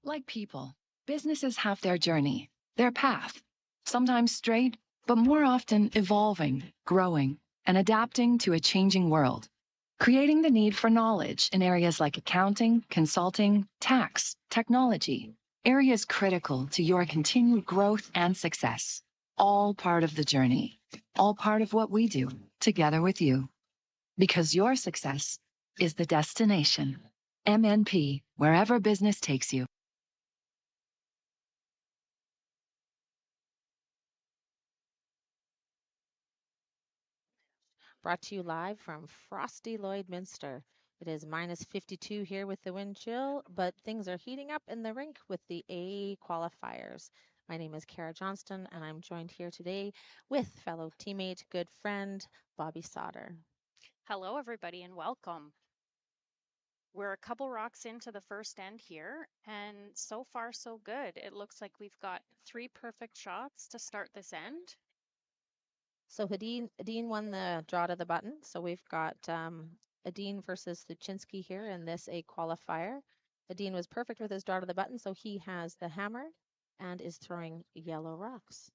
Like people, businesses have their journey, their path, sometimes straight, but more often evolving, growing, and adapting to a changing world, creating the need for knowledge in areas like accounting, consulting, tax, technology, areas critical to your continued growth and success. All part of the journey, all part of what we do together with you. Because your success is the destination. MNP, wherever business takes you. Brought to you live from frosty Lloydminster. It is minus 52 here with the wind chill, but things are heating up in the rink with the A qualifiers. My name is Kara Johnston, and I'm joined here today with fellow teammate, good friend, Bobby Sauter. Hello, everybody, and welcome. We're a couple rocks into the first end here, and so far, so good. It looks like we've got 3 perfect shots to start this end. So Edin won the draw to the button. So we've got Edin versus Sluchinski here in this A qualifier. Edin was perfect with his draw to the button, so he has the hammer and is throwing yellow rocks.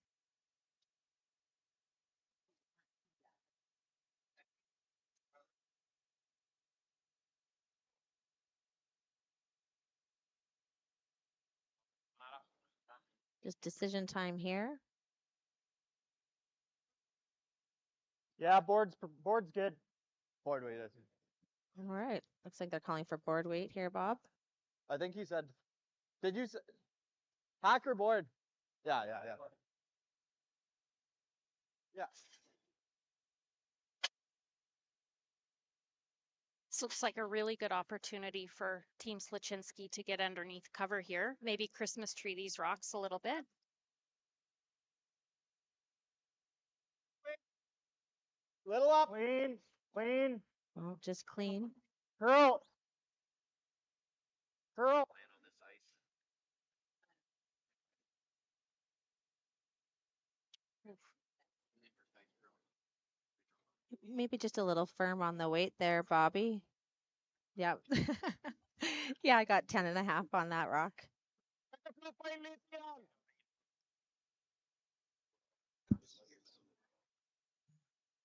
Just decision time here. Yeah, board's good. Board weight. All right. Looks like they're calling for board weight here, Bob. I think he said. Did you say hacker board? Yeah. Yeah. This looks like a really good opportunity for Team Sluchinski to get underneath cover here. Maybe Christmas tree these rocks a little bit. Little up. Clean. Oh, just clean. Curl. Maybe just a little firm on the weight there, Bobby. Yep. Yeah, I got 10.5 on that rock.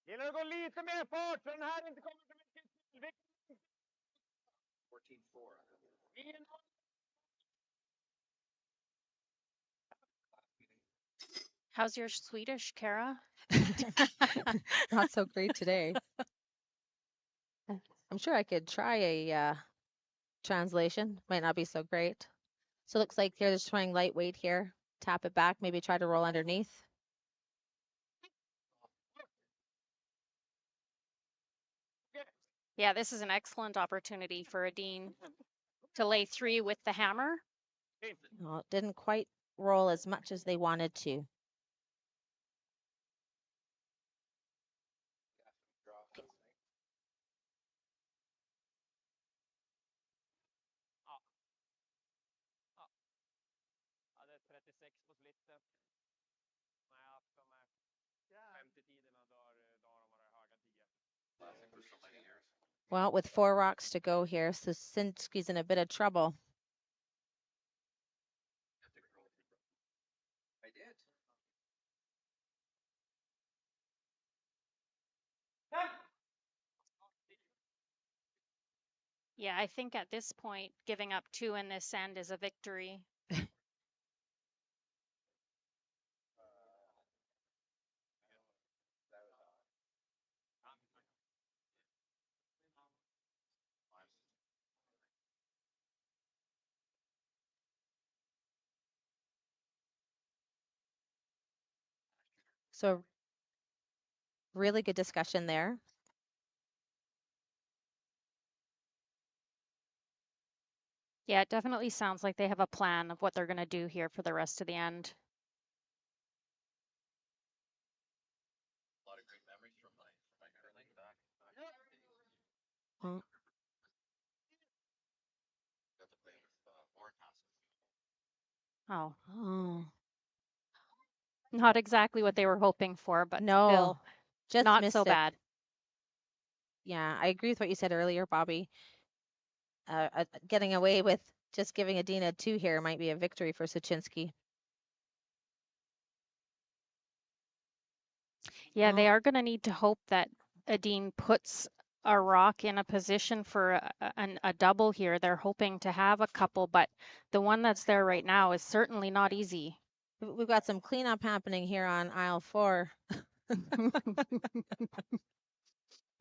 Gillar att gå lite mer fart så den här inte kommer så mycket. 14-4. How's your Swedish, Kara? Not so great today. I'm sure I could try a translation. Might not be so great. So it looks like they're just throwing lightweight here. Tap it back, maybe try to roll underneath. Yeah, this is an excellent opportunity for Edin to lay 3 with the hammer. Well, it didn't quite roll as much as they wanted to. Well, with 4 rocks to go here, so Sluchinski's in a bit of trouble. Yeah, I think at this point, giving up 2 in this end is a victory. So really good discussion there. Yeah, it definitely sounds like they have a plan of what they're going to do here for the rest of the end. A lot of great memories from my curling back. Oh. Got to play with Warren Hassel. Oh. Not exactly what they were hoping for, but no, still just not missed so it. bad. Yeah, I agree with what you said earlier, Bobby. Getting away with Just giving Edin a 2 here might be a victory for Sluchinski. Yeah, Oh. they are going to need to hope that Edin puts a rock in a position for a double here. They're hoping to have a couple, but the one that's there right now is certainly not easy. We've got some cleanup happening here on aisle 4.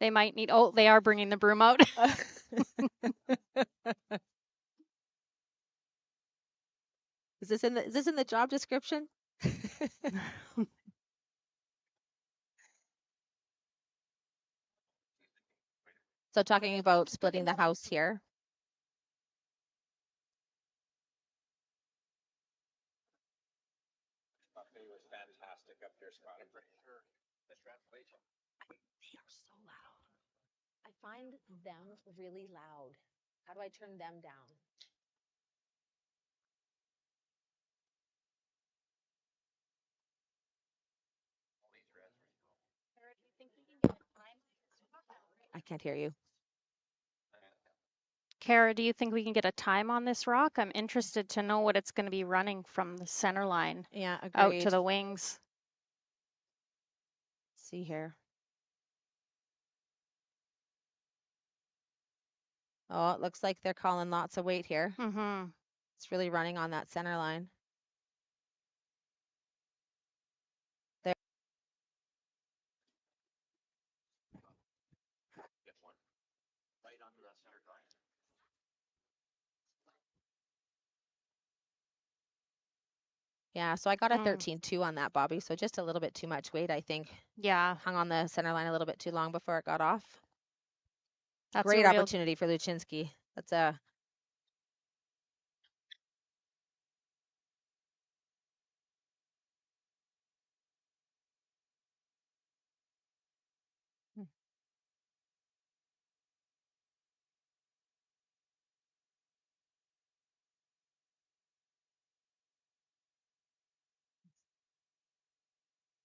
They might need, oh, they are bringing the broom out. Is this in the job description? So talking about splitting the house here. It was fantastic up there, Scott. I'm pretty sure the translation. They are so loud. I find them really loud. How do I turn them down? All these reds were I can't hear you. Kara, do you think we can get a time on this rock? I'm interested to know what it's going to be running from the center line Yeah, agreed. out to the wings. Let's see here. Oh, it looks like they're calling lots of weight here. Mm-hmm. It's really running on that center line. There. Get one right onto that center line. Yeah, so I got a 13.2 on that, Bobby. So just a little bit too much weight, I think. Yeah. Hung on the center line a little bit too long before it got off. That's Great a real opportunity for Sluchinski. That's a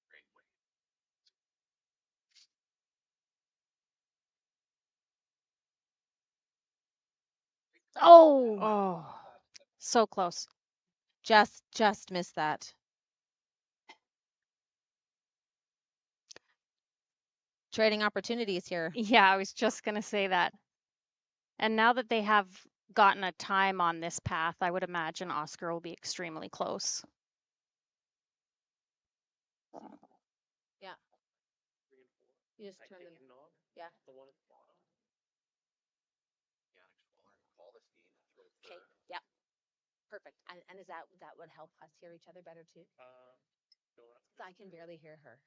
Great way. Oh, so close. just missed that. Trading opportunities here. Yeah, I was just going to say that. And now that they have gotten a time on this path, I would imagine Oscar will be extremely close. Yeah. You just turn them. Yeah. The one at the bottom. Yeah, call the steam. Okay. Yeah. Perfect. And is that would help us hear each other better too? No, So I can barely hear her.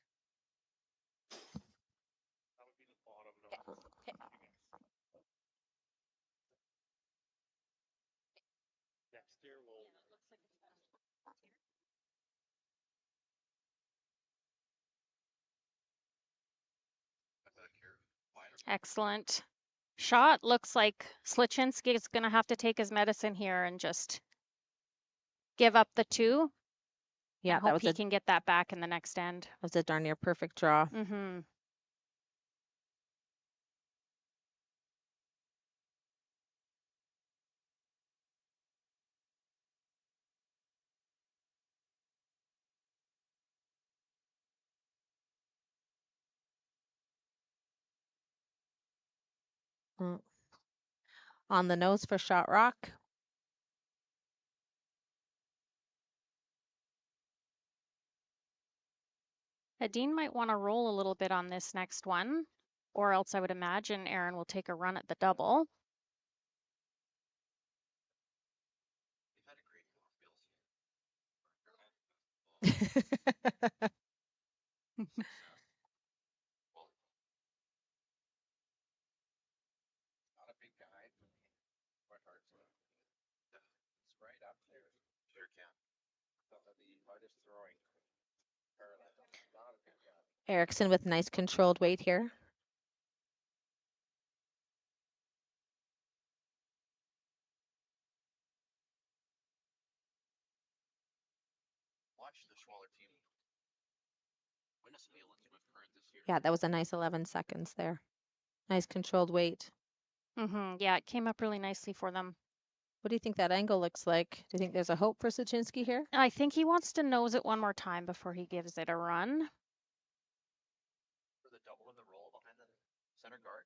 that would be the bottom. No. Okay. Next year we'll. Excellent shot. Looks like Sluchinski is going to have to take his medicine here and just give up the 2. Yeah, hope he can get that back in the next end. That was a darn near perfect draw. Mm-hmm. On the nose for shot rock. Edin might want to roll a little bit on this next one, or else I would imagine Aaron will take a run at the double. Not a big guy. Quite hard to. It's right up there. Sure can. Some of the hardest throwing. Not a big guy. Erickson with nice controlled weight here. Watch the Schwaller team win a steal in Swift Current this year. Yeah, that was a nice 11 seconds there. Nice controlled weight. Mm-hmm. Yeah, it came up really nicely for them. What do you think that angle looks like? Do you think there's a hope for Sluchinski here? I think he wants to nose it one more time before he gives it a run. For the double in the roll behind the center guard.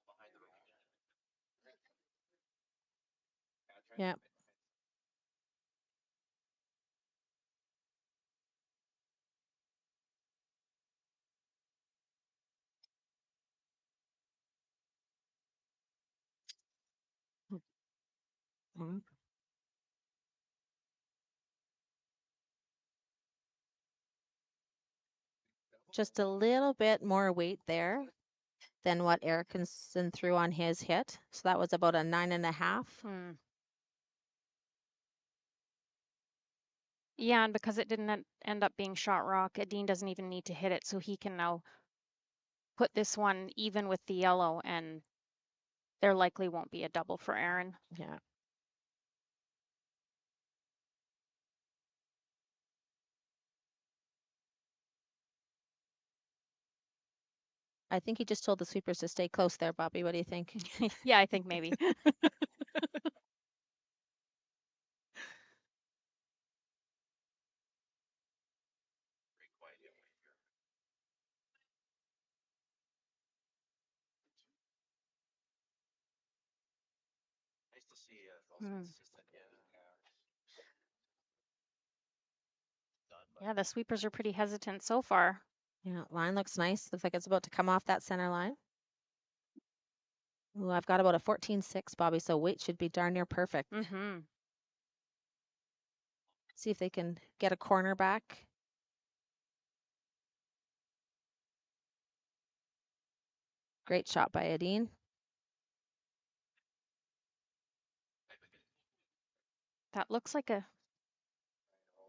Behind the roll. Yeah. Mhm. Just a little bit more weight there than what Erickson threw on his hit. So that was about a 9.5. Yeah, and because it didn't end up being shot rock, Edin doesn't even need to hit it, so he can now put this one even with the yellow, and there likely won't be a double for Aaron. Yeah. I think he just told the sweepers to stay close there, Bobby. What do you think? Yeah, I think maybe. Nice to see also consistent. Yeah, the sweepers are pretty hesitant so far. Yeah, line looks nice. Looks like it's about to come off that center line. Ooh, I've got about a 14.6, Bobby, so weight should be darn near perfect. See if they can get a corner back. Great shot by Edin. That looks like a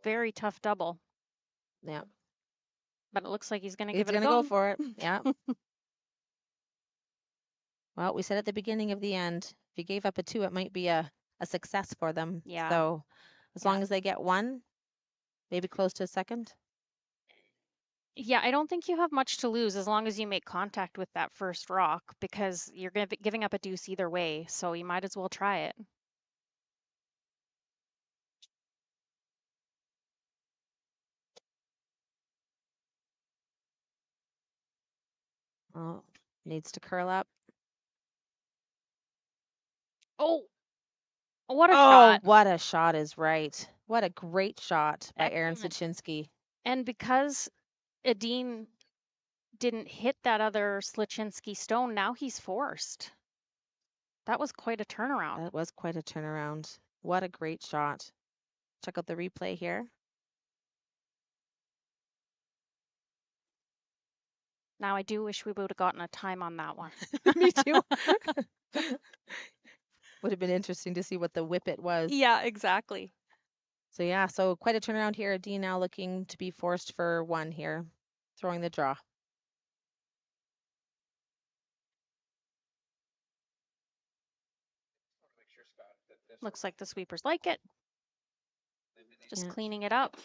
very tough double. Yeah. But it looks like he's going to He's give it a gonna go. go for it. Yeah. Well, we said at the beginning of the end, if you gave up a 2, it might be a success for them. Yeah. So as long as they get 1, maybe close to a second. Yeah, I don't think you have much to lose as long as you make contact with that first rock, because you're giving up a deuce either way, so you might as well try it. Oh, needs to curl up. Oh, what a shot. What a shot is right. What a great shot by Aaron Excellent. Sluchinski. And because Edin didn't hit that other Sluchinski stone, now he's forced. That was quite a turnaround. That was quite a turnaround. What a great shot. Check out the replay here. Now I do wish we would have gotten a time on that one. Me too. Would have been interesting to see what the whippet was. Yeah, exactly. So yeah, so quite a turnaround here. Edin now looking to be forced for 1 here, throwing the draw. Looks like the sweepers like it. Just Yeah. cleaning it up.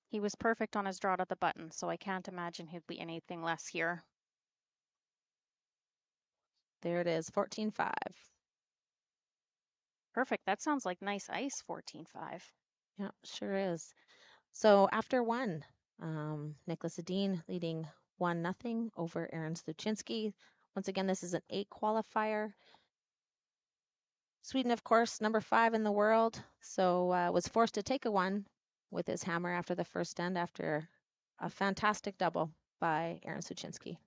He was perfect on his draw to the button, so I can't imagine he'd be anything less here. There it is, 14.5. Perfect. That sounds like nice ice, 14.5. Yeah, sure is. So after 1, Niklas Edin leading 1-0 over Aaron Sluchinski. Once again, this is an 8 qualifier. Sweden, of course, number 5 in the world, so was forced to take a 1 with his hammer after the first end after a fantastic double by Aaron Sluchinski.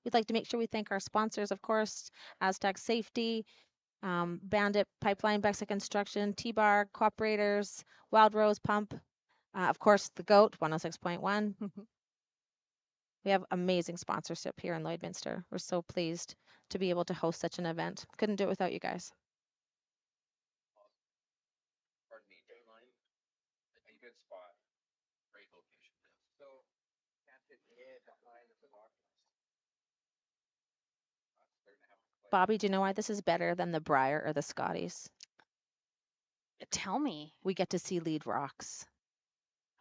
We'd like to make sure we thank our sponsors, of course, Astec Safety, Bandit Pipeline, Bexa Construction, T-Bar, Cooperators, Wild Rose Pump, of course, the GOAT, 106.1. We have amazing sponsorship here in Lloydminster. We're so pleased to be able to host such an event. Couldn't do it without you guys. Pardon me, a good spot. Great location. So can't hit it behind the block. Bobby, do you know why this is better than the Briar or the Scotties? Tell me. We get to see lead rocks.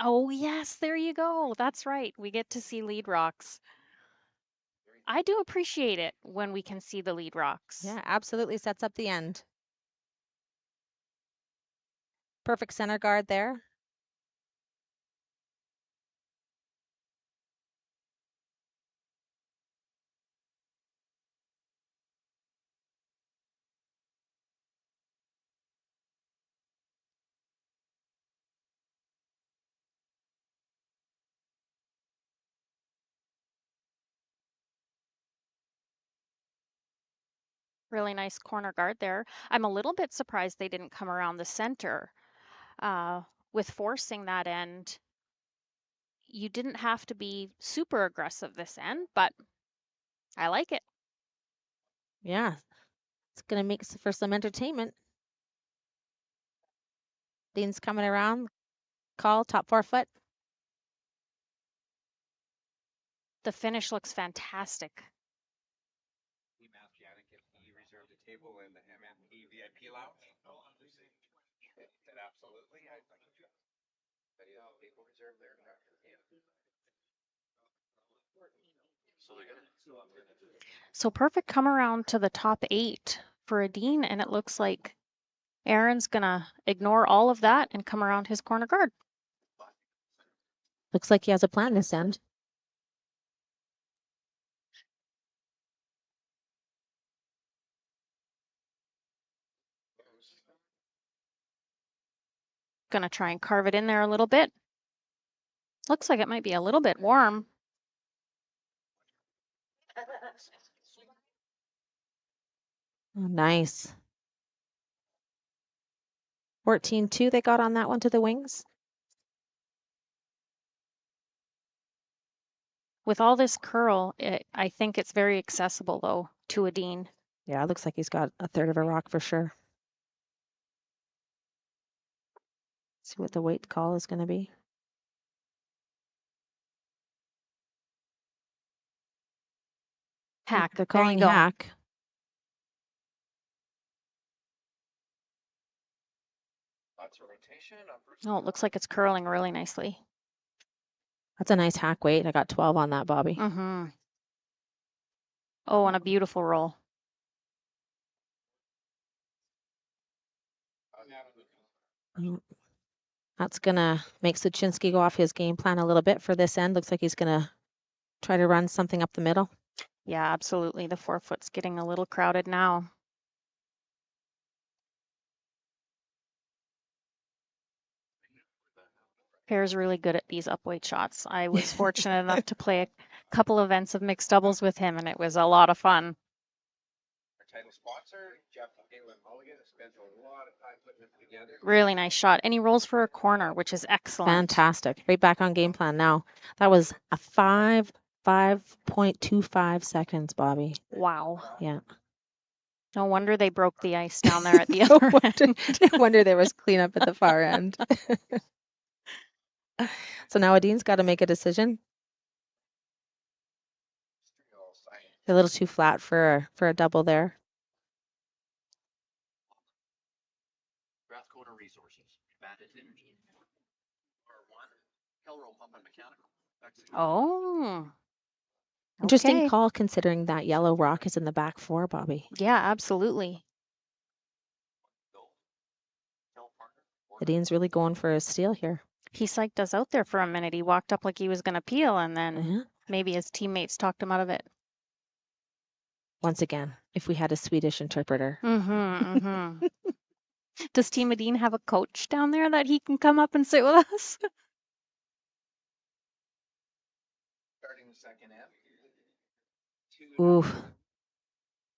Oh, yes, there you go. That's right. We get to see lead rocks. I do appreciate it when we can see the lead rocks. Yeah, absolutely sets up the end. Perfect center guard there. Really nice corner guard there. I'm a little bit surprised they didn't come around the center. With forcing that end, you didn't have to be super aggressive this end, but I like it. Yeah, it's going to make for some entertainment. Dean's coming around. Call, top 4 foot. The finish looks fantastic. He asked Janik if he reserved a table in the MMP VIP lounge. He said absolutely. I think that people reserve there. So perfect come around to the top 8 for a Dean, and it looks like Aaron's gonna ignore all of that and come around his corner guard. Looks like he has a plan this end. Gonna try and carve it in there a little bit. Looks like it might be a little bit warm. Oh, nice. 14-2 they got on that one to the wings. With all this curl, I think it's very accessible though to a Dean. Yeah, it looks like he's got a third of a rock for sure. See what the weight call is going to be. Hack. They're There you calling go. hack. Lots of rotation. Oh, it looks like it's curling really nicely. That's a nice hack weight. I got 12 on that, Bobby. Mm-hmm. Oh, and a beautiful roll. That's going to make Sluchinski go off his game plan a little bit for this end. Looks like he's going to try to run something up the middle. Yeah, absolutely. The 4 foot's getting a little crowded now. Pair's really good at these upweight shots. I was fortunate enough to play a couple events of mixed doubles with him, and it was a lot of fun. Our title sponsor, Jeff and Caitlin Mulligan, spent a lot of time putting it together. Really nice shot. And he rolls for a corner, which is excellent. Fantastic. Right back on game plan now. That was a 5.25 seconds, Bobby. Wow. Yeah. No wonder they broke the ice down there at the other end. No wonder there was cleanup at the far end. So now Adin's got to make a decision. A little too flat for a double there. Strathcona Resources, Bandit Energy. R1, Hillrow Pump and Mechanical. Oh. Interesting Okay. call considering that yellow rock is in the back 4, Bobby. Yeah, absolutely. Adin's really going for a steal here. He psyched us out there for a minute. He walked up like he was going to peel, and then maybe his teammates talked him out of it. Once again, if we had a Swedish interpreter. Does Team Edin have a coach down there that he can come up and sit with us? Starting the second end. Ooh.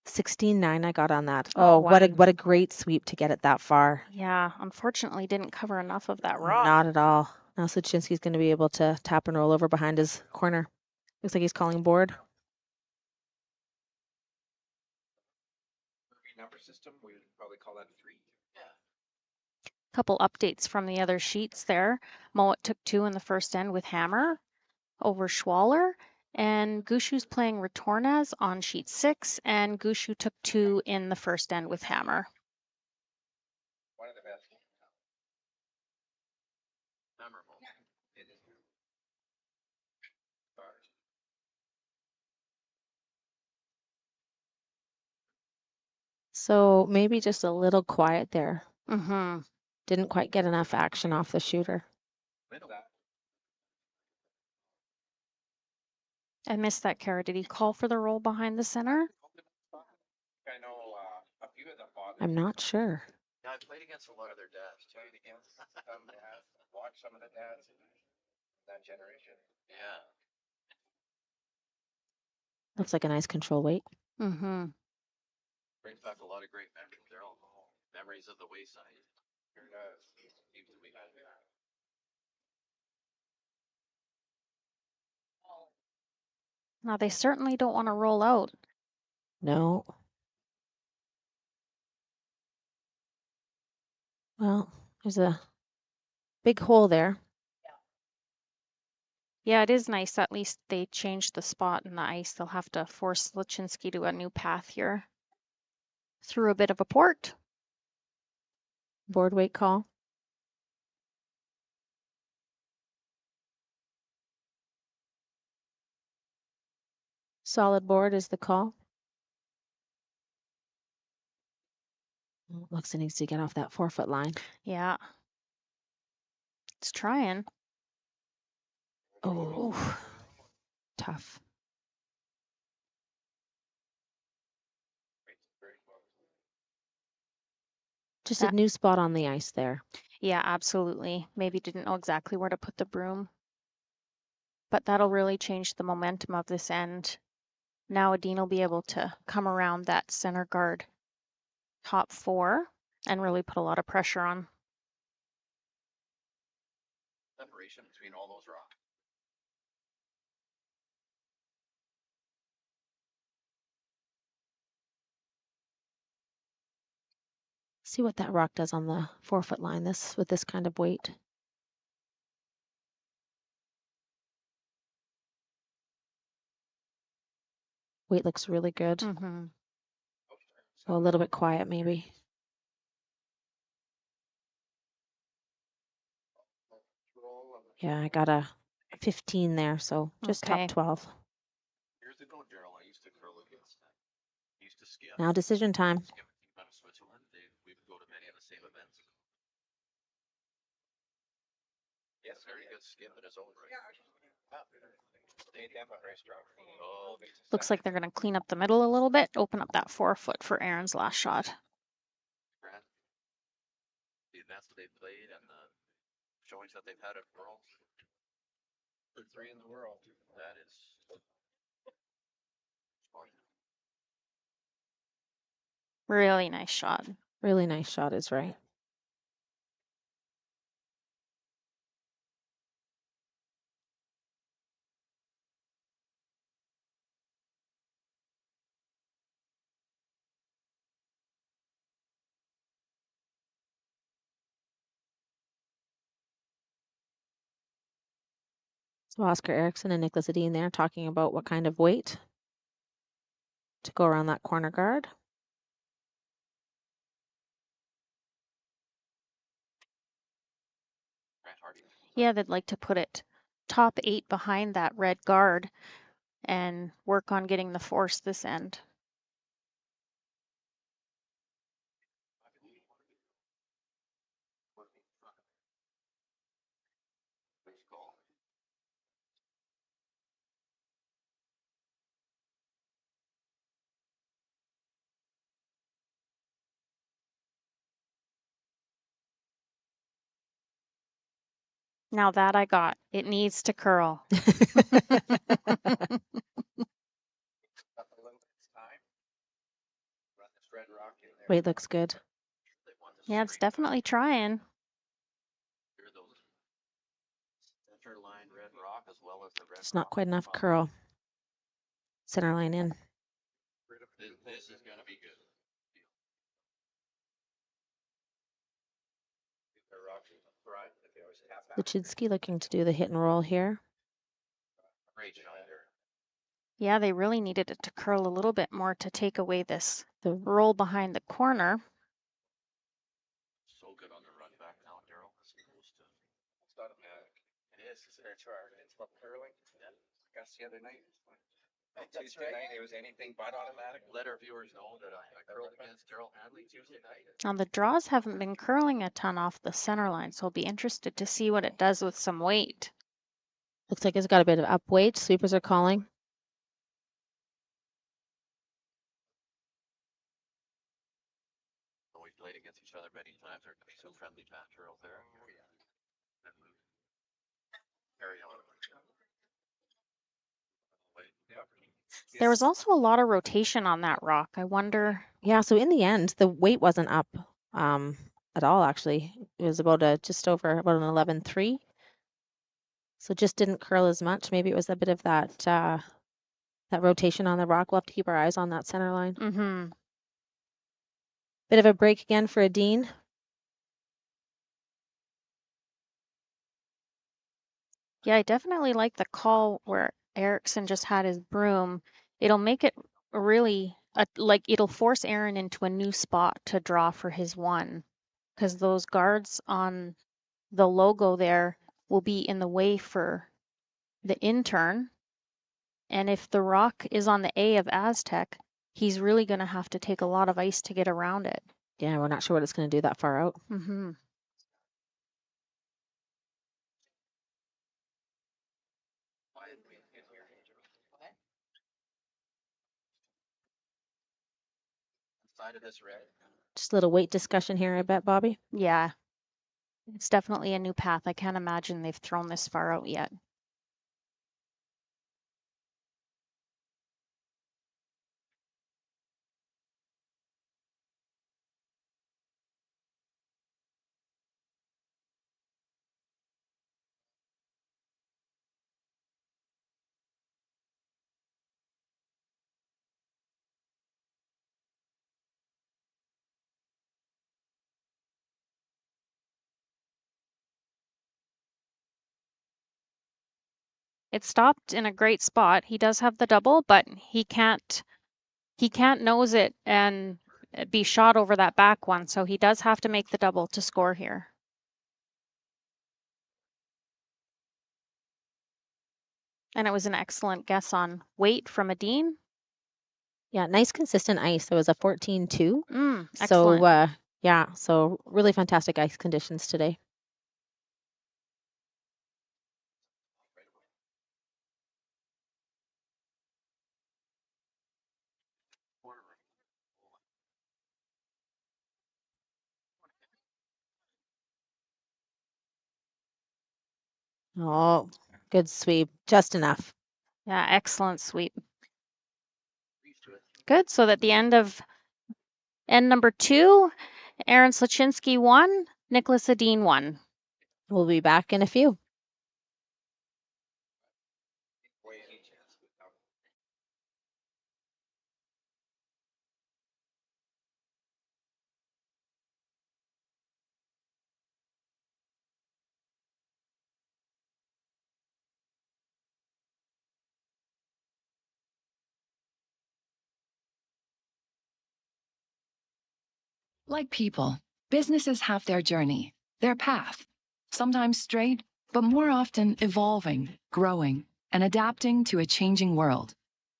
16-9 I got on that. Oh, what a great sweep to get it that far. Yeah, unfortunately didn't cover enough of that rock. Not at all. Now Sluchinski's going to be able to tap and roll over behind his corner. Looks like he's calling board. Number system, we would probably call that 3. Couple updates from the other sheets there. Mowat took 2 in the first end with hammer over Schwaller, and Gushu's playing Retornaz on sheet 6, and Gushu took 2 in the first end with hammer. One of the best. Memorable. It is. So maybe just a little quiet there. Mm-hmm. Didn't quite get enough action off the shooter. I missed that, Kara. Did he call for the roll behind the center? I know a few of them bought it. I'm not sure. Yeah, I played against a lot of their dads. Played against some dads, watched some of the dads in that generation. Yeah. Looks like a nice control weight. Mm-hmm. Brings back a lot of great memories. They're all memories of the wayside. Sure does. Seems to be. Now, they certainly don't want to roll out. No. Well, there's a big hole there. Yeah, it is nice. At least they changed the spot in the ice. They'll have to force Sluchinski to a new path here. Through a bit of a port. Board weight call. Solid board is the call. Looks like it needs to get off that 4-foot line. Yeah. It's trying. Oh, tough. Just That- a new spot on the ice there. Yeah, absolutely. Maybe didn't know exactly where to put the broom. But that'll really change the momentum of this end. Now Edin will be able to come around that center guard top 4 and really put a lot of pressure on. Separation between all those rocks. See what that rock does on the 4-foot line with this kind of weight. Weight looks really good. Mm-hmm. Oh, a little bit quiet maybe. Yeah, I got a 15 there, so just Okay. top 12. Years ago, Daryl, I used to curl against them. I used to skip. Now decision time. Skip a team out of Switzerland. We would go to many of the same events. Yes, very good skip in his own right. Very strong. Oh, Looks like they're going to clean up the middle a little bit, open up that 4-foot for Aaron's last shot. The events that they've played and the showings that they've had at Worlds. They're 3 in the world. That is. Really nice shot. Really nice shot is right. So Oscar Eriksson and Niklas Edin there talking about what kind of weight to go around that corner guard. Yeah, they'd like to put it top 8 behind that red guard and work on getting the force this end. Now that I got, it needs to curl. Weight looks good. Yeah, it's definitely trying. It's not quite enough curl. Center line in. This is going to be good. Sluchinski looking to do the hit and roll here. Great shot there. Yeah, they really needed it to curl a little bit more to take away the roll behind the corner. So good on the run back now, Daryl. It's automatic. It's a curling. Discussed the other night. Tuesday night, it was anything but automatic. Let our viewers know that I curled against Daryl Hadley Tuesday night. Now the draws haven't been curling a ton off the center line, so I'll be interested to see what it does with some weight. Looks like it's got a bit of up weight. Sweepers are calling. We played against each other many times. There could be some friendly banter out there. Carry on. There was also a lot of rotation on that rock. I wonder. Yeah, so in the end, the weight wasn't up at all, actually. It was about just over about an 11.3. So just didn't curl as much. Maybe it was a bit of that that rotation on the rock. We'll have to keep our eyes on that center line. Mm-hmm. Bit of a break again for Edin. Yeah, I definitely like the call where Eriksson just had his broom. It'll make it really like it'll force Aaron into a new spot to draw for his one, because those guards on the logo there will be in the way for the intern. And if the rock is on the A of Astec, he's really going to have to take a lot of ice to get around it. Yeah, we're not sure what it's going to do that far out. Mm-hmm. Side of this red. Just a little weight discussion here, I bet, Bobby. Yeah, it's definitely a new path. I can't imagine they've thrown this far out yet. It stopped in a great spot. He does have the double, but he can't nose it and be shot over that back one. So he does have to make the double to score here. And it was an excellent guess on weight from Edin. Yeah, nice consistent ice. It was a 14-2. Excellent. So yeah, so really fantastic ice conditions today. Oh, good sweep. Just enough. Yeah, excellent sweep. Good. So at the end of end number 2, Aaron Sluchinski won, Niklas Edin won. We'll be back in a few. Like people, businesses have their journey, their path, sometimes straight, but more often evolving, growing, and adapting to a changing world,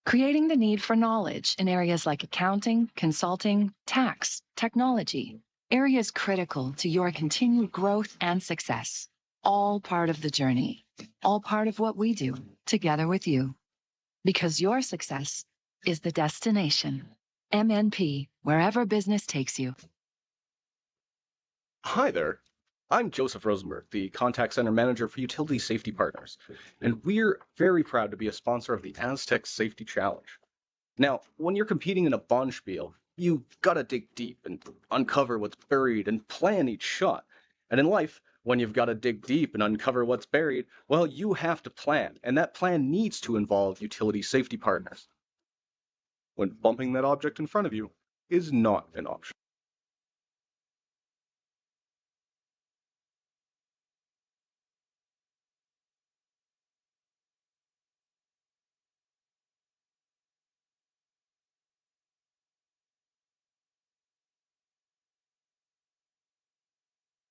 creating the need for knowledge in areas like accounting, consulting, tax, technology, areas critical to your continued growth and success. All part of the journey, all part of what we do together with you. Because your success is the destination. MNP, wherever business takes you. Hi there. I'm Joseph Rosenberg, the Contact Center Manager for Utility Safety Partners, and we're very proud to be a sponsor of the Astec Safety Challenge. Now, when you're competing in a bonspiel, you gotta dig deep and uncover what's buried and plan each shot. And in life, when you've gotta dig deep and uncover what's buried, well, you have to plan, and that plan needs to involve utility safety partners. When bumping that object in front of you is not an option.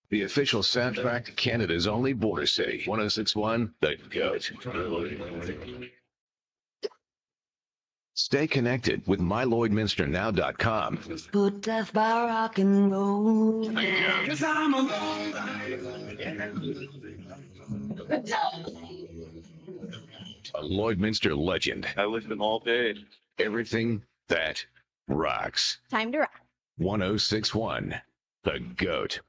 The official soundtrack to Canada's only border city, 106.1 The Goat. Stay connected with mylloydminsternow.com. Put death by rock and roll. A Lloydminster legend. I listened all day. Everything that rocks. Time to rock. 106.1 The Goat.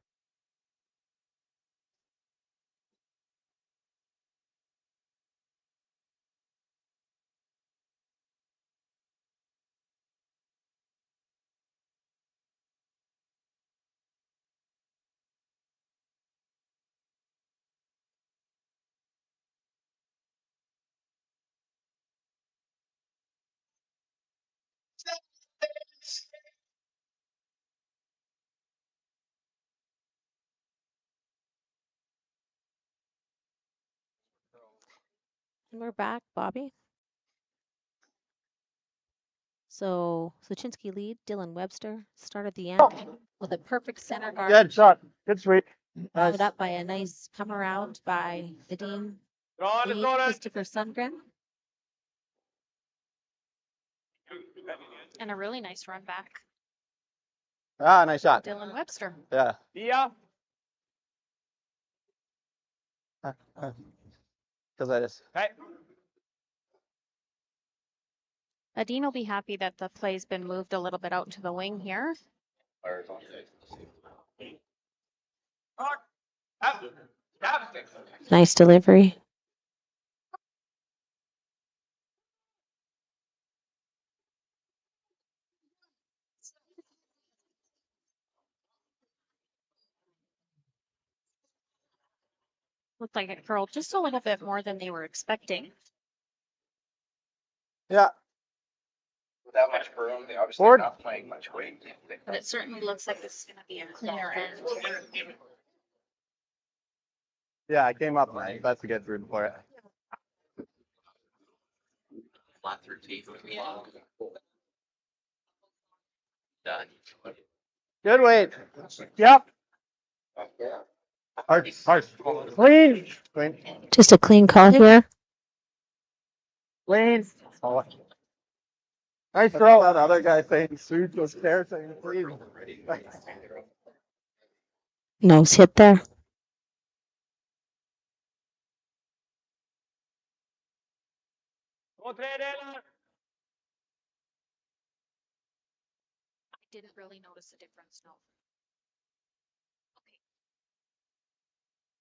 And we're back, Bobby. So Sluchinski lead, Dylan Webster started the end with a perfect center guard. Good shot. Good sweep. Followed Nice. up by a nice come around by Edin, It's going in. Christopher Sundgren. And a really nice run back. Ah, nice shot. Dylan Webster. Yeah. Yeah. Because I just. Okay. Edin will be happy that the play's been moved a little bit out to the wing here. Nice delivery. Looked like it curled just a little bit more than they were expecting. Yeah. With that much room, they obviously Forward. not playing much weight. But it certainly looks like this is going to be a cleaner end. Yeah, I came up nice. That's a good room for it. Flat through teeth. Done. Good weight. Yep. Hard. Clean. Clean. Just a clean call here. Clean. Oh. Nice throw. That other guy saying suit was there saying clean. Nose hit there. I didn't really notice a difference, no. Okay.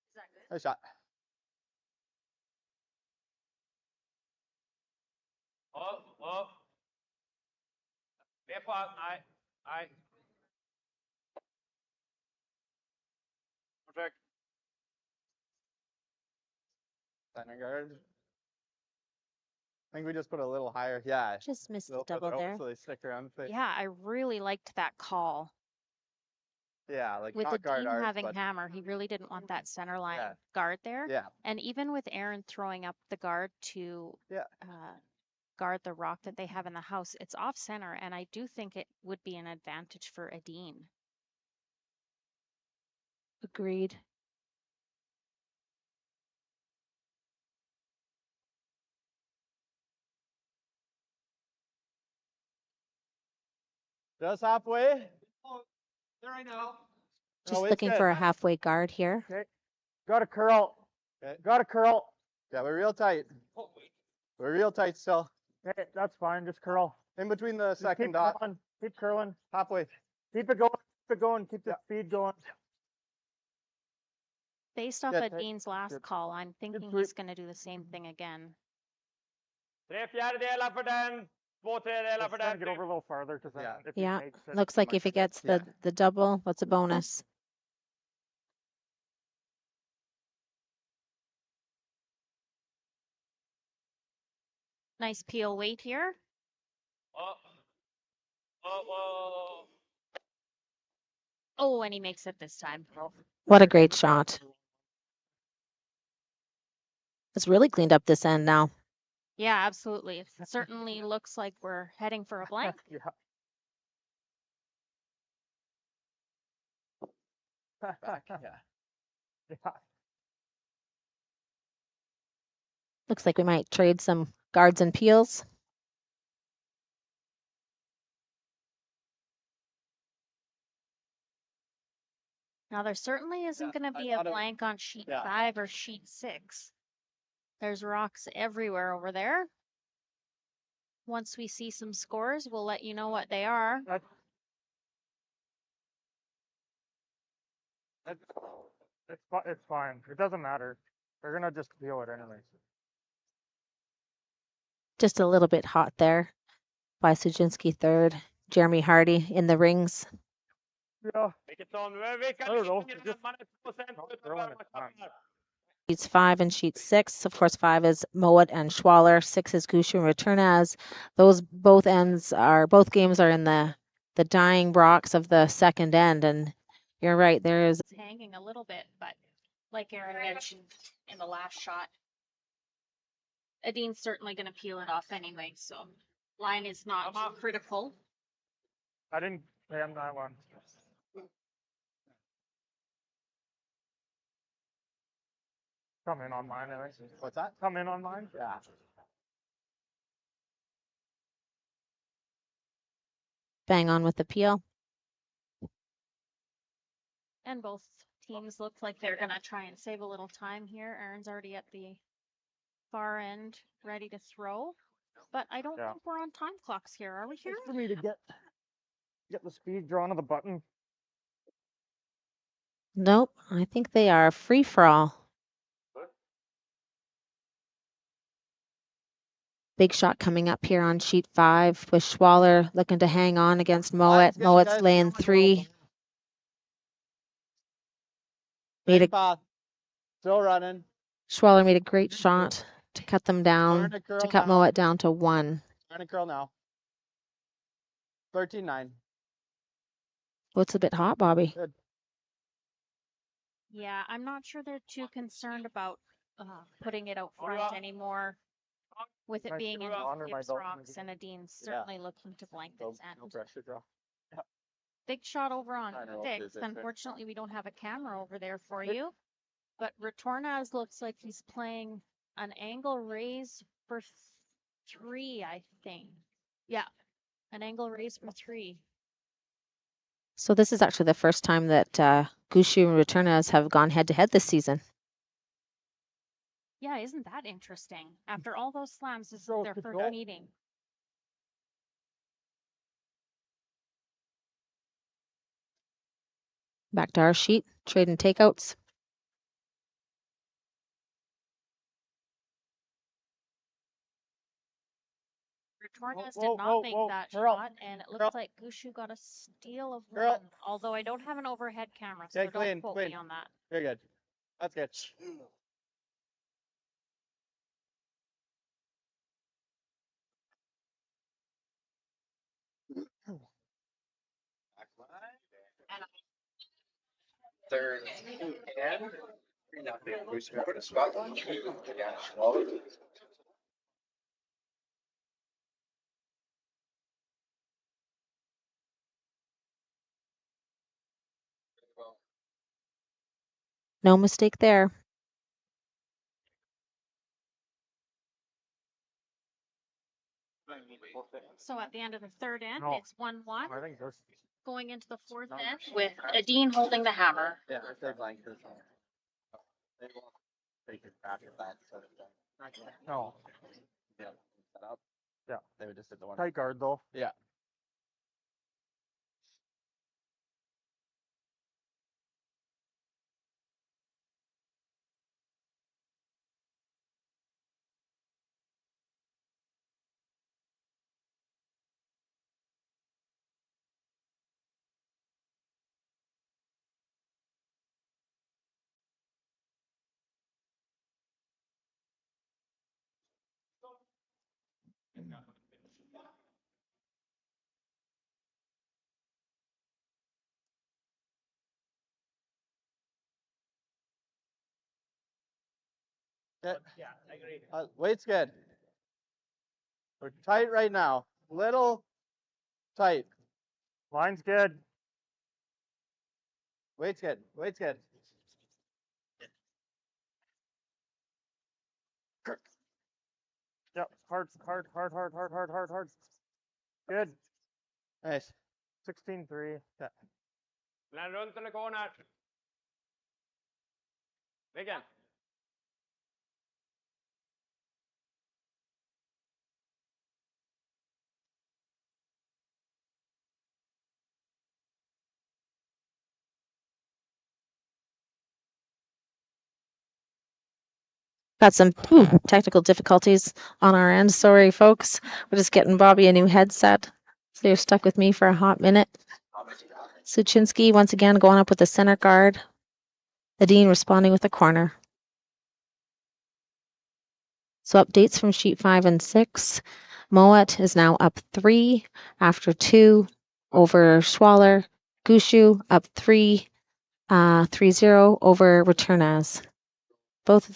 Is that good? Nice shot. Oh. Therefore, I. Perfect. Center guard. I think we just put a little higher. Yeah. Just missed the Little double further there. out so they stick around. Yeah, I really liked that call. Yeah, like With not guard Edin ours, having but hammer, he really didn't want that center line Yeah. guard there. yeah. And even with Aaron throwing up the guard to Yeah. guard the rock that they have in the house, it's off center, and I do think it would be an advantage for Edin. Agreed. Just halfway. There I know. Just it's looking good. for a halfway guard here. Got a curl. Okay. Got a curl. Yeah, we're real tight. We're real tight still. Okay, that's fine. Just curl. In between the Just second keep dot. curling. Keep curling. Halfway. Keep it going. Keep it going. Keep the Yeah. speed going. Based off Yeah, Edin's last good. call, I'm thinking sweep. he's going to do the same thing again. 3/4 for den. 2/3 Just for trying to den. get over a little farther because Yeah. if he Yeah, makes it, looks like if it gets Yeah. the double, what's a bonus? Nice peel weight here. Whoa. Oh, and he makes it this time. What a great shot. It's really cleaned up this end now. Yeah, absolutely. It certainly looks like we're heading for a blank. yeah. Yeah. Yeah. Looks like we might trade some guards and peels. Now there certainly isn't going to be a blank on sheet 5 or sheet 6. There's rocks everywhere over there. Once we see some scores, we'll let you know what they are. It's fine. It doesn't matter. They're gonna just peel it anyways. Just a little bit hot there by Sluchinski third. Jeremy Hardy in the rings. Yeah. I don't know. Not throwing it, man. Sheets 5 and sheet 6. Of course, 5 is Mowat and Schwaller. 6 is Gushu and Returnaz. Those both games are in the dying rocks of the second end, and you're right, there is It's hanging a little bit, but like Aaron mentioned in the last shot, Edin's certainly going to peel it off anyway, so line is not critical. I didn't pay him that one. Come in on mine, I think. What's that? Come in on mine? Yeah. bang on with the peel. And both teams look like they're going to try and save a little time here. Aaron's already at the far end, ready to throw. But I don't think we're on time clocks here, are we here? Just for me to get the speed drawn to the button. Nope, I think they are free for all. Big shot coming up here on sheet 5 with Schwaller looking to hang on against Mowat. Mowat's laying 3. Still running. Schwaller made a great shot to cut them down, to cut Mowat down to 1. Trying to curl now. 13-9. What's a bit hot, Bobby? Good. Yeah, I'm not sure they're too concerned about putting it out front anymore. With it being in Gibbs rocks, and Edin's certainly looking to blank this end. No pressure draw. Big shot over on 6. Unfortunately, we don't have a camera over there for you. But Retornaz looks like he's playing an angle raise for 3, I think. Yeah, an angle raise for 3. So this is actually the first time that Gushu and Returnaz have gone head-to-head this season. Yeah, isn't that interesting? After all those slams, this is their first meeting. Back to our sheet, trade and takeouts. Retornaz did not make that shot, and it looks like Gushu got a steal of 1. Although I don't have an overhead camera, so don't quote me on that. Very good. That's good. Third and who's put a spot on? Yeah, Schwaller. No mistake there. So at the end of the third end, No. it's 1-1. I think there's Going into the fourth end with Edin holding the hammer. Yeah, they're blank this one. They will take it back at that sort of thing. no. Yeah. Set up. Yeah. They would just hit the one. Tight guard though. Yeah. Yeah, I agree. Weight's good. We're tight right now. Little tight. Line's good. Weight's good. Weight's good. Yep, hard. Good. Nice. 16-3. Yeah. Land runt eller corner. Vilken? Got some technical difficulties on our end. Sorry, folks. We're just getting Bobby a new headset. So you're stuck with me for a hot minute. Sluchinski once again going up with the center guard. Edin responding with a corner. So updates from sheet 5 and 6. Moet is now up 3 after 2 over Schwaller. Gushu up 3-0 over Returnaz. Both of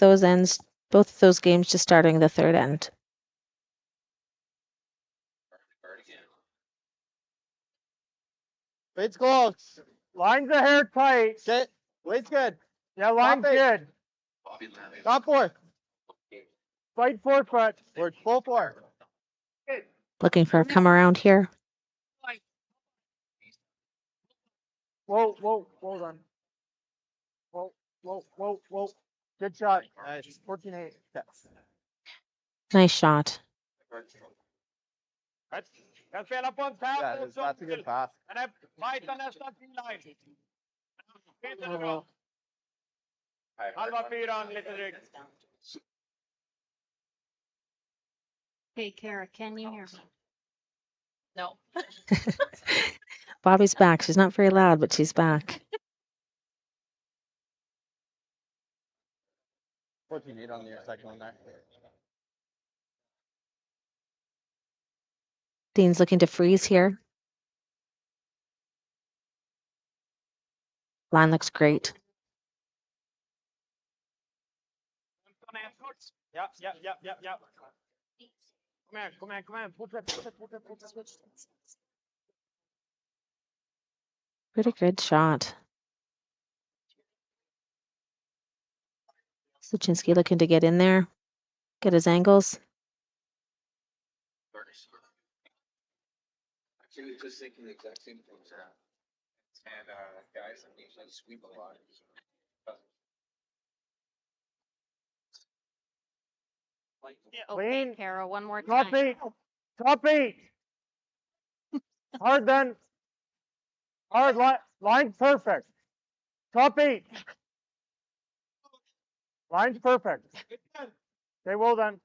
those games just starting the third end. Weight's close. Line's a hair tight. Okay. Weight's good. Yeah, line's good. Top 4. Fight 4 foot. We're full 4. Looking for a come around here. Whoa, then. Whoa. Good shot. Nice. 14-8. Yes. Nice shot. Jag spelar på en tap. Yeah, that's a good pass. Den är fighten nästan till line. Peter är bra. Halva 4, lite drygt. Hey, Kara, can you hear me? No. Bobby's back. She's not very loud, but she's back. 14-8 on the second one there. Dean's looking to freeze here. Line looks great. Ja. Kom igen. Fortsätt. Pretty good shot. Sluchinski looking to get in there, get his angles. Actually, just thinking the exact same things. And guys, I usually sweep a lot. Okay, Kara, one more Top time. 8. Hard then. Hard line's perfect. Top 8. Line's perfect. Okay, well then.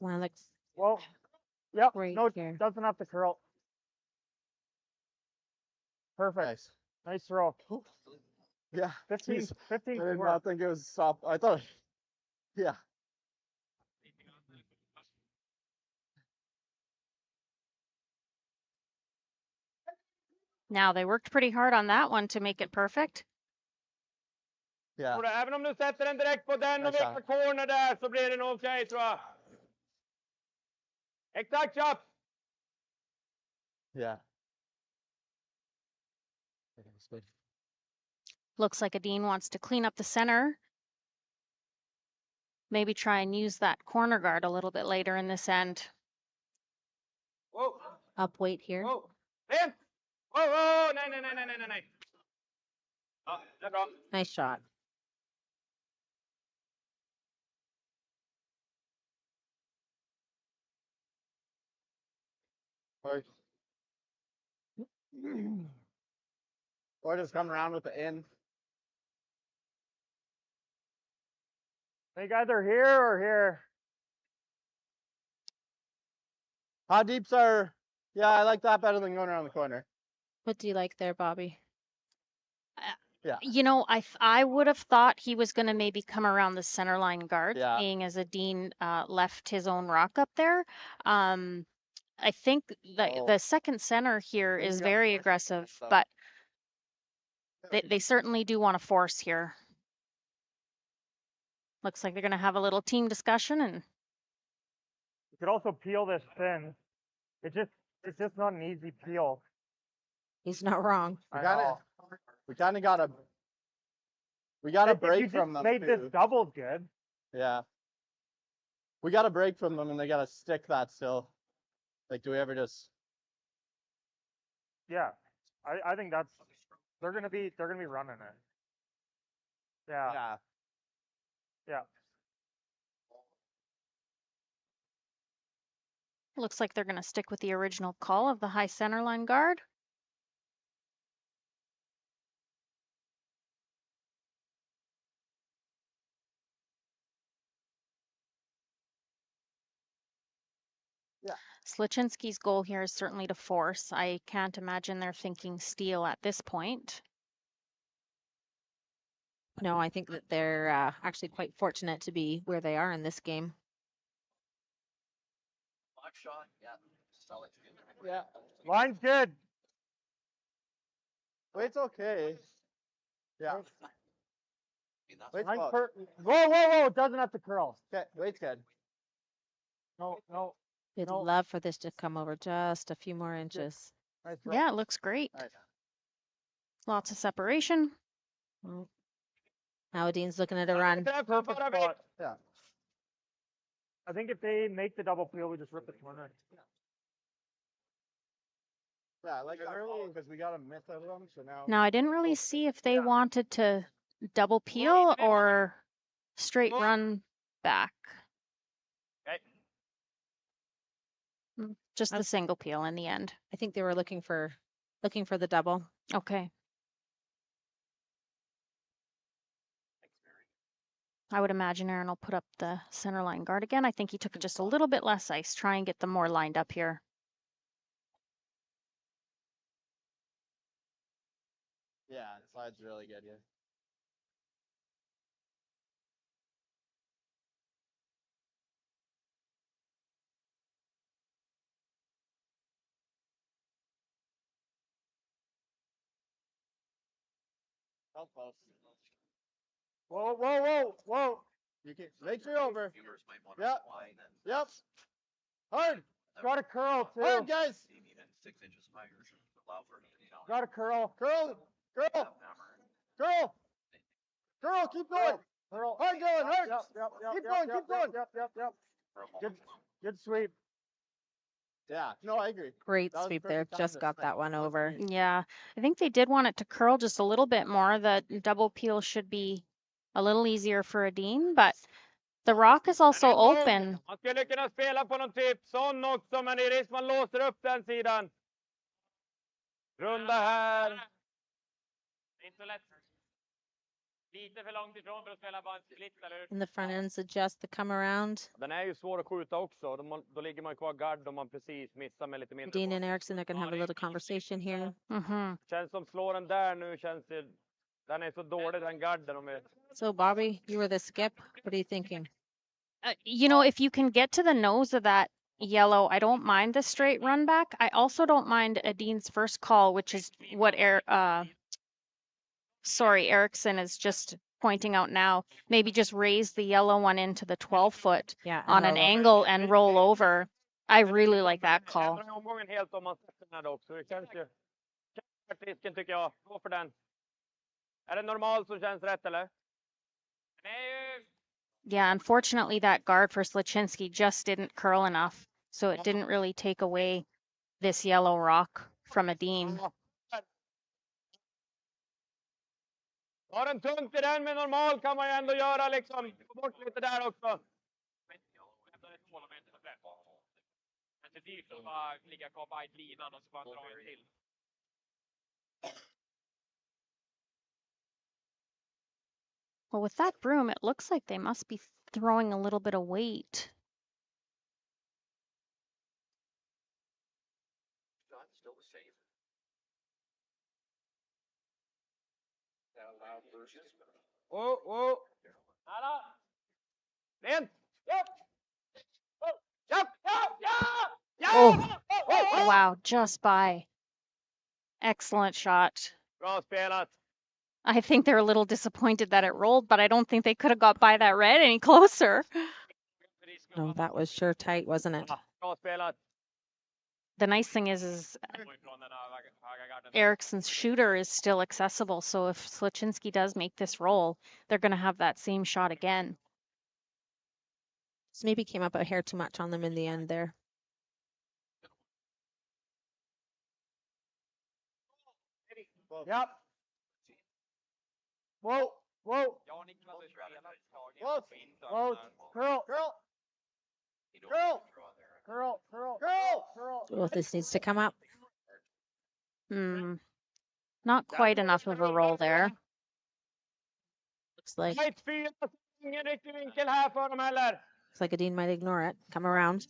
Line looks Well, yep. great No, here. doesn't have to curl. Perfect. Nice throw. Yeah. 15. Jeez. I did 4. not think it was soft. I thought. Yeah. Now, they worked pretty hard on that one to make it perfect. Yeah. Även om du sätter den direkt på den och viftar corner där så blir det nog okej, tror jag. Exakt, chop. Yeah. Looks like Edin wants to clean up the center. Maybe try and use that corner guard a little bit later in this end. Whoa. Up weight here. Whoa. Rent. Whoa. Nej. Ja, det är bra. Nice shot. Or just come around with the in. Think either here or here. How deep's our? Yeah, I like that better than going around the corner. What do you like there, Bobby? Yeah. You know, I would have thought he was going to maybe come around the center line guard, Yeah. being as Edin left his own rock up there. I think the second center here is very aggressive, but they certainly do want to force here. Looks like they're going to have a little team discussion, and You could also peel this thin. It's just not an easy peel. He's not wrong. We kind of got a break from them made too. this doubles good. Yeah. We got a break from them, and they got to stick that still. Like, do we ever just? Yeah, I think that's they're gonna be running it. Yeah. Yeah. Yeah. Looks like they're going to stick with the original call of the high centerline guard. Yeah. Sluchinski's goal here is certainly to force. I can't imagine they're thinking steal at this point. No, I think that they're actually quite fortunate to be where they are in this game. Shot, yeah. Solid. Yeah. Line's good. Weight's okay. Yeah. Weight's Line's close. whoa! It doesn't have to curl. Okay, weight's good. No. We'd No. love for this to come over just a few more inches. Nice roll. Yeah, it looks great. Nice. Lots of separation. Now Edin's looking at a run. Perfect spot. Yeah. I think if they make the double peel, we just rip the corner. Yeah, like early because we got a miss out of them, so now. Now, I didn't really see if they wanted to double peel or straight run back. Okay. Just the single peel in the end. I think they were looking for the double. Okay. I would imagine Aaron will put up the center line guard again. I think he took just a little bit less ice, try and get them more lined up here. Yeah, the slide's really good here. How close? Whoa! You can make sure over. Viewers might want to Yep. fly then. Yep. Hard. Got a curl too. Hard, guys. Even 6 inches higher should allow for a Got a curl. Curl. Curl. Curl. Curl. Keep going. Curl. Hard going. Hard. Yep. Keep going. Keep going. Yep. Good sweep. Yeah. No, I agree. Great That was sweep perfect there. time Just to got snipe. that one That was over. great. Yeah, I think they did want it to curl just a little bit more. The double peel should be a little easier for Edin, but the rock is also open. Man skulle kunna spela på någon typ sån också, men det är risk man låser upp den sidan. Runda här. Det är inte så lätt. Lite för långt ifrån för att spela bara en split, eller hur? And the front ends adjust the come around. Den är ju svår att skjuta också. Då ligger man kvar gard om man precis missar med lite mindre. Edin and Eriksson, they're going to have a little conversation here. Känns som slår den där nu, känns det. Den är så dålig den garden om vi. So Bobby, you were the skip. What are you thinking? You know, if you can get to the nose of that yellow, I don't mind the straight run back. I also don't mind Edin's first call, which is what Eriksson is just pointing out now. Maybe just raise the yellow one into the 12-foot on an angle and roll over. I really like that call. Omgången helt om man sätter den här också. Det känns ju. Risken tycker jag. Gå för den. Är det normalt så känns rätt eller? Nej. Yeah, unfortunately, that guard for Sluchinski just didn't curl enough, so it didn't really take away this yellow rock from Edin. Har en tungt i den, men normal kan man ju ändå göra liksom. Få bort lite där också. Det är dyrt att bara ligga kvar på linan och så bara dra en till. Well, with that broom, it looks like they must be throwing a little bit of weight. Still the same. Down loud versus. Whoa. Alla. Rent. Japp. Ja. Oh, wow, just by. Excellent shot. Bra spelat. I think they're a little disappointed that it rolled, but I don't think they could have got by that red any closer. No, that was sure tight, wasn't it? Bra spelat. The nice thing is Eriksson's shooter is still accessible, so if Sluchinski does make this roll, they're going to have that same shot again. Just maybe came up a hair too much on them in the end there. Yep. Whoa, whoa, Ja, Niklas har ju spelat taget whoa, på inte. whoa, curl, curl, curl, curl, curl, curl, curl. Well, this needs to come up. Not quite enough of a roll there. Looks like Right 4, ingen riktig vinkel här för dem heller. looks like Edin might ignore it. Come around.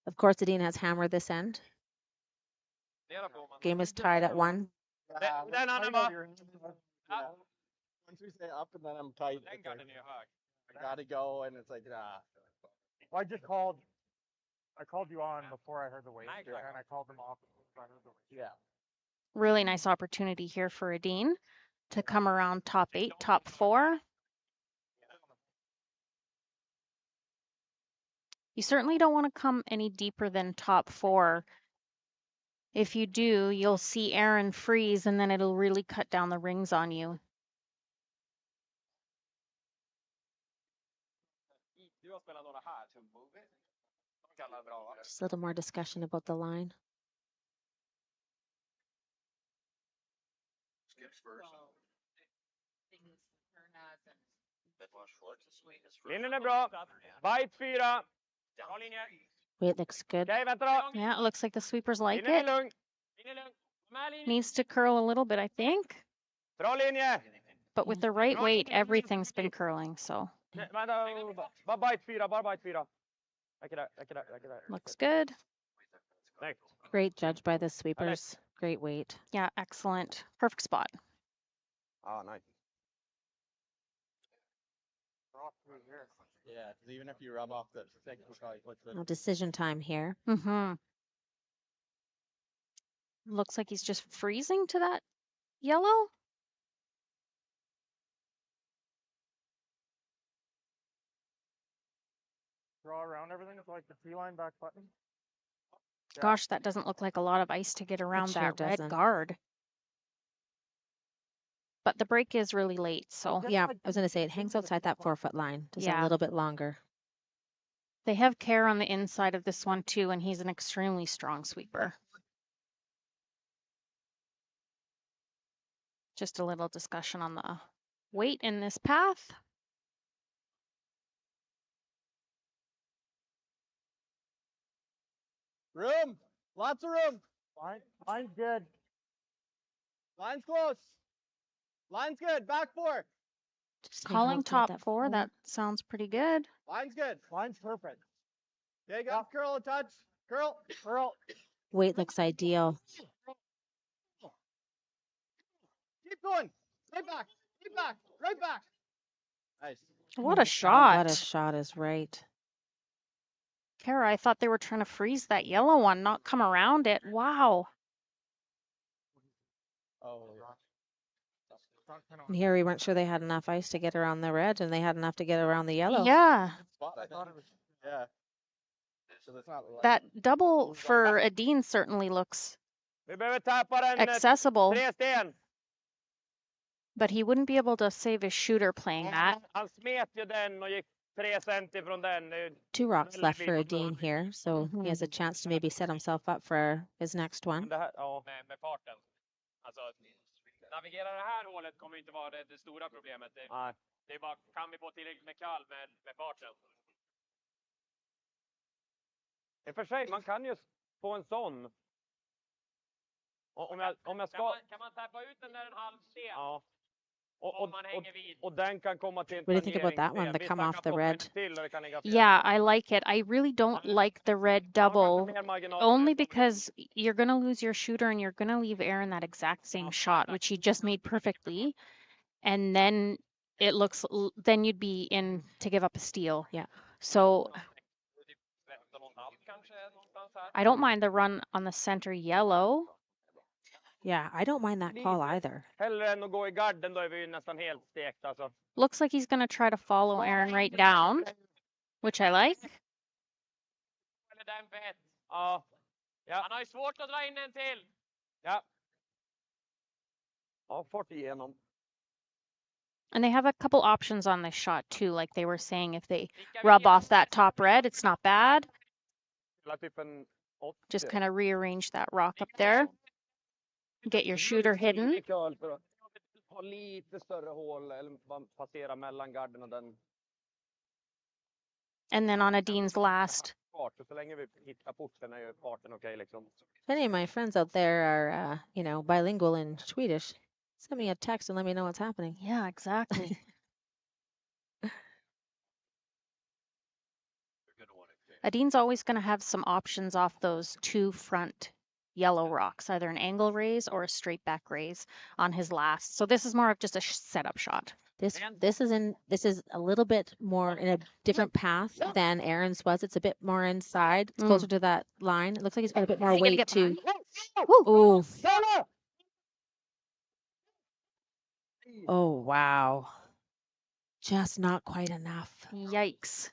Of course, Edin has hammer this end. Fundera på om man Game is tied at 1. Den andra Tight va? over your hand. Yeah. Once we say up and then I'm tight, den it's garden like, är ju hög. I gotta go, and it's like, ah. Well, I called you on before I heard the weight, Nice. and I called them off before I heard the weight. Yeah. Really nice opportunity here for Edin to come around top 8, top 4. You certainly don't want to come any deeper than top 4. If you do, you'll see Aaron freeze and then it'll really cut down the rings on you. Du har spelat några här. To move it. De kallar bra va? Just a little more discussion about the line. Skips first. Linjen är bra. Bite 4. Bra linje. Weight looks good. Okej, vänta då. Yeah, it looks like the sweepers like Linjen är it. lugn. Linjen är lugn. Med linjen. Needs to curl a little bit, I think. Bra linje. But with the right weight, everything's been curling, so Nej, vänta. Bara bite 4. Bara bite 4. Räcker där. looks good. Snyggt. Great judge by the sweepers. Great weight. Yeah, excellent. Perfect spot. Ah, nice. Yeah, because even if you rub off the stick, it's like, what's the Now decision time here. Looks like he's just freezing to that yellow. Draw around everything, so like the tree line back button. Yeah. Gosh, that doesn't look like a lot of ice to get around sure that red doesn't. guard. But the break is really late, so Yeah, I was going to say it hangs outside that 4-foot line. Just Yeah. a little bit longer. they have care on the inside of this one too, and he's an extremely strong sweeper. Just a little discussion on the weight in this path. room? Lots of room. Line's good. Line's close. Line's good. Back 4. Just stay Calling outside top that 4, that sounds pretty good. Line's good. Line's perfect. Okay, got curl a touch. Curl. Curl. weight looks ideal. Keep going. Right back. Keep back. Right back. Nice. What a Oh, shot. what a shot is right. Kara, I thought they were trying to freeze that yellow one, not come around it. Wow. Oh, And here we weren't sure they had enough ice to get around the red, and they had enough to get around the yellow. Yeah. spot. I thought it was. Yeah. So it's not like That double for Edin certainly looks Vi behöver tappa den accessible, 3 sten. but he wouldn't be able to save his shooter playing that. Han smet ju den och gick 3 centi från den. Det är 2 rocks left for Väldigt Edin here, so he has a chance to maybe set himself up for his next one. det här, ja. Med farten. Alltså, navigera det här hålet kommer inte vara det stora problemet. Nej. Det är bara, kan vi få tillräckligt med kall med farten? I och för sig, man kan ju få en sån. Om jag ska... Kan man tappa ut den där en halv sten? Ja. Om man hänger vid. Och den kan komma till en What do you think about that one, tangeringssten. the come Vissa off kan the plocka red? en till och det kan ligga fel. Yeah, I like it. I really don't like the red double, Mer marginal. only because you're going to lose your shooter and you're going to leave Aaron that exact same shot, which he just made perfectly. And then it looks, then you'd be in to give up a steal. Yeah. So 13,5 kanske någonstans här. I don't mind the run on the center yellow. Yeah, I don't mind that call either. Hellre än att gå i garden, då är vi ju nästan helt stekt alltså. Looks like he's going to try to follow Aaron right down, which I like. Eller den för ett. Ja. Han har ju svårt att dra in en till. Ja. Ja, fort igenom. And they have a couple options on this shot too, like they were saying, if they rub off that top red, it's not bad. Just kind of rearrange that rock up there. Get your shooter hidden. Ha lite större hål eller passera mellan garden och den. And then on Edin's last. Så länge vi hittar porten är ju farten okej liksom. If any of my friends out there are, you know, bilingual in Swedish, send me a text and let me know what's happening. Yeah, exactly. Edin's always going to have some options off those two front yellow rocks, either an angle raise or a straight back raise on his last. So this is more of just a setup shot. This is a little bit more in a different path than Aaron's was. It's a bit more inside. It's closer to that line. It looks like he's got a bit more weight too. Ooh. Oh wow. Just not quite enough. Yikes.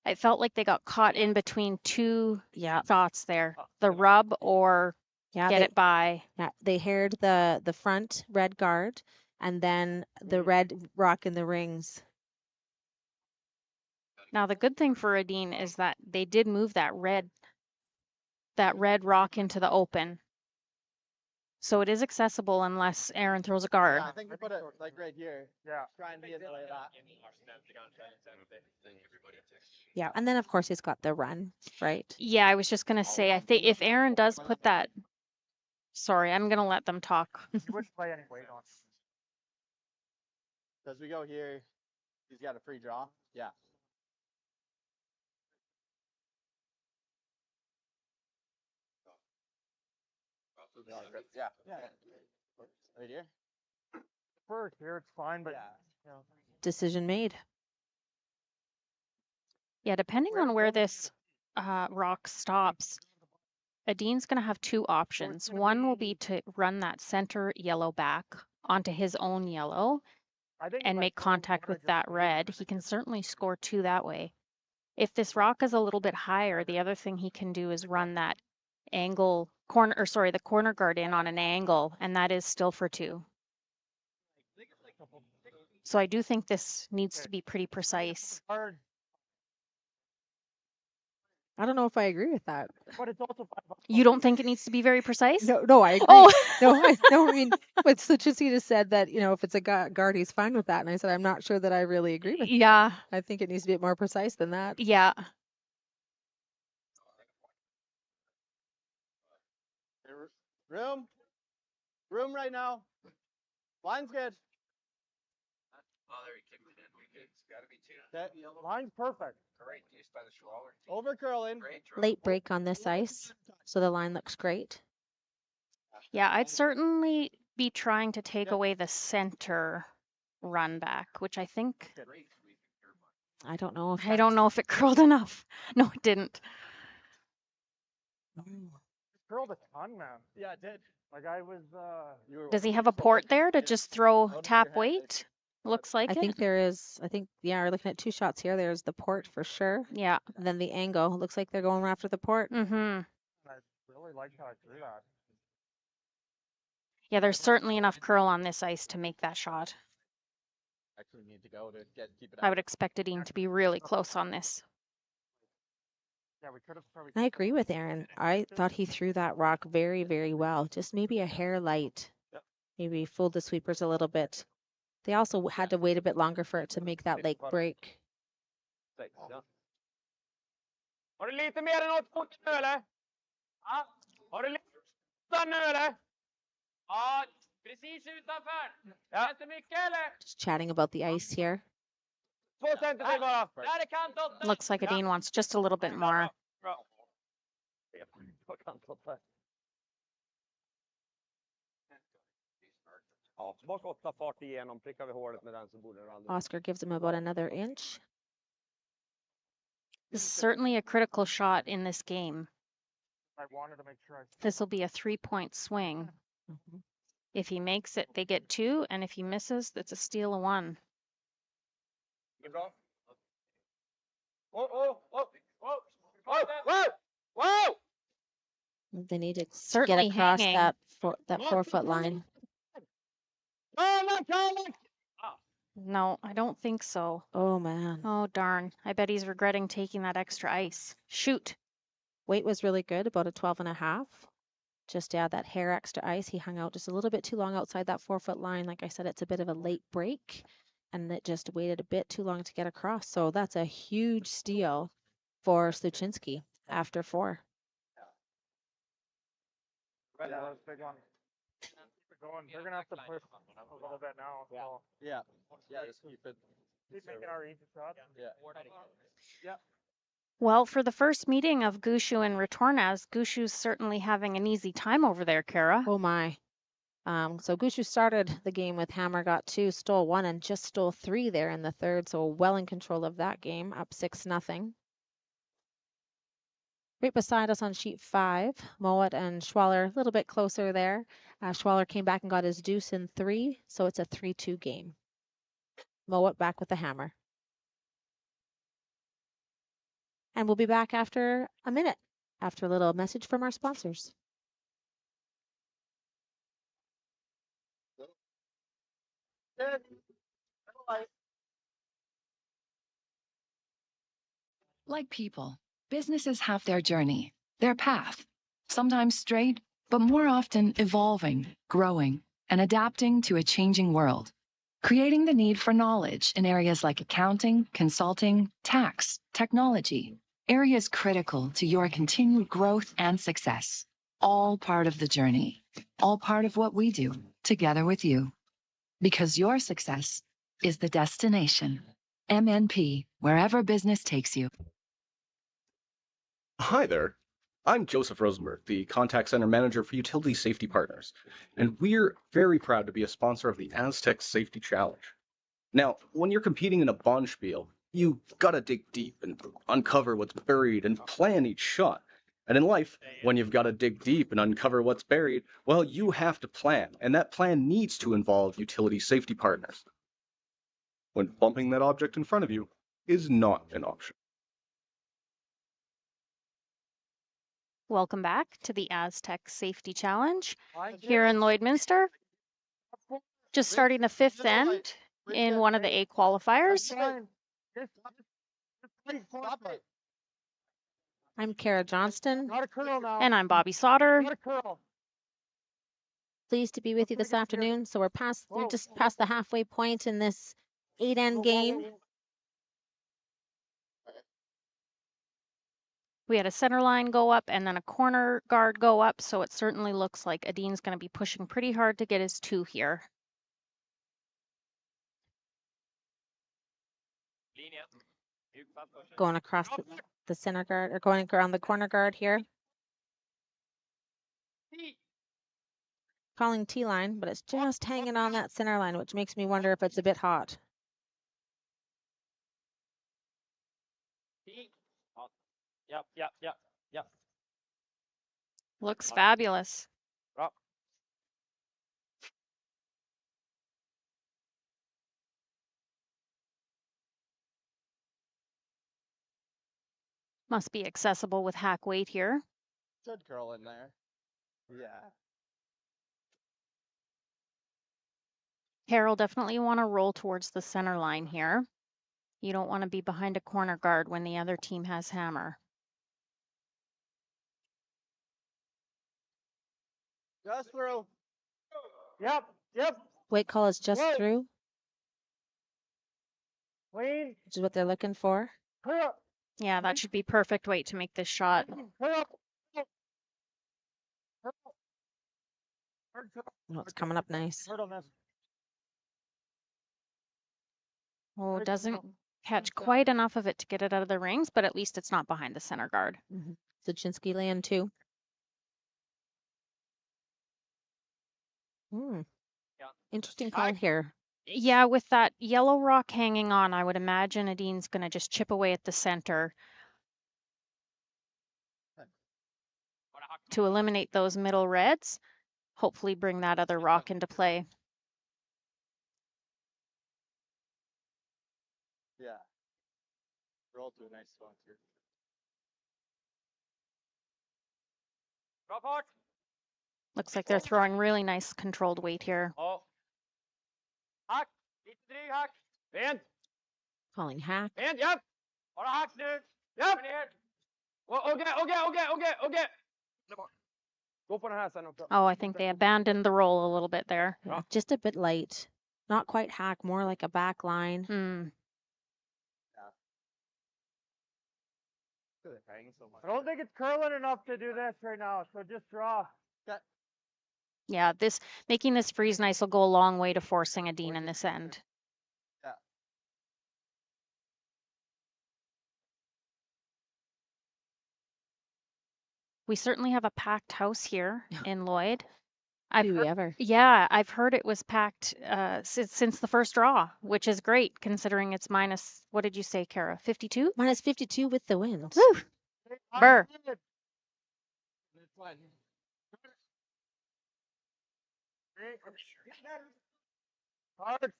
I felt like they got caught in between two shots there. The rub or get it by. Yeah, they haired the front red guard and then the red rock in the rings. Now the good thing for Edin is that they did move that red rock into the open. So it is accessible unless Aaron throws a guard. Yeah, I think we put it like right here. Yeah. Try and be in the way of that. Yeah, and then of course he's got the run, right? Yeah, I was just gonna say, I think if Aaron does put that, sorry, I'm gonna let them talk. You wouldn't play any weight on. As we go here, he's got a free draw. Yeah. Yeah. Yeah. Right here. First here, it's fine, but you know. Decision made. Yeah, depending on where this rock stops, Edin's going to have two options. One will be to run that center yellow back onto his own yellow and make contact with that red. He can certainly score two that way. If this rock is a little bit higher, the other thing he can do is run that the corner guard in on an angle, and that is still for two. So I do think this needs to be pretty precise. I don't know if I agree with that. But it's also You don't think it needs to be very precise? No, I agree. Oh, No, I mean, but Sluchinski just said that, you know, if it's a guard, he's fine with that. And I said, I'm not sure that I really agree with that. Yeah. I think it needs to be more precise than that. Yeah. Room right now. Line's good. Oh, there he kicked it in. It's got to be two. Okay. line's perfect. Great use by the Schwaller. Over curling. Great draw. Late break on this ice, so the line looks great. Yeah, I'd certainly be trying to take away the center run back, which I think, I don't know if I don't know if it curled enough. No, it didn't. Curled a ton, man. Yeah, it did. Like I was Does he have a port there to just throw tap weight? Looks like I it. think there is, we're looking at two shots here. There's the port for sure. Yeah. And then the angle. Looks like they're going after the port. Mm-hmm. I really liked how I threw that. Yeah, there's certainly enough curl on this ice to make that shot. Actually need to go to keep it I would expect Edin to be really close on this. Yeah, we could have probably. I agree with Aaron. I thought he threw that rock very, very well. Just maybe a hair light. Yep. Maybe fooled the sweepers a little bit. They also had to wait a bit longer for it to make that lake break. Har du lite mer än 8 fot nu eller? Ja. Har du lite nu eller? Ja, precis utanför. Ja. Inte mycket eller? Just chatting about the ice here. 2 center till bara. Där är kant 8. Looks like Edin wants just a little bit more. Bra. På kant 8. Ja, bak 8 fart igenom. Prickar vi hålet med den så borde det aldrig. Oscar gives him about another inch. This is certainly a critical shot in this game. I wanted to make sure This will be a 3-point swing. Mhm. If he makes it, they get 2, and if he misses, that's a steal of 1. Bra. Whoa! They need to Certainly get across hanging. that 4-foot line. No, I don't think so. Oh man. Oh, darn. I bet he's regretting taking that extra ice. Shoot. Weight was really good, about a 12.5. Just to add that hair extra ice, he hung out just a little bit too long outside that 4-foot line. Like I said, it's a bit of a late break, and it just waited a bit too long to get across. So that's a huge steal for Sluchinski after 4. Yeah, that's a big one. Keep it going. They're gonna have to push a little bit now. So Yeah. Yeah, just keep it. keep making our easy shots. Yeah. Yeah. Well, for the first meeting of Gushu and Retornaz, Gushu's certainly having an easy time over there, Kara. Oh my. So Gushu started the game with hammer, got 2, stole 1, and just stole 3 there in the third. So well in control of that game, up 6-0. Right beside us on sheet 5, Mowat and Schwaller a little bit closer there. Schwaller came back and got his deuce in 3, so it's a 3-2 game. Mowat back with the hammer. And we'll be back after a minute, after a little message from our sponsors. Like people, businesses have their journey, their path, sometimes straight, but more often evolving, growing, and adapting to a changing world, creating the need for knowledge in areas like accounting, consulting, tax, technology, areas critical to your continued growth and success. All part of the journey, all part of what we do together with you. Because your success is the destination. MNP, wherever business takes you. Hi there. I'm Joseph Rosenberg, the Contact Center Manager for Utility Safety Partners, and we're very proud to be a sponsor of the Astec Safety Challenge. Now, when you're competing in a bond spiel, you gotta dig deep and uncover what's buried and plan each shot. And in life, when you've gotta dig deep and uncover what's buried, well, you have to plan, and that plan needs to involve utility safety partners. When bumping that object in front of you is not an option. Welcome back to the Astec Safety Challenge here in Lloydminster. Just starting the 5th end in one of the A qualifiers. I'm Kara Johnston. Not a curl now. And I'm Bobby Sauter. Not a curl. Pleased to be with you this afternoon. So we're just past the halfway point in this 8-end game. We had a center line go up and then a corner guard go up, so it certainly looks like Edin's going to be pushing pretty hard to get his 2 here. Going across the center guard, or going around the corner guard here. Calling T-line, but it's just hanging on that center line, which makes me wonder if it's a bit hot. Yep. Looks fabulous. Bra. Must be accessible with hack weight here. Good curl in there. Yeah. Carol, definitely want to roll towards the center line here. You don't want to be behind a corner guard when the other team has hammer. Just through. Yep. Weight call is just Whoa. through, Clean. which is what they're looking for. Curl. Yeah, that should be perfect weight to make this shot. Curl. Oh, it's coming up nice. Hurdle miss. Oh, doesn't catch quite enough of it to get it out of the rings, but at least it's not behind the center guard. Sluchinski land 2. Interesting call here. Yeah, with that yellow rock hanging on, I would imagine Edin's going to just chip away at the center to eliminate those middle reds. Hopefully bring that other rock into play. Yeah. Roll to a nice spot here. Drop hard. Looks like they're throwing really nice controlled weight here. Oh. Hack. Lite dryg hack. Fint. Calling hack. Fint, japp. Har du hack nu? Japp. Okej. Gå på den här sen också. Oh, I think they abandoned the roll a little bit there. Yeah, just a bit light. Not quite hack, more like a back line. Hmm. I don't think it's curling enough to do this right now, so just draw. Yeah, making this freeze nice will go a long way to forcing a Dean in this end. Yeah. We certainly have a packed house here in Lloyd. Do we ever? Yeah, I've heard it was packed since the first draw, which is great considering it's minus, what did you say, Kara? 52? Minus 52 with the wind. Woo! Burr. Hard.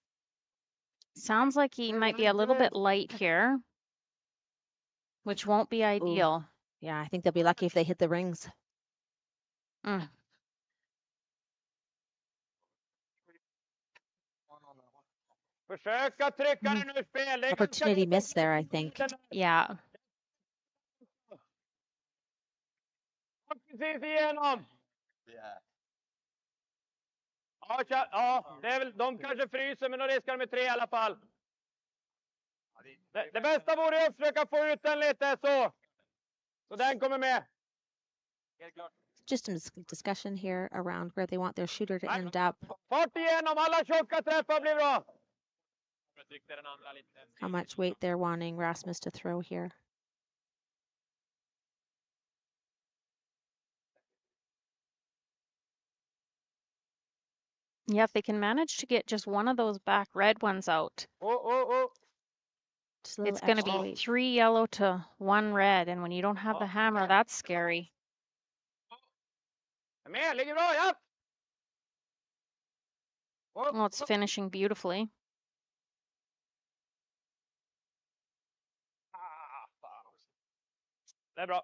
Sounds like he might be a little bit light here, which won't be ideal. Yeah, I think they'll be lucky if they hit the rings. Mm. Försöka trycka den ur spel. Det är Opportunity miss there, I think. Yeah. Precis igenom. Yeah. Ja, det är väl, de kanske fryser, men då riskar de med 3 i alla fall. Det bästa vore att försöka få ut den lite så. Så den kommer med. Helt klart. Just some discussion here around where they want their shooter to end up. Fart igenom, alla tjocka träffar blir bra. How much weight they're wanting Rasmus to throw here. Yeah, if they can manage to get just one of those back red ones out, Just a little it's going to extra be weight. 3 yellow to 1 red. And when you don't have the hammer, that's scary. Med, ligger bra, ja. Well, it's finishing beautifully. Det är bra.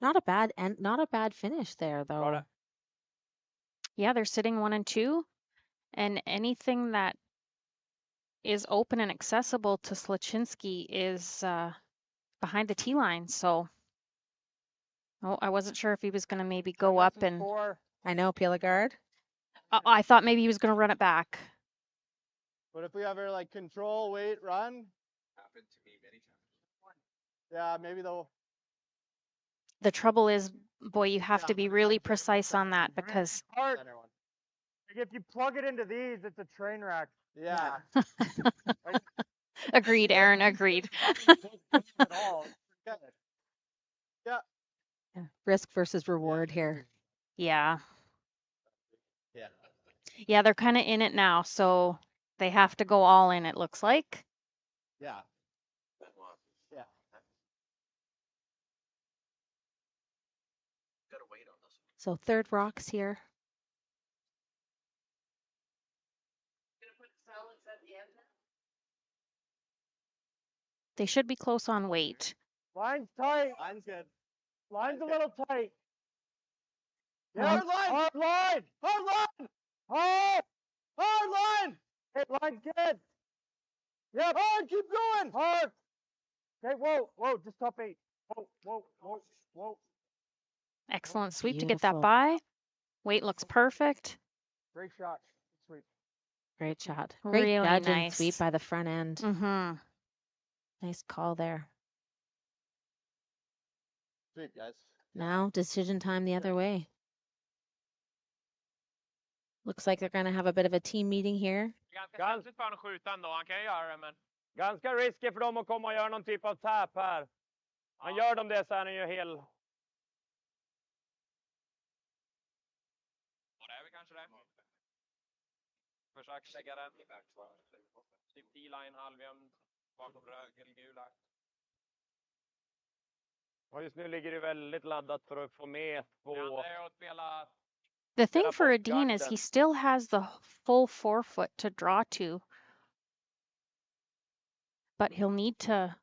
Not a bad finish there though. Yeah, they're sitting 1 and 2, and anything that is open and accessible to Sluchinski is behind the tee line. So, I wasn't sure if he was going to maybe go up and. I know, peel a guard. I thought maybe he was going to run it back. But if we ever like control, wait, run. Happened to me many times. Yeah, maybe they'll. The trouble is, boy, you have to be really precise on that because. Hard. Like if you plug it into these, it's a train wreck. Yeah. Agreed, Aaron. Agreed. Yeah. Yeah. Risk versus reward here. Yeah. Yeah. Yeah, they're kind of in it now, so they have to go all in, it looks like. Yeah. Yeah. Gotta wait on this. So third rocks here. They should be close on weight. Line's tight. Line's good. Line's a little tight. Yeah. Hard line. Hard line. Hard line. Hard. Hard line. Hey, line's good. Yep. Hard. Keep going. Hard. Okay, whoa, just top 8. Whoa. Excellent sweep to get that Beautiful. by. Weight looks perfect. Great shot. Sweet. Great shot. Great Really nudge and nice. sweep by the front end. Mm-hmm. Nice call there. Sweet, guys. Now decision time the other way. Looks like they're going to have a bit of a team meeting here. Ganska för att skjuta ändå, han kan ju göra det, men. Ganska risky för dem att komma och göra någon typ av tap här. Men gör de det så är den ju hel. Var är vi kanske det? Försök lägga den. Typ D-line, halvjämn, bakom rödgula. Och just nu ligger det väldigt laddat för att få med två. Det är att spela. The thing for Edin is he still has the full 4-foot to draw to, but he'll need to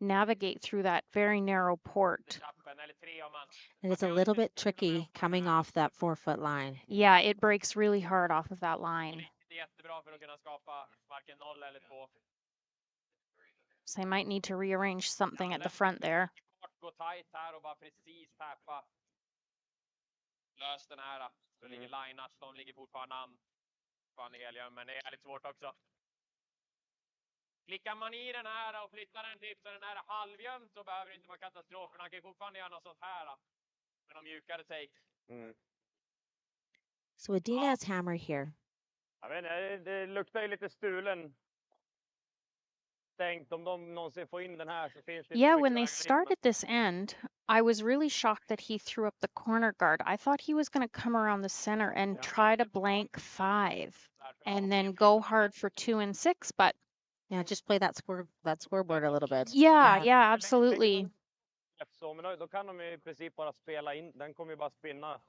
navigate through that very narrow port. eller 3 om man. And it's a little bit tricky coming off that 4-foot line. Yeah, it breaks really hard off of that line. Det är jättebra för att kunna skapa varken 0 eller 2. So I might need to rearrange something at the front there. Gå tight här och bara precis tappa. Lös den här. Så ligger lineat, de ligger fortfarande an. Fan helium, men det är lite svårt också. Klickar man i den här och flyttar den typ så den är halvjämn så behöver det inte vara katastrof. För man kan ju fortfarande göra något sånt här. Med de mjukare take. So Edin has hammer here. Jag vet inte, det luktar ju lite stulen. Tänkt om de någonsin får in den här så finns det Yeah, when they started this end, I was really shocked that he threw up the corner guard. I thought he was going to come around the center and try to blank 5 and then go hard for 2 and 6, but Yeah, just play that scoreboard a little bit. yeah, absolutely. Så, men då kan de i princip bara spela in. Den kommer ju bara spinna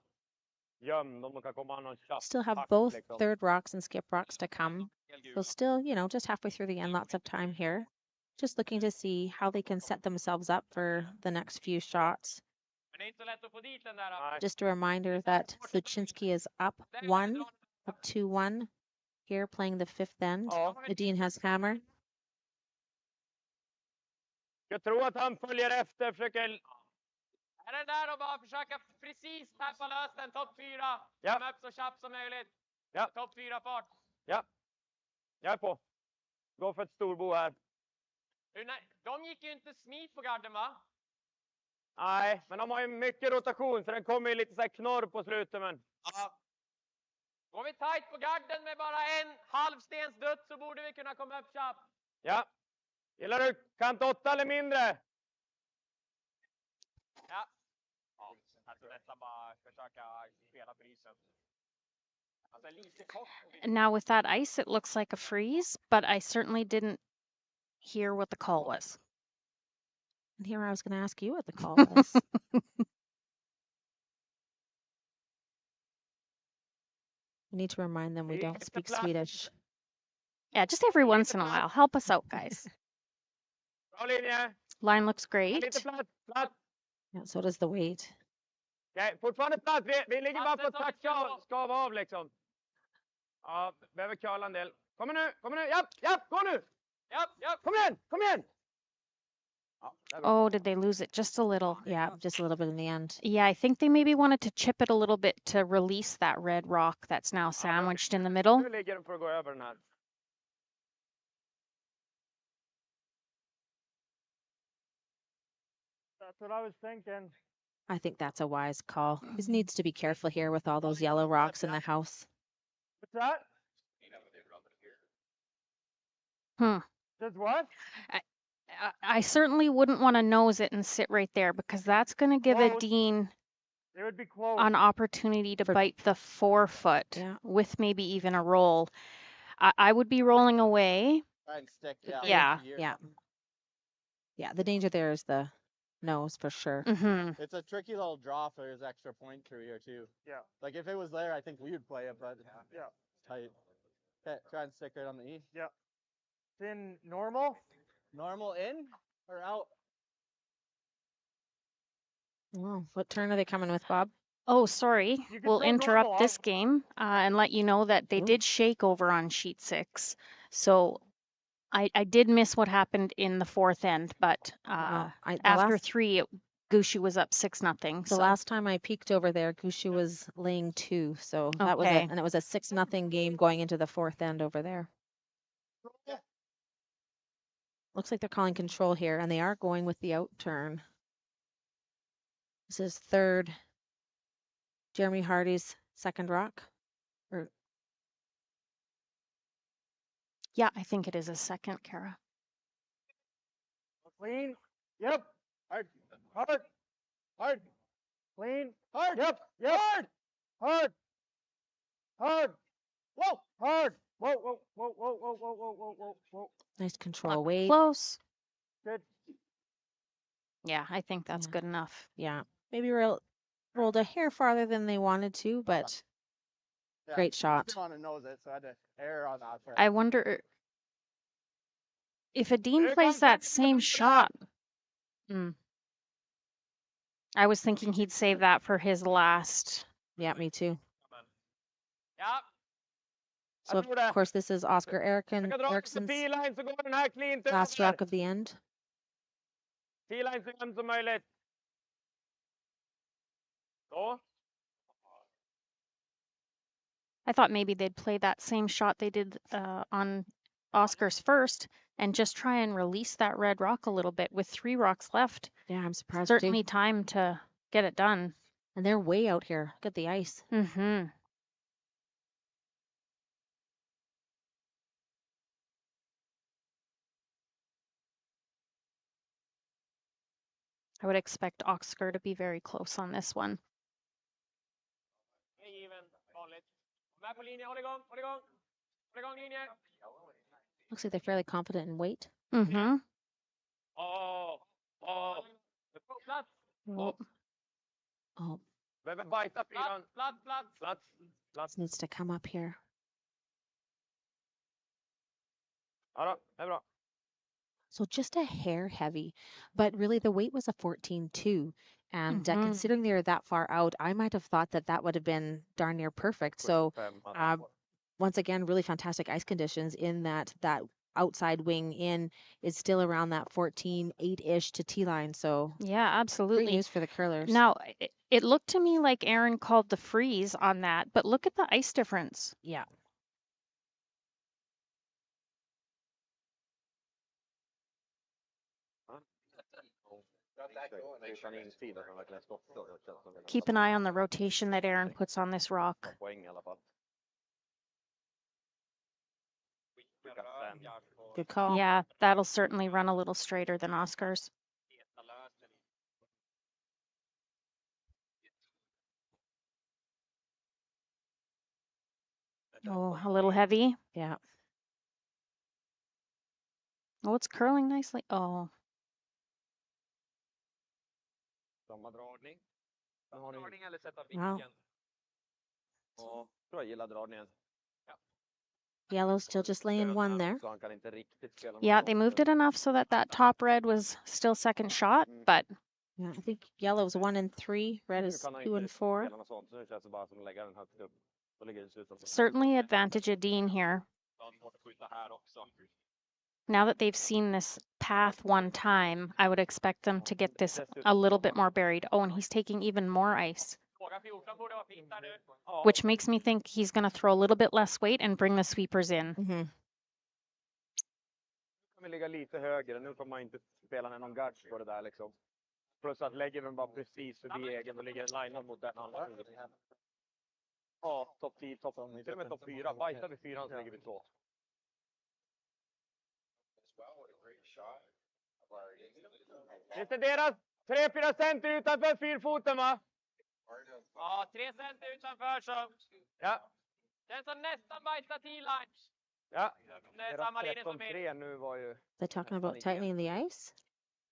gömd om de kan komma någon shot. Still have both third rocks and skip rocks to come. So still, just halfway through the end, lots of time here. Just looking to see how they can set themselves up for the next few shots. Men det är inte så lätt att få dit den där. Just a reminder that Sluchinski is up 2-1 here, playing the 5th end. Edin has hammer. Jag tror att han följer efter, försöker... Är den där och bara försöka precis tappa lös den, topp 4. Kom upp så snabbt som möjligt. Topp 4-fart. Ja, jag är på. Gå för ett storbo här. De gick ju inte smit på garden, va? Nej, men de har ju mycket rotation så den kommer ju lite så här knorr på slutet, men... Ja. Går vi tight på garden med bara en halvstens dutt så borde vi kunna komma upp snabbt. Ja. Gillar du kant 8 eller mindre? Ja. Alltså nästan bara försöka spela prisen. Alltså lite kort. Now with that ice, it looks like a freeze, but I certainly didn't hear what the call was. And here I was going to ask you what the call was. We need to remind them we don't speak Swedish. Yeah, just every once in a while. Help us out, guys. Bra linje. Line looks great. Lite platt. Yeah, so does the weight. Okej, fortfarande platt. Vi ligger bara på att toucha och skava av liksom. Ja, behöver curla en del. Kommer nu. Japp, gå nu. Japp, kom igen. Oh, did they lose it just a little? Yeah, just a little bit in the end. Yeah, I think they maybe wanted to chip it a little bit to release that red rock that's now sandwiched in the middle. Nu ligger den för att gå över den här. That's what I was thinking. I think that's a wise call. He needs to be careful here with all those yellow rocks in the house. What's that? Does what? I certainly wouldn't want to nose it and sit right there because that's going to give Close. Edin It would be close. an opportunity to bite the 4-foot Yeah. with maybe even a roll. I would be rolling away. Try and stick. Yeah. Yeah, the danger there is the nose for sure. Mm-hmm. It's a tricky little draw for his extra point career too. Yeah. Like if it was there, I think we would play it, but Yeah. it's tight. Okay, try and stick right on the E. It's in normal. Normal in or out? Oh, what turn are they coming with, Bob? Oh, sorry. You can We'll throw interrupt normal this off. game and let you know that they Ooh. did shake over on sheet 6. So I did miss what happened in the 4th end, but The after last, 3, Gushu was up 6-0. the last time I peeked over there, Gushu was laying 2, so that was Okay. and it was a 6-0 game going into the 4th end over there. Looks like they're calling control here, and they are going with the out turn. This is 3rd. Jeremy Hardy's 2nd rock. Yeah, I think it is a 2nd, Kara. Clean. Yep. Hard. Clean. Hard. Yep. Hard. Whoa. Hard. Whoa. Nice control weight. Close. Good. Yeah, I think that's Yeah. good enough. Yeah, maybe rolled a hair farther than they wanted to, but Yeah. great shot. Didn't want to nose it, so I had to err on that. I wonder if Edin Here plays comes that the same shot. shot. I was thinking he'd save that for his last. Yeah, me too. Ja, So of tror det. course this is Oscar jag kan dra upp på Eriksson's T-line så går den här cleant last över. rock of the end. T-line så jämnt som möjligt. Så. I thought maybe they'd play that same shot they did on Oscar's first and just try and release that red rock a little bit with 3 rocks left. Yeah, I'm surprised Certainly too. time to get it done. And they're way out here. Look at the ice. Mm-hmm. I would expect Oscar to be very close on this one. Given, vanligt. Med på linje, håll igång, håll igång. Håll igång linje. Looks like they're fairly confident in weight. Mm-hmm. Plats. Oh, Behöver bajsa fyran. Plats. this needs to come up here. Ja då, det är bra. So just a hair heavy, but really the weight was a 14.2. And considering they were that far out, I might have thought that that would have been darn near perfect. So once again, really fantastic ice conditions in that outside wing in is still around that 14.8-ish to T-line. So Yeah, absolutely. great news for the curlers. Now, it looked to me like Aaron called the freeze on that, but look at the ice difference. Yeah. Keep an eye on the rotation that Aaron puts on this rock. Good call. Yeah, that'll certainly run a little straighter than Oscar's. Oh, a little heavy. Yeah. Oh, it's curling nicely. Oh, Samma dragning. Dragning eller sätta Wow. vinkeln. Ja, tror jag gillar dragningen. Yellow still just laying one there. Så han kan inte riktigt spela. yeah, they moved it enough so that that top red was still second shot, but Yeah, I think yellow's 1 and 3, red is 2 and 4. Spela något sånt, så nu känns det bara som att lägga den högt upp. Så ligger det dessutom. certainly advantage Edin here. Skjuta här också. Now that they've seen this path one time, I would expect them to get this a little bit more buried. Oh, and he's taking even more ice, Fråga 14 borde vara fint där nu. Ja. which makes me think he's going to throw a little bit less weight and bring the sweepers in. Mm-hmm. Kan vi ligga lite högre. Nu får man inte spela med någon guards på det där liksom. Plus att lägger den bara precis förbi egen, då ligger den linead mot den andra. Ja, topp 10, topp 5. Till och med topp 4. Bajsar vi 4 så ligger vi 2. Det är deras 3-4 center utanför 4-foten, va? Ja, 3 center utanför så. Ja. Den som nästan bajsar T-line. Ja. Det är samma linje som är. Nu var ju. They're talking about tightening the ice?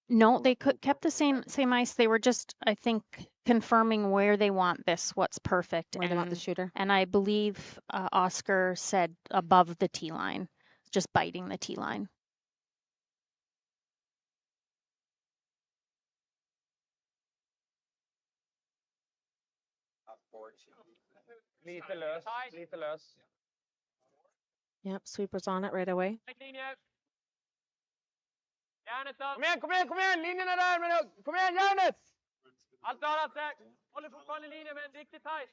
No, they kept the same ice. They were just, I think, confirming where they want this, what's perfect. Where they want the shooter? And I believe Oscar said above the T line, just biting the T line. Lite lös, lite lös. Yep, sweepers on it right away. Järnet då. Kom igen, linjen är där. Men kom igen, järnet! Allt klarat sig. Håller fortfarande linjen men riktigt tajt.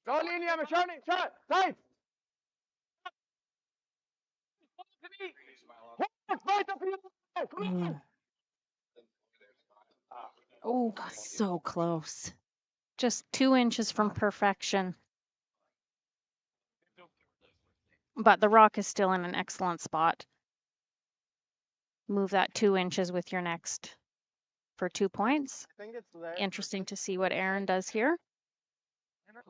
Bra linje med körning, kör! Tajt! Förbi! Kom igen! Oh, so close. Just 2 inches from perfection. But the rock is still in an excellent spot. Move that 2 inches with your next for 2 points. I think it's there. Interesting to see what Aaron does here.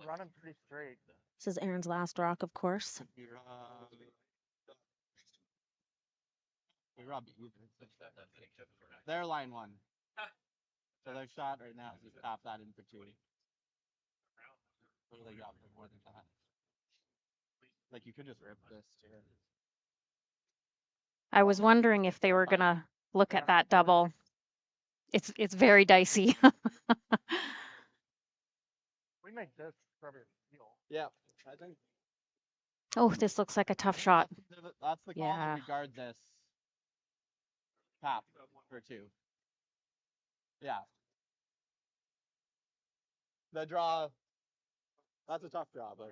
Running pretty straight. This is Aaron's last rock, of course. They're line 1. So their shot right now is to stop that in for 2. What do they got for more than that? Like you could just rip this too. I was wondering if they were going to look at that double. It's very dicey. We make this probably a steal. Yeah, I think Oh, this looks like a tough shot. that's the call Yeah. to regard this tap for 2. Yeah. The draw, that's a tough draw, but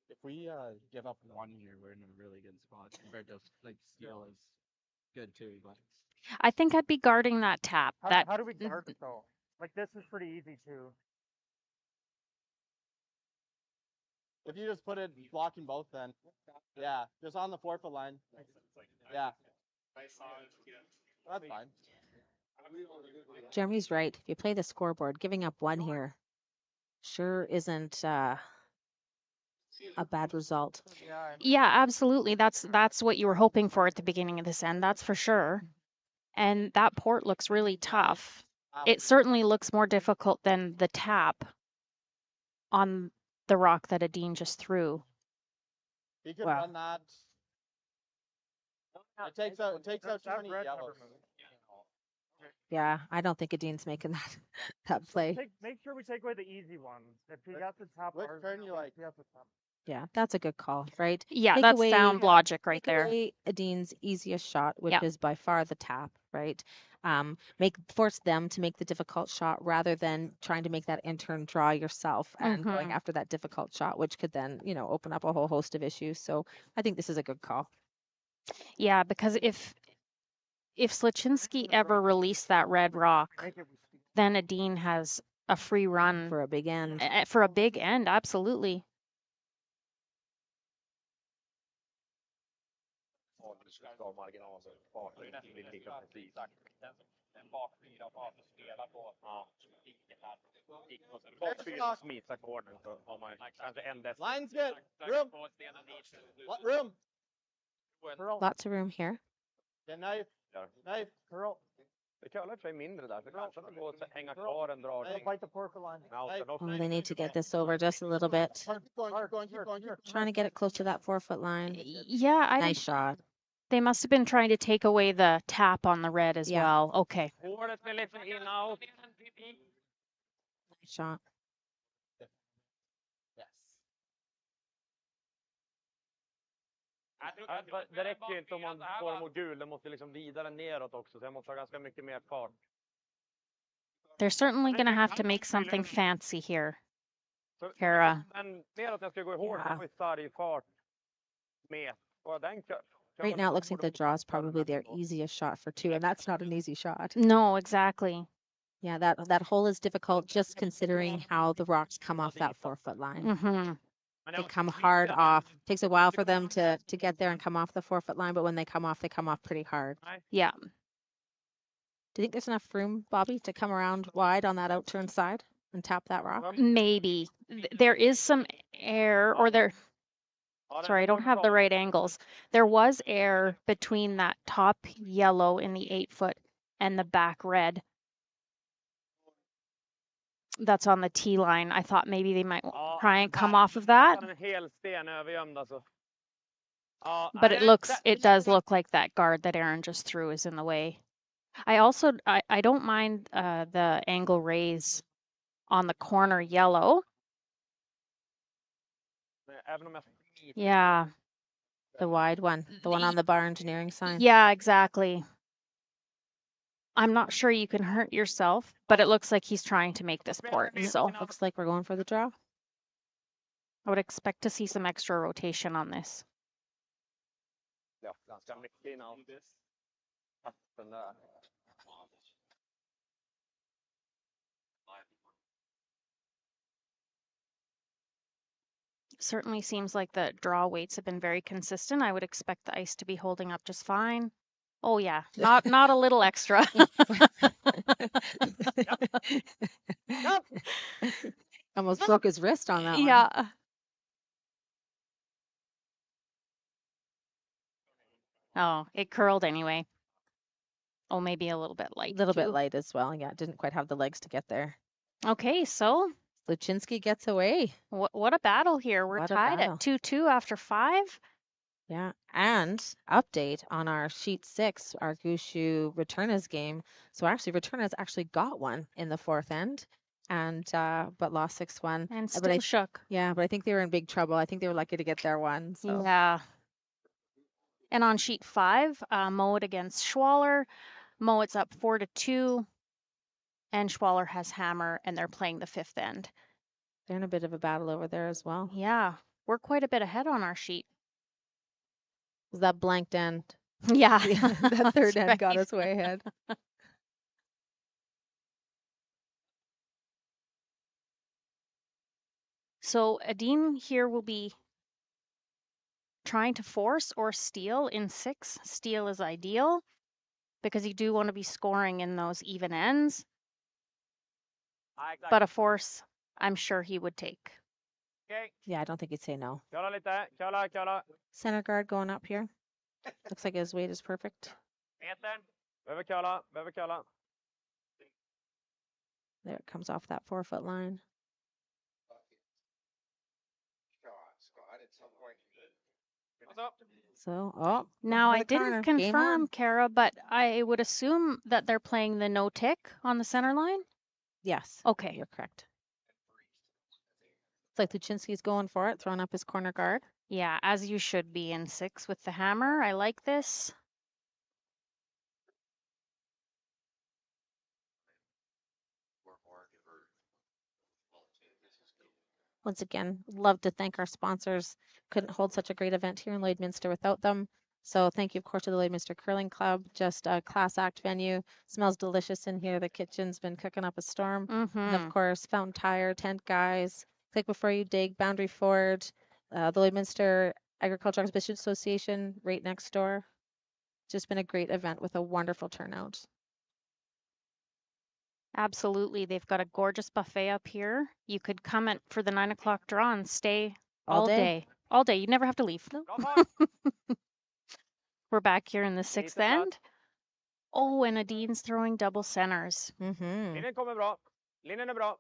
if we give up 1 here, we're in a really good spot compared to like steal is good too, but I think I'd be guarding that tap. How do we guard it though? Like this is pretty easy too. if you just put it blocking both, then yeah, just on the 4-foot line. Yeah, that's fine. Jeremy's right. If you play the scoreboard, giving up 1 here sure isn't a bad result. Yeah, absolutely. That's what you were hoping for at the beginning of this end. That's for sure. And that port looks really tough. It certainly looks more difficult than the tap on the rock that Edin just threw. He could Wow. run that. It takes out too many yellows. Yeah, I don't think Edin's making that play. Make sure we take away the easy ones. If he has to tap Which ours, turn you like? he has to tap. Yeah, that's a good call, right? Yeah, Take that's away- sound logic right Take there. away Edin's easiest shot, which Yeah. is by far the tap, right? Force them to make the difficult shot rather than trying to make that in-turn draw yourself and going Mhm. after that difficult shot, which could then, open up a whole host of issues. So I think this is a good call. Yeah, because if Sluchinski ever released that red rock, Make it then Edin has a free run For a big end. for a big end. Absolutely. Line's good. Room. What room? curl. Lots of room here. Yeah, knife. Knife. Curl. Det kallar sig mindre där, så kanske det går att hänga kvar en dragning. Bite the porcelain line. Oh, they need to get this over just a little bit. Keep going, keep going, keep going, keep going. Trying to get it close to that 4-foot line. Yeah, I Nice shot. they must have been trying to take away the tap on the red as Yeah. well. Okay. Hålet med lite in out. Nice shot. Yes. Det räcker ju inte om man får dem mot gul, det måste liksom vidare neråt också, så jag måste ha ganska mycket mer fart. They're certainly going to have to make something fancy here, Kara. Men mer att jag ska gå ihåg Yeah. med sarg fart med. Och den Right now, it looks like the draw is probably their easiest shot for 2, and that's not an easy shot. No, exactly. Yeah, that hole is difficult just considering how the rocks come off that 4-foot line. Mhm. They come hard off. Takes a while for them to get there and come off the 4-foot line, but when they come off pretty hard. Yeah. Do you think there's enough room, Bobby, to come around wide on that out-turn side and tap that rock? Maybe. There is some air, or there. Sorry, I don't have the right angles. There was air between that top yellow in the 8-foot and the back red. That's on the T line. I thought maybe they might try and come off of that. En hel sten övergömd alltså. But it does look like that guard that Aaron just threw is in the way. I don't mind the angle raise on the corner yellow. Även om jag Yeah. The wide one, the one on the bar engineering sign. Yeah, exactly. I'm not sure you can hurt yourself, but it looks like he's trying to make this port. So Looks like we're going for the draw. I would expect to see some extra rotation on this. Ja, ganska mycket innan. Den där. Certainly seems like the draw weights have been very consistent. I would expect the ice to be holding up just fine. Oh yeah, not a little extra. Almost broke his wrist on that one. Yeah. Oh, it curled anyway. Oh, maybe a little bit light. A little bit too. light as well. Yeah, didn't quite have the legs to get there. Okay, so Sluchinski gets away. what a battle here. We're What a tied battle. at 2-2 after 5. Yeah, and update on our sheet 6, our Gushu Returners game. So actually, Returners actually got one in the fourth end, and but lost 6-1. And But still shook. yeah, but I think they were in big trouble. I think they were lucky to get their one. So Yeah. And on sheet 5, Mowat against Schwaller. Mowat's up 4-2, and Schwaller has hammer, and they're playing the fifth end. they're in a bit of a battle over there as well. Yeah, we're quite a bit ahead on our sheet. Was that blanked end? Yeah, That third that's end got right. us way ahead. So Edin here will be trying to force or steal in 6. Steal is ideal because you do want to be scoring in those even ends. But a force, I'm sure he would take. Okay. Yeah, I don't think he'd say no. Köra lite. Köra. Center guard going up here. Looks like his weight is perfect. Metern. Behöver köra. There it comes off that 4-foot line. Scott, at some point. What's up? So, oh, Now, over I the didn't corner. Game confirm, on. Kara, but I would assume that they're playing the no tick on the center line. Yes. Okay. You're correct. It's like Sluchinski's going for it, throwing up his corner guard. Yeah, as you should be in 6 with the hammer. I like this. Once again, love to thank our sponsors. Couldn't hold such a great event here in Lloydminster without them. So thank you, of course, to the Lloydminster Curling Club. Just a class act venue. Smells delicious in here. The kitchen's been cooking up a storm. And of course, Fountain Tire, Tent Guys, Click Before You Dig, Boundary Ford, the Lloydminster Agricultural Exhibition Association right next door. Just been a great event with a wonderful turnout. Absolutely. They've got a gorgeous buffet up here. You could come in for the 9 o'clock draw and stay all day. All day. You never have to leave. We're back here in the 6th end. Oh, and Edin's throwing double centers. Linjen kommer bra. Linjen är bra.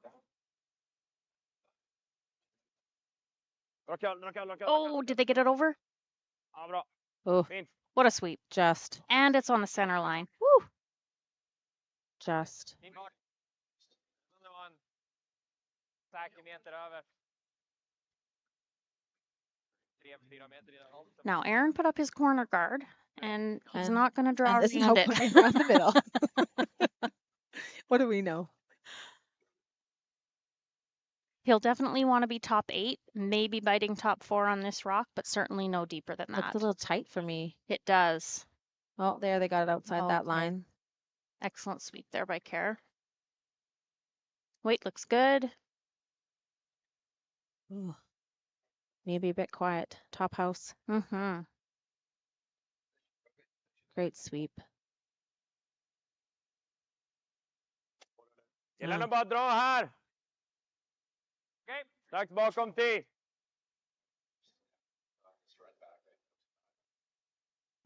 Dra köl. Oh, did they get it over? Ja, bra. Oh, Fint. What a sweep. just. And it's on the center line. Woo! Just. Fin fart. Det var en säker meter över. 3-4 meter i den halsen. Now, Aaron put up his corner guard, and he's not going to draw And this is around how it. putting around the middle. What do we know? He'll definitely want to be top 8, maybe biting top 4 on this rock, but certainly no deeper than Looks that. a little tight for me. It does. Oh, there they got it outside that Okay. line. Excellent sweep there by Kerr. Weight looks good. Ooh. Maybe a bit quiet. Top house. Great sweep. Killarna bara dra här. Okej, dags bakom 10.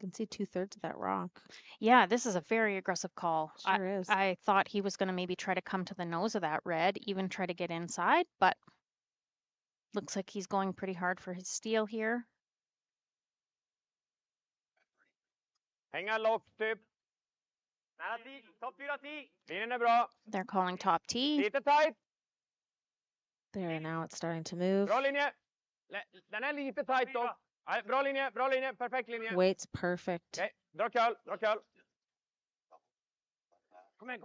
You can see 2/3 of that rock. Yeah, this is a very aggressive call. Sure is. I thought he was going to maybe try to come to the nose of that red, even try to get inside, but looks like he's going pretty hard for his steal here. Hänga lågt typ. Nära 10. Topp 4-10. Linjen är bra. They're calling top tee. Lite tight. There, now it's starting to move. Bra linje. Den är lite tight då. Nej, bra linje. Perfekt linje. Weight's perfect. Okej, dra köl. Kom igen.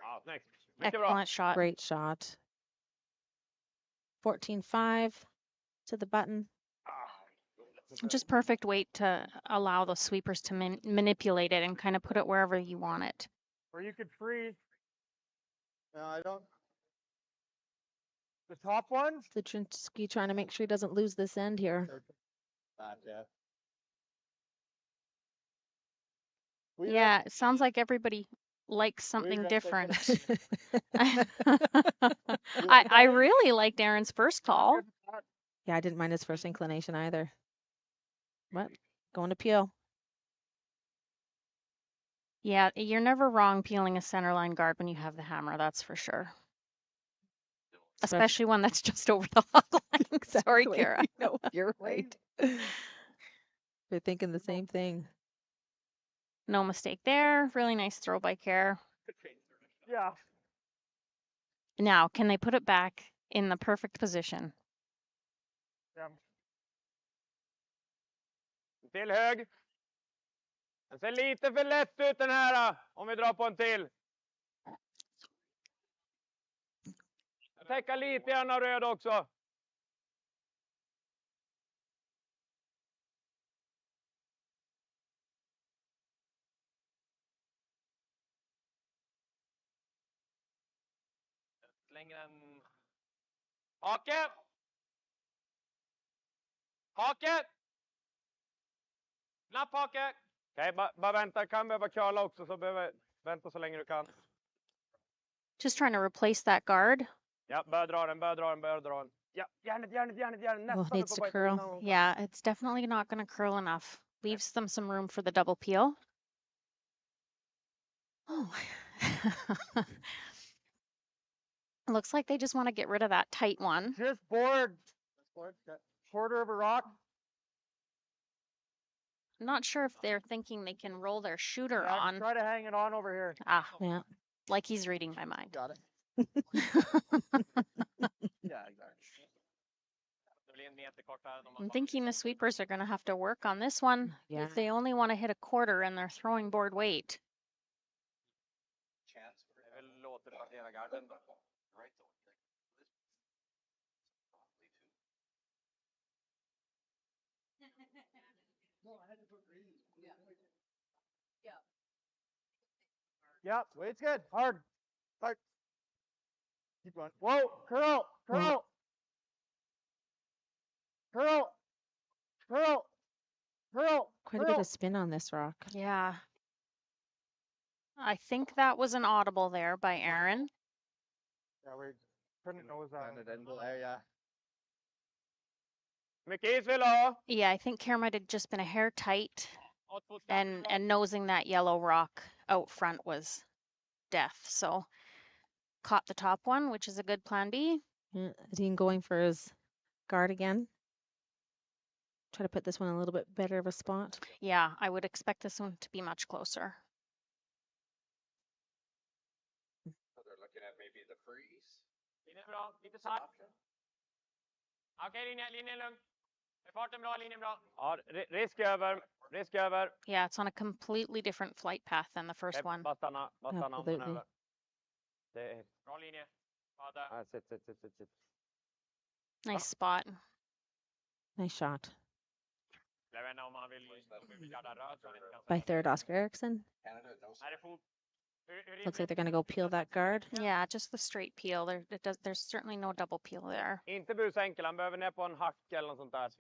Ja, snyggt. Mycket bra. Excellent shot. Great shot. 14-5 to the button. Just perfect weight to allow the sweepers to manipulate it and kind of put it wherever you want it. Or you could freeze No, I don't. the top one. Sluchinski trying to make sure he doesn't lose this end here. Yeah, it sounds like everybody likes something different. I really liked Aaron's first call. Yeah, I didn't mind his first inclination either. What? Going to peel. Yeah, you're never wrong peeling a center line guard when you have the hammer, that's for sure. especially one that's just over the hog line. Sorry, Exactly. Kara. No, you're right. We're thinking the same thing. No mistake there. Really nice throw by Kara. Yeah. Now, can they put it back in the perfect position? Yeah. Till hög. Den ser lite för lätt ut den här om vi drar på en till. Täcka lite grann röd också. Slänger en hake. Hake. Knapp hake. Okej, bara vänta. Kan behöva curla också så behöver vänta så länge du kan. Just trying to replace that guard. Ja, börja dra den. Ja, järnet. Nästan Oh, needs uppe to på curl. innan. Yeah, it's definitely not going to curl enough. Leaves them some room for the double peel. Oh. Looks like they just want to get rid of that tight one. Just board. Quarter of a rock. I'm not sure if they're thinking they can roll their shooter Yeah, on. try to hang it on over here. Ah, Yeah. like he's reading my mind. Got it. Yeah, exactly. I'm thinking the sweepers are going to have to work on this one Yeah. if they only want to hit a quarter in their throwing board weight. Chance for det. Jag vill återplantera garden då. Right då. Yep. Weight's good. Hard. Hard. Keep going. Whoa. Curl. Curl. Curl. Curl. Curl. Quite a bit of spin on this rock. Yeah. I think that was an audible there by Aaron. Yeah, we couldn't nose that. And it in there, yeah. Mycket is vill ha. Yeah, I think Kara might have just been a hair tight, and nosing that yellow rock out front was death. So caught the top one, which is a good plan B. Yeah, Edin going for his guard again. Try to put this one in a little bit better of a spot. Yeah, I would expect this one to be much closer. So they're looking at maybe the freeze. Linjen bra. Lite satt. Okej, linjen lugn. Är farten bra, linjen bra. Ja, risk över. Yeah, it's on a completely different flight path than the first one. Bara stanna. Absolutely. Över. Det är bra linje. Bada. Ja, sitt. Nice spot. Nice shot Jag vet inte om han vill garda röd så han inte kan by third Oscar Eriksson. Canada knows. Nej, det är fot. Looks like they're going to go peel that guard. Yeah, just the straight peel. There's certainly no double peel there. Inte busa enkel, han behöver ner på en hack eller något sånt där.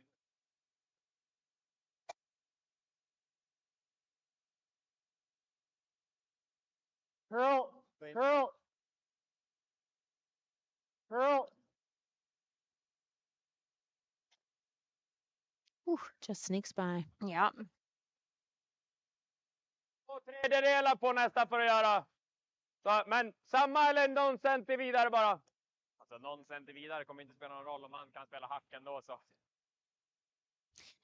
Curl. Curl. Curl. Just sneaks by. Yeah. 2/3 på nästa för att göra. Så, men samma eller någon centi vidare bara. Alltså någon centi vidare kommer inte spela någon roll om han kan spela hacken då så.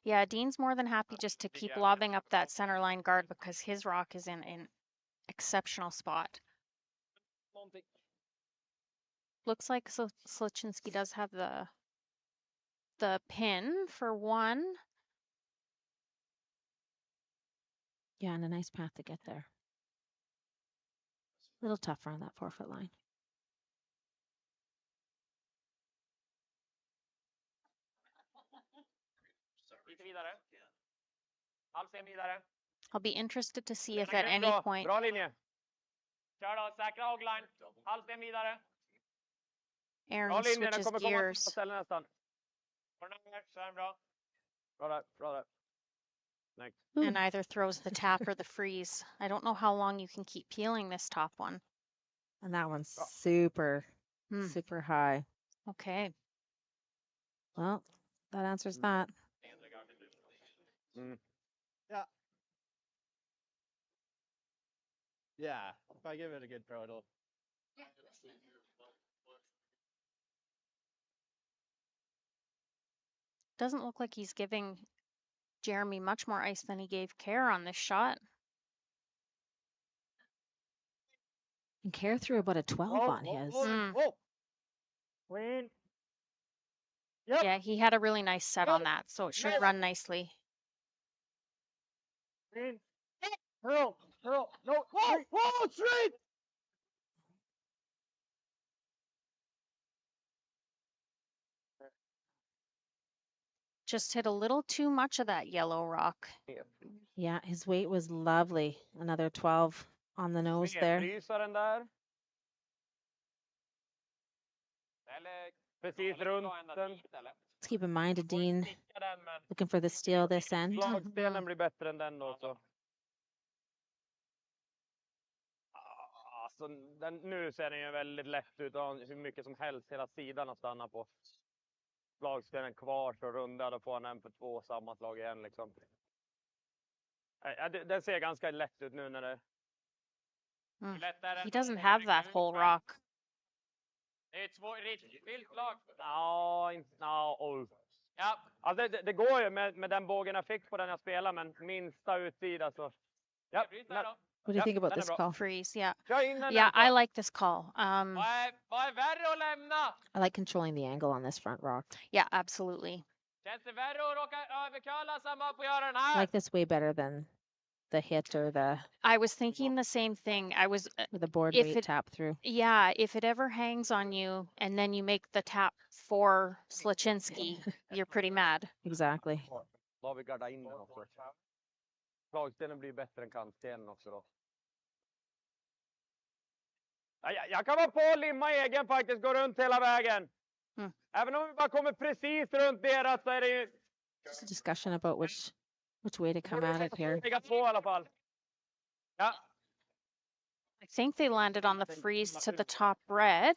Yeah, Dean's more than happy just to keep lobbing up that center line guard because his rock is in an exceptional spot. Någonting. Looks like Sluchinski does have the pin for one. Yeah, and a nice path to get there. A little tougher on that 4-foot line. Lite vidare. Halvsten vidare. I'll be interested to see if at any point. Bra linje. Kör då, säkra hogline. Halvsten vidare. Bra Aaron linje, den switches kommer komma på gears. ställen nästan. På den här, så är den bra. Bra där. Snyggt. And either throws the tap or the freeze. I don't know how long you can keep peeling this top one. And that one's super, Hmm. super high. Okay. Well, that answers that. Mm. Yeah. If I give it a good throw, it'll. Doesn't look like he's giving Jeremy much more ice than he gave Care on this shot. And Care threw about a 12 on his. Clean. Yep. Yeah, he had a really nice set on that, so it should run nicely. Clean. Curl. No. Whoa, straight. Just hit a little too much of that yellow rock. Yeah, his weight was lovely. Another 12 on the nose there. Frysa den där. Eller precis runt den. Let's keep in mind, Edin Sticka den, men looking for the steal this end. slagstenen blir bättre än den då så. Alltså, nu ser den ju väldigt lätt ut och har hur mycket som helst hela sidan att stanna på. Slagstenen kvar så runda, då får han en för 2 samma slag igen liksom. Den ser ganska lätt ut nu när det... He doesn't have that whole rock. Det är ett vilt slag. Ja, alltså det går ju med den bågen jag fick på den jag spelar, men minsta utsida så... Ja, What do you think about this call? Freeze, yeah. kör in den Yeah, där. I like this call. Vad är värre att lämna? I like controlling the angle on this front rock. Yeah, absolutely. Känns det värre att råka överköla samma på att göra den I här? like this way better than the hit or I was thinking the same thing. the board If weight it- tap through. Yeah, if it ever hangs on you and then you make the tap for Sluchinski, you're pretty mad. Exactly. Då har vi gardat in den också. Slagstenen blir bättre än kantstenen också då. Jag kan vara på och limma egen faktiskt, gå runt hela vägen. Även om vi bara kommer precis runt deras så är det ju... Just a discussion about which way to come at it here. Lägga 2 i alla fall. Ja. I think they landed on the freeze to the top red,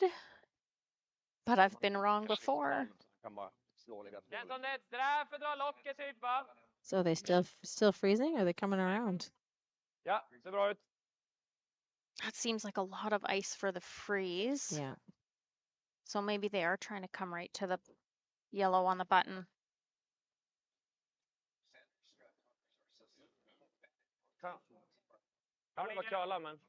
but I've been wrong before. Kan bara slå lite. Den som det är ett sträv för att dra locket typ va? So are they still freezing? Or are they coming around? Ja, ser bra ut. That seems like a lot of ice for the freeze. Yeah. So maybe they are trying to come right to the yellow on the button. Kan det vara köla men...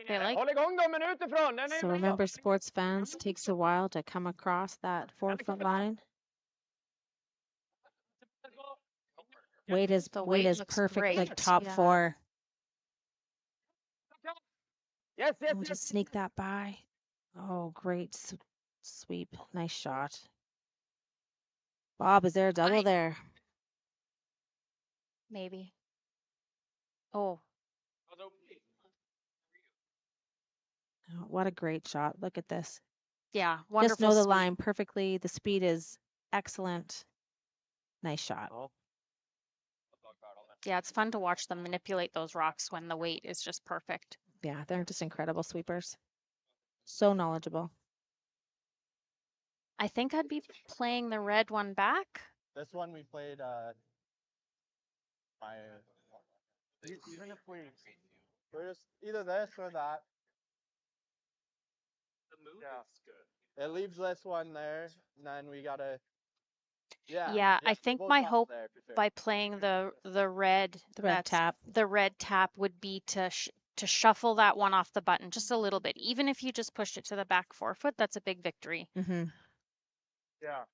They like Håll igång dem men utifrån. Den är So bra. remember, sports fans, takes a while to come across that 4-foot line. Weight is The weight weight is looks perfect, like great, top yeah. 4. Yes, yes, Oh, yes. just sneak that by. Oh, great sweep. Nice shot. Bob, is there a double there? maybe. Oh, Oh, what a great shot. Look at this. yeah, Just wonderful. know the sweep. line perfectly. The speed is excellent. Nice shot. Yeah, it's fun to watch them manipulate those rocks when the weight is just perfect. Yeah, they're just incredible sweepers. So knowledgeable. I think I'd be playing the red one back. This one we played even if we're just either this or that. It leaves this one there, and then we gotta. Yeah, I think both my off hope there for sure. by playing the red The red that's- tap. the red tap would be to shuffle that one off the button just a little bit. Even if you just pushed it to the back 4 foot, that's a big victory. Mm-hmm. Yeah.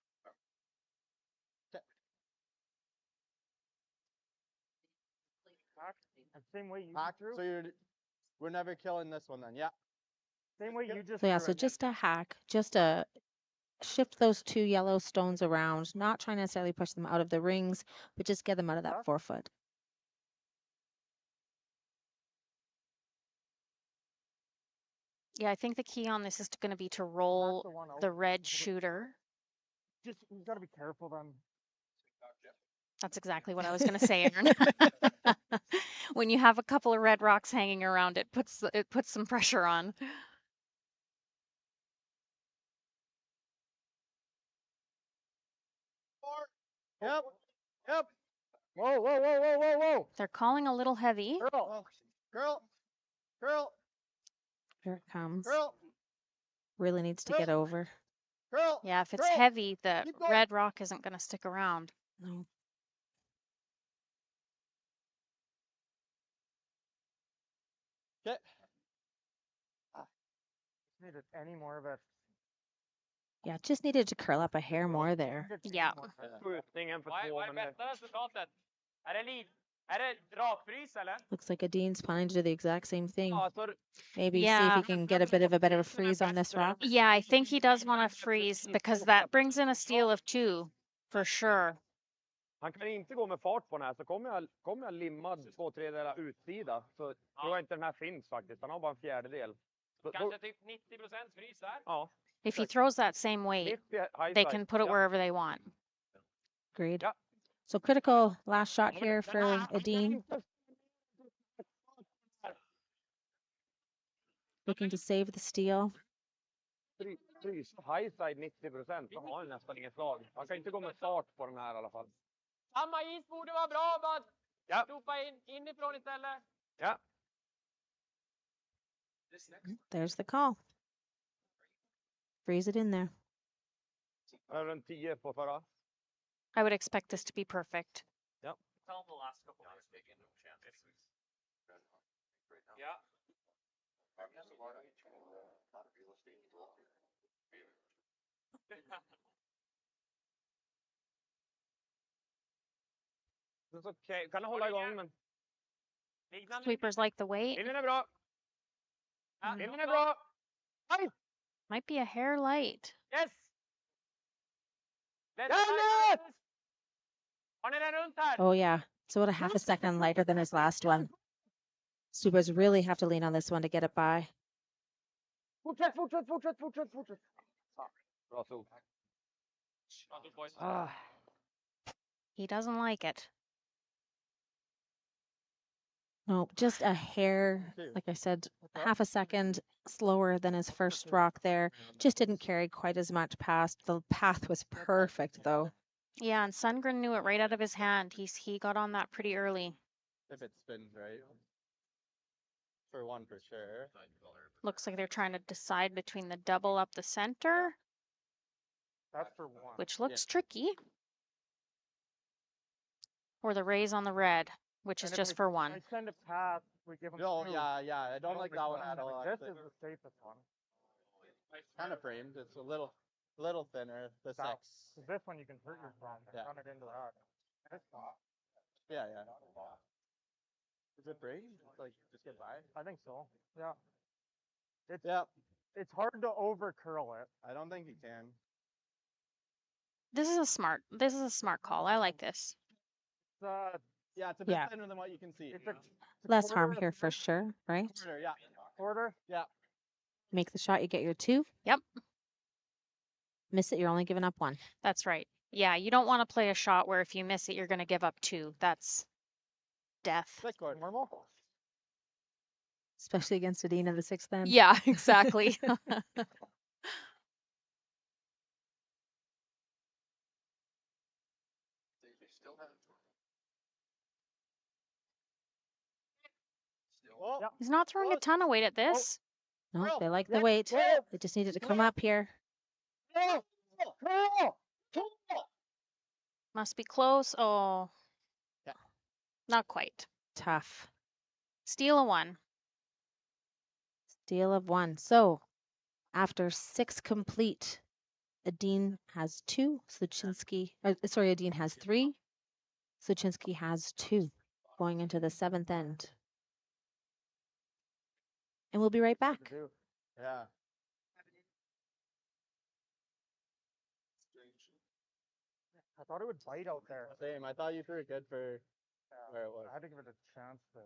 Same way you Hack, threw. so we're never killing this one then. Yeah. Same way you just. So yeah, threw so it. just a hack, just a shift those 2 yellow stones around, not trying to necessarily push them out of the rings, but just get them out of that 4 foot. Yeah, I think the key on this is going to be to roll the one the out. red shooter. Just you gotta be careful then. That's exactly what I was going to say, Aaron. When you have a couple of red rocks hanging around, it puts some pressure on. Yep. Yep. Whoa. They're calling a little heavy. Girl. Here it comes. Girl. Really needs to get over. Curl. Yeah, if it's curl. heavy, the Keep going. red rock isn't going to stick around. No. Okay. Needed any more of it. Yeah, just needed to curl up a hair more there. Yeah. Skjutningen för Vad två, är men det... bästa resultatet? Är det rakfrys eller? Looks like Edin's planning to do the exact same thing. Ja, så Maybe see if Yeah. he can get a bit of a better freeze on this rock. Yeah, I think he does want to freeze because that brings in a steal of 2 for sure. han kan inte gå med fart på den här, så kommer jag limma 2/3 utsida, så tror jag inte den här finns faktiskt. Han har bara en fjärdedel. Kanske typ 90% frys där. Ja. If he throws that same weight, 90 high they side. can put it Ja. wherever they want. Agreed. Yeah. So critical last shot here for Edin. Looking to save the steal. Frys high side 90%, så har han nästan inget slag. Han kan inte gå med fart på den här i alla fall. Samma is borde vara bra, bara Ja. ropa inifrån istället. Ja. There's the call. Freeze it in there. Han har runt 10 på förra. I would expect this to be perfect. Tell them the last couple of Yeah. Det är okej. Kan du hålla igång, men... Liknande. Sweepers like the weight. Linjen är bra. Ja, Linjen är bra. Aj! Might be a hair light. Yes! Let's Done it! Har ni den runt här? Oh yeah. So about a half a second lighter than his last one. Supers really have to lean on this one to get it by. Fortsätt. Bra sol. Ah. He doesn't like it. No, just a hair, like I said, half a second slower than his first rock there. Just didn't carry quite as much past. The path was perfect though. Yeah, and Sundgren knew it right out of his hand. He got on that pretty early. If it spins right. For one for sure. Looks like they're trying to decide between the double up the center, That's for one. which looks tricky, or the raise on the red, which is And if just we- for one. I send it past, we give him No, two. yeah. I don't like that one at all. This is the safest one. Kind of framed. It's a little thinner. The That- 6. This one you can hurt your from. Yeah. Run it into that. This one, Yeah. Is it framed? Like just get by? I think so. Yeah. Yeah. It's hard to over curl it. I don't think you can. This is a smart call. I like this. It's a, Yeah, it's a bit Yeah. thinner than what you can see. it's a Less harm quarter- here for sure, right? Quarter, yeah. quarter. Make the shot, you get your 2. Yep. Miss it, you're only giving up 1. That's right. Yeah, you don't want to play a shot where if you miss it, you're going to give up 2. That's death. Thick quarter. Normal. Especially against Edin of the 6th end. Yeah, exactly. Oh, Yeah. He's not throwing a ton of weight at this. No, Curl. they like the Next. weight. Curl. They just needed to come up here. Curl. Must be close. Oh. Yeah. Not quite. Tough. Steal a 1. Steal of 1. So after 6 complete, Edin has 2. Edin has 3. Sluchinski has 2 going into the 7th end. And we'll be right back. Yeah. I thought it would bite out there. Same. I thought you threw it good for where it was. I had to give it a chance to.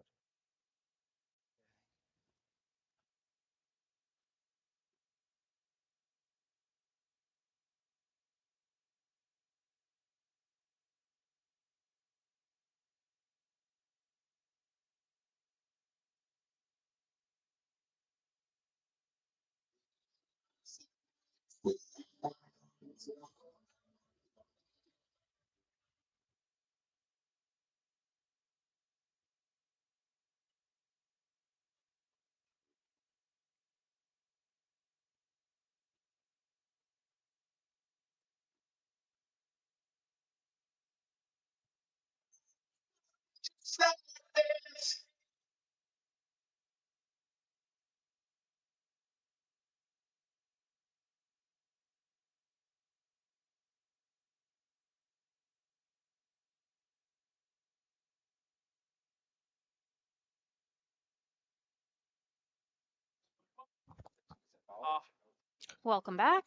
Welcome back.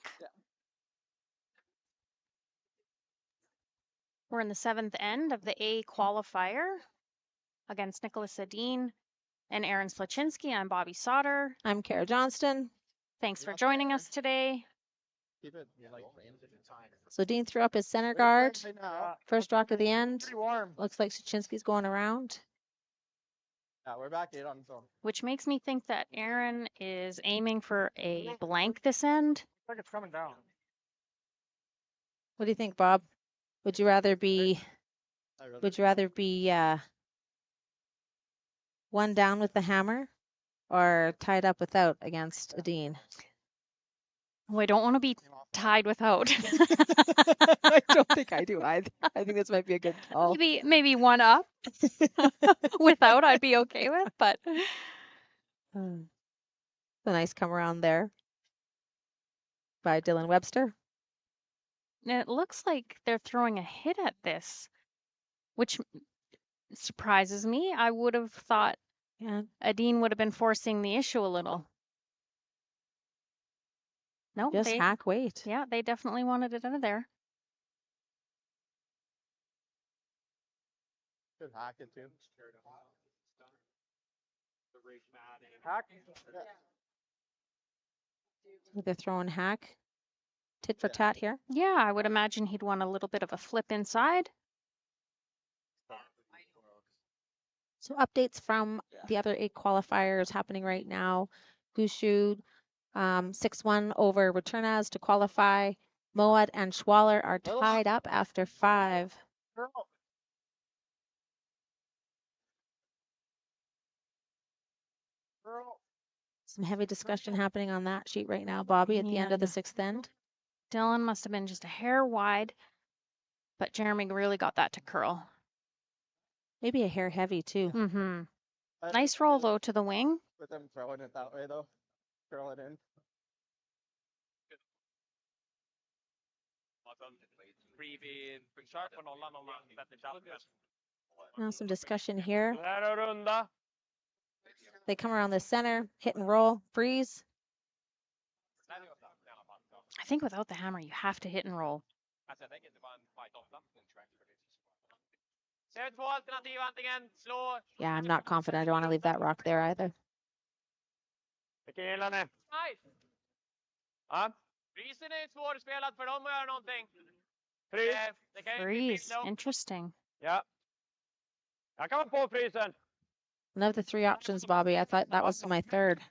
We're in the 7th end of the A qualifier against Niklas Edin and Aaron Sluchinski. I'm Bobby Sauter. I'm Kara Johnston. Thanks for joining us today. Keep it like So Dean threw up his center guard. right now. First rock of the end. Pretty warm. Looks like Sluchinski's going around. Yeah, we're back 8 on zone. Which makes me think that Aaron is aiming for a blank this end. Looks like it's coming down. What do you think, Bob? Would you rather be one down with the hammer or tied up without against Edin? Oh, I don't want to be tied without. I don't think I do either. I think this might be a good call. Maybe one up. Without, I'd be okay with, but A nice come around there by Dylan Webster. it looks like they're throwing a hit at this, which surprises me. I would have thought Yeah, Edin would have been forcing the issue a little. No, just hack weight. yeah, they definitely wanted it out of there. Should hack it too. Hack. They're throwing hack. Tit for tat here. Yeah, I would imagine he'd want a little bit of a flip inside. So updates from the other 8 qualifiers happening right now. Gushu 6-1 over Returnaz to qualify. Moad and Schwaller are tied up after 5. Girl. Girl. Some heavy discussion happening on that sheet right now, Bobby, at the end of the 6th end. Dylan must have been just a hair wide, but Jeremy really got that to curl. Maybe a hair heavy too. Mm-hmm. Nice roll though to the wing. With them throwing it that way though. Curl it in. Now some discussion here. Här är runda. They come around the center, hit and roll, freeze. I think without the hammer, you have to hit and roll. Det är 2 alternativ, antingen slå. Yeah, I'm not confident. I don't want to leave that rock there either. Vilken gillar ni? Nej, Ja? frysen är ju svårspelat för dem att göra någonting. Frys. Det kan ju bli Freeze. pillow. Interesting. Ja. Jag kan vara på frysen. One of the 3 options, Bobby. I thought that was my third.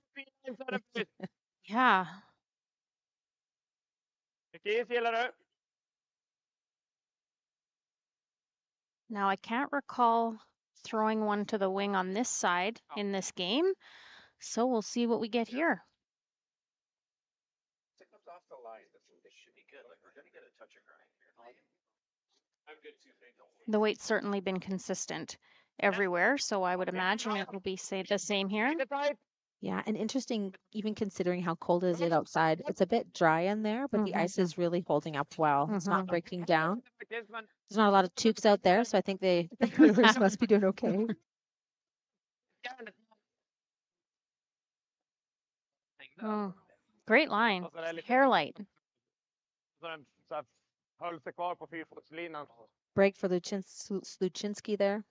Yeah. Vilken is gillar du? Now I can't recall throwing one to the wing on this side in this game, so we'll see what we get here. The weight's certainly been consistent everywhere, so I would imagine it will be the same here. Lite tight. Yeah, and interesting, even considering how cold is it outside. It's a bit dry in there, but the ice is really holding up well. It's not breaking down. Faktiskt, men There's not a lot of toques out there, so I think the brewers must be doing okay. Oh, great line. Hair light. så den så här höll sig kvar på 4-fotslinan. Break for Sluchinski there.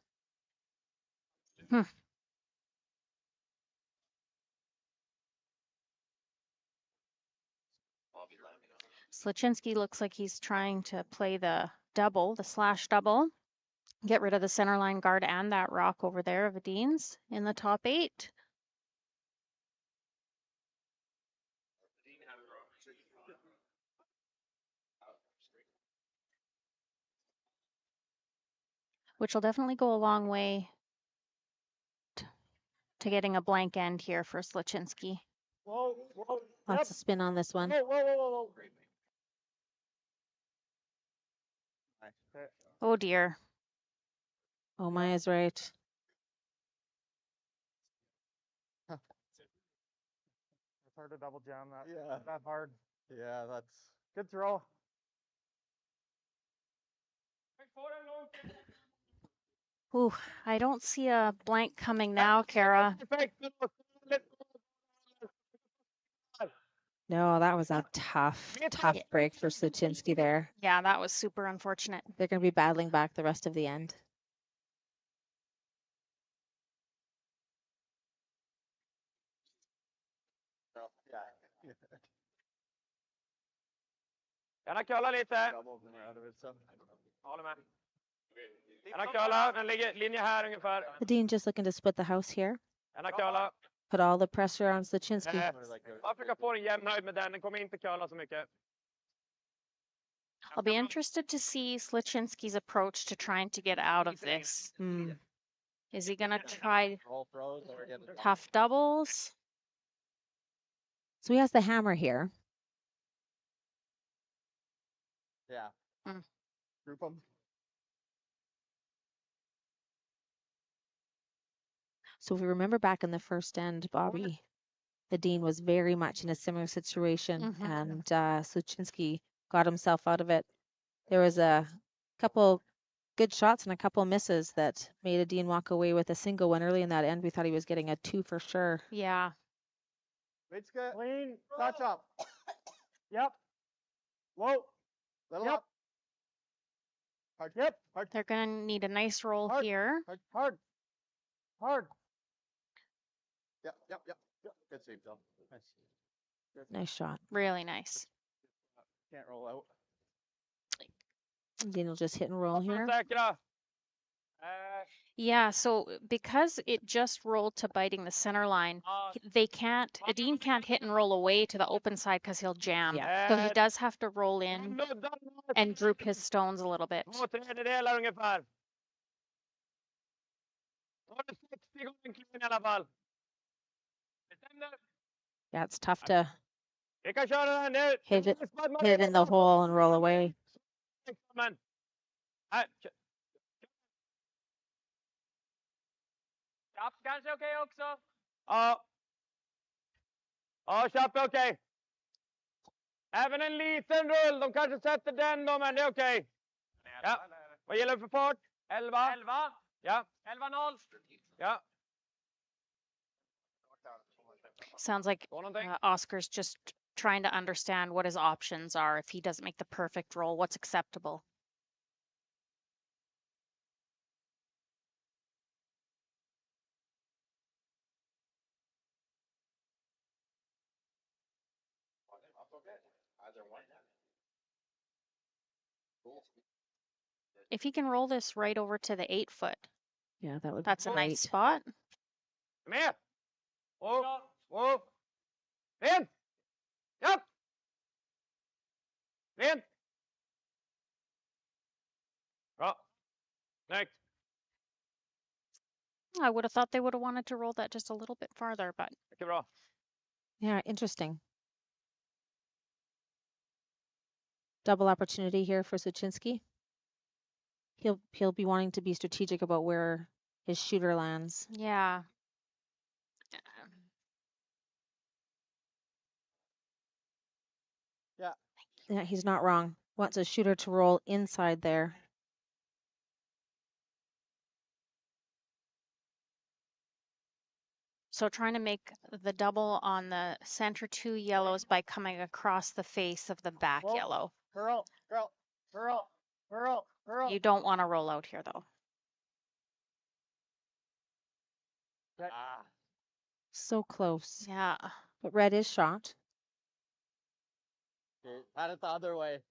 Sluchinski looks like he's trying to play the double, the slash double. Get rid of the center line guard and that rock over there of Edin's in the top 8. Which will definitely go a long way to getting a blank end here for Sluchinski. Whoa, whoa. Lots of spin on this one. Whoa, whoa, whoa, whoa. Oh dear. Oh, Maya's right. hard to double jam that. Yeah. That hard. Yeah, that's Good throw. Ooh, I don't see a blank coming now, Kara. No, that was a tough break for Sluchinski there. Yeah, that was super unfortunate. They're going to be battling back the rest of the end. yeah. Gärna köla lite. Double when we're out of it, so. Håller med. Gärna köla. Den ligger linje här ungefär. Edin just looking to split the house here. Gärna köla. Put all the pressure on Sluchinski. Bara försöka få en jämn höjd med den. Den kommer inte köla så mycket. I'll be interested to see Sluchinski's approach to trying to get out of this. Is he going to try Roll throws or get it. tough doubles? So he has the hammer here. Yeah. Mm. Group them. So if we remember back in the first end, Bobby, Edin was very much in a similar situation, and Sluchinski got himself out of it. There was a couple good shots and a couple misses that made Edin walk away with a single one early in that end. We thought he was getting a 2 for sure. Yeah. Weight's good. Clean. Touch up. Yep. Whoa. Little Yep. up. Hard. Yep. Hard. They're going to need a nice roll Hard. here. Hard. Hard. Hard. Yep. Yep. Yep. Yep. Good save, Phil. Nice. Good. Nice shot. Really nice. Can't roll out. Edin will just hit and roll here. Säkra. Yeah, so because it just rolled to biting the center line, they can't, Edin can't hit and roll away to the open side because he'll jam. Yeah. So he does have to roll in and droop his stones a little bit. 2/3 ungefär. Då har du 60 gånger clean i alla fall. Bestäm dig. Yeah, it's tough to Vi kan köra den nu. hit it in the hole and roll away. Men. Här. Chapp kanske okej också. Ja. Ja, chapp är okej. Även en liten rull. De kanske sätter den då, men det är okej. Ja. Vad gäller för fart? 11. 11. Ja. 11-0. Ja. Sounds like Oscar's just trying to understand what his options are. If he doesn't make the perfect roll, what's acceptable? If he can roll this right over to the 8-foot, Yeah, that would that's be a great. nice spot. Kom här. Oh. Rent. Ja. Rent. Bra. Snyggt. I would have thought they would have wanted to roll that just a little bit farther, but Mycket bra. Yeah, interesting. Double opportunity here for Sluchinski. He'll be wanting to be strategic about where his shooter lands. yeah. Yeah, he's not wrong. Wants a shooter to roll inside there. So trying to make the double on the center 2 yellows by coming across the face of the back Whoa. yellow. Curl. Curl. Curl. Curl. Curl. You don't want to roll out here though. So close. Yeah. But red is shot. Okay. Had it the other way.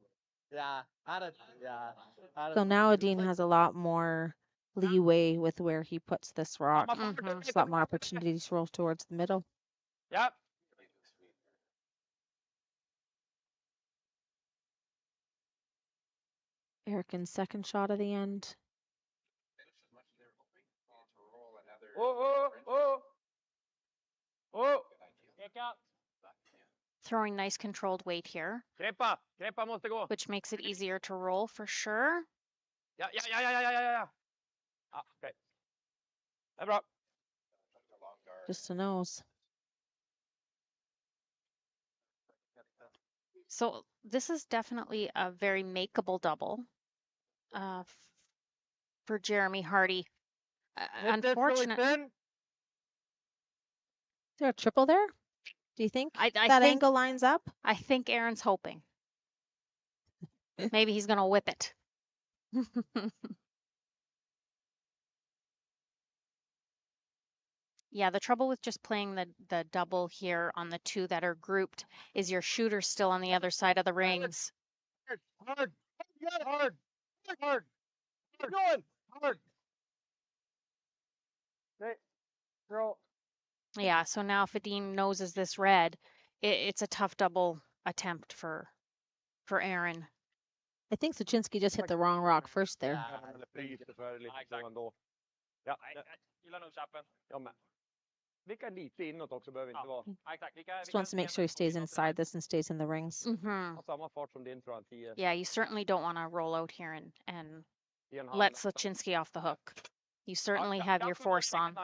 Yeah. Had it. Yeah. Had it. So now Edin has a lot more leeway with where he puts this rock. There's a lot more opportunities to roll towards the middle. Ja. Erican's second shot of the end. Oh. Eka. Throwing nice controlled weight here, Greppa måste gå. which makes it easier to roll for sure. Ja. Ja, okej. Det är bra. Just a nose. So this is definitely a very makeable double for Jeremy Hardy. Hit this really Unfortunate. thin. Is there a triple there? Do you think I that think angle lines up? I think Aaron's hoping. Maybe he's gonna whip it. Yeah, the trouble with just playing the double here on the two that are grouped is your shooter's still on the other side of the rings. Hard. Hard. Hard. Hard. Going. Hard. Okay. Girl. Yeah, so now if Edin noses this red, it's a tough double attempt for Aaron. I think Sluchinski just hit the wrong rock first there. Ja, men det fryser så är det lite så ändå. Ja, Nej, jag gillar nog chappen. ja men. Vicka lite inåt också, behöver inte vara. Ja, exakt. Just wants to make sure he stays inside this and stays in the rings. Mm-hmm. Ha samma fart som din tror jag, 10. Yeah, you certainly don't want to roll out here and 10,5. let Sluchinski off the hook. You certainly have your force on.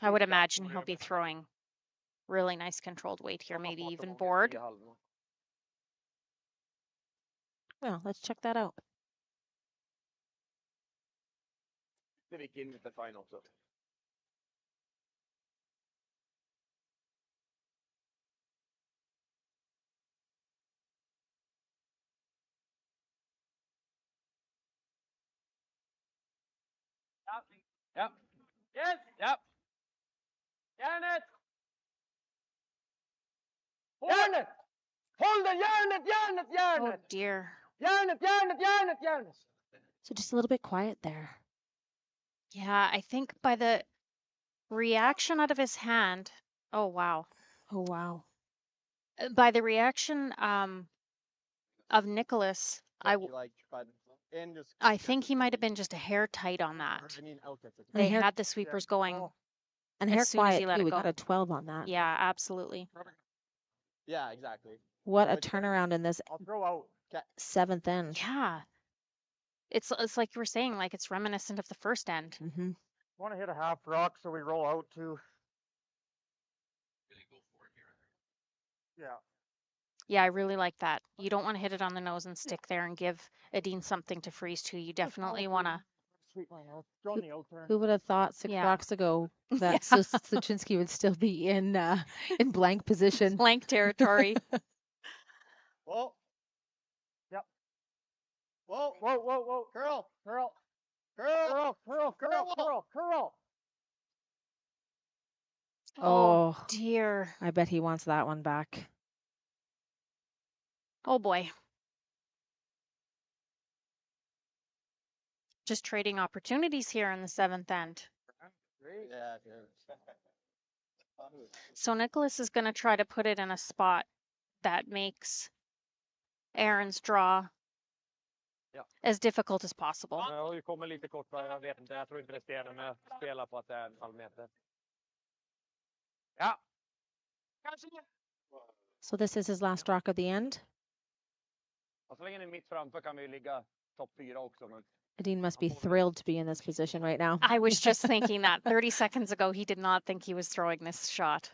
I would imagine he'll be throwing really nice controlled weight here, maybe even board. Well, let's check that out. Det gick in lite fine också. Ja. Yes. Ja. Järnet. Järnet! Håll det! Järnet! Järnet! Oh Järnet! dear. Järnet! Järnet! Järnet! Järnet! So just a little bit quiet there. Yeah, I think by the reaction out of his hand, oh wow. Oh, wow. By the reaction of Nicholas, I think he might have been just a hair tight on that. They hair- had the sweepers going. And as hair soon as quiet he let too. it We go. got a 12 on that. Yeah, absolutely. Yeah, exactly. What a turnaround in this I'll throw out. 7th end. Yeah. It's like you were saying, like it's reminiscent of the first end. Mm-hmm. Want to hit a half rock so we roll out too. Yeah. Yeah, I really like that. You don't want to hit it on the nose and stick there and give Edin something to freeze to. You definitely want to. Sweep my out. Draw the out turn. Who would have thought 6 Yeah. rocks ago that Yeah. Sluchinski would still be in blank position? Blank territory. Whoa. Yep. Whoa, whoa, whoa, whoa. Curl, curl, curl, curl, curl, curl, curl. Oh, Dear. I bet he wants that one back. Oh boy. Just trading opportunities here in the 7th end. Yeah. So Nicholas is going to try to put it in a spot that makes Aaron's draw Ja. as difficult as possible. Jag har ju kommit lite kort, jag vet inte, jag tror inte det stämmer med att spela på att det är en halv meter. Ja. Kanske. So this is his last rock of the end. Och så länge ni är mitt framför kan vi ju ligga topp 4 också. Men Edin must be thrilled to be in this position right now. I was just thinking that 30 seconds ago, he did not think he was throwing this shot.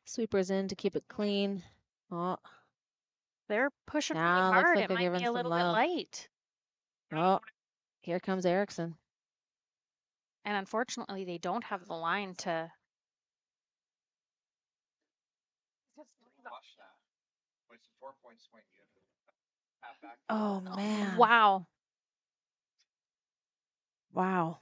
Sweepers in to keep it clean. Oh, They're pushing Now really looks hard. like It they're might giving be a some little bit love. light. oh, here comes Eriksson. And unfortunately, they don't have the line to. Watch that. When it's a 4-point swing, you have back. Oh man! Wow. Wow!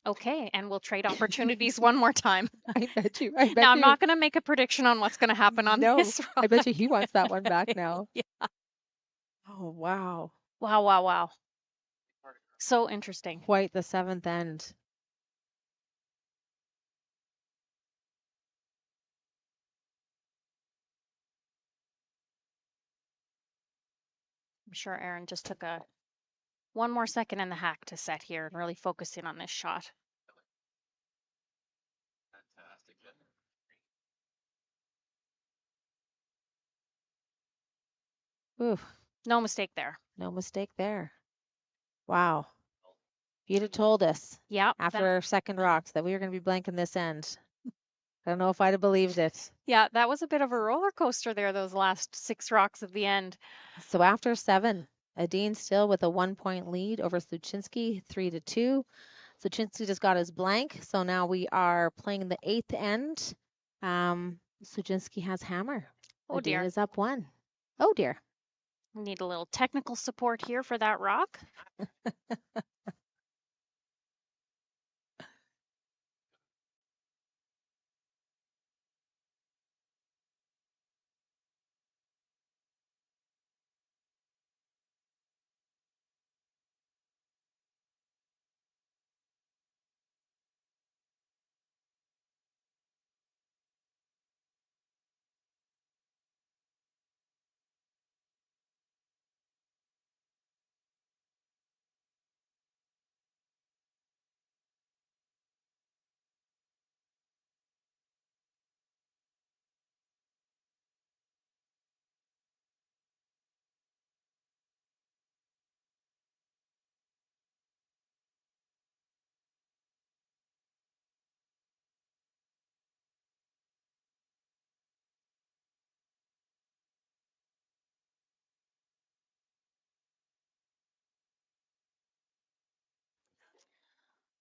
Okay, and we'll trade opportunities one more time. I bet you. I bet Now, I'm you. not going to make a prediction on what's going to happen on No, this I bet you he wants that one back now. Yeah. Oh wow! Wow, wow, wow. So interesting. Quite the 7th end. I'm sure Aaron just took one more second in the hack to set here and really focus in on this shot. Fantastic. Oof. No mistake there. No mistake there. Wow. If you'd have told us Yep. after our second rocks that we were going to be blanking this end, I don't know if I'd have believed it. Yeah, that was a bit of a roller coaster there, those last 6 rocks at the end. So after 7, Edin still with a 1-point lead over Sluchinski, 3-2. Sluchinski just got his blank, so now we are playing the 8th end. Sluchinski has hammer. Oh Edin dear. is up 1. Oh dear. We need a little technical support here for that rock.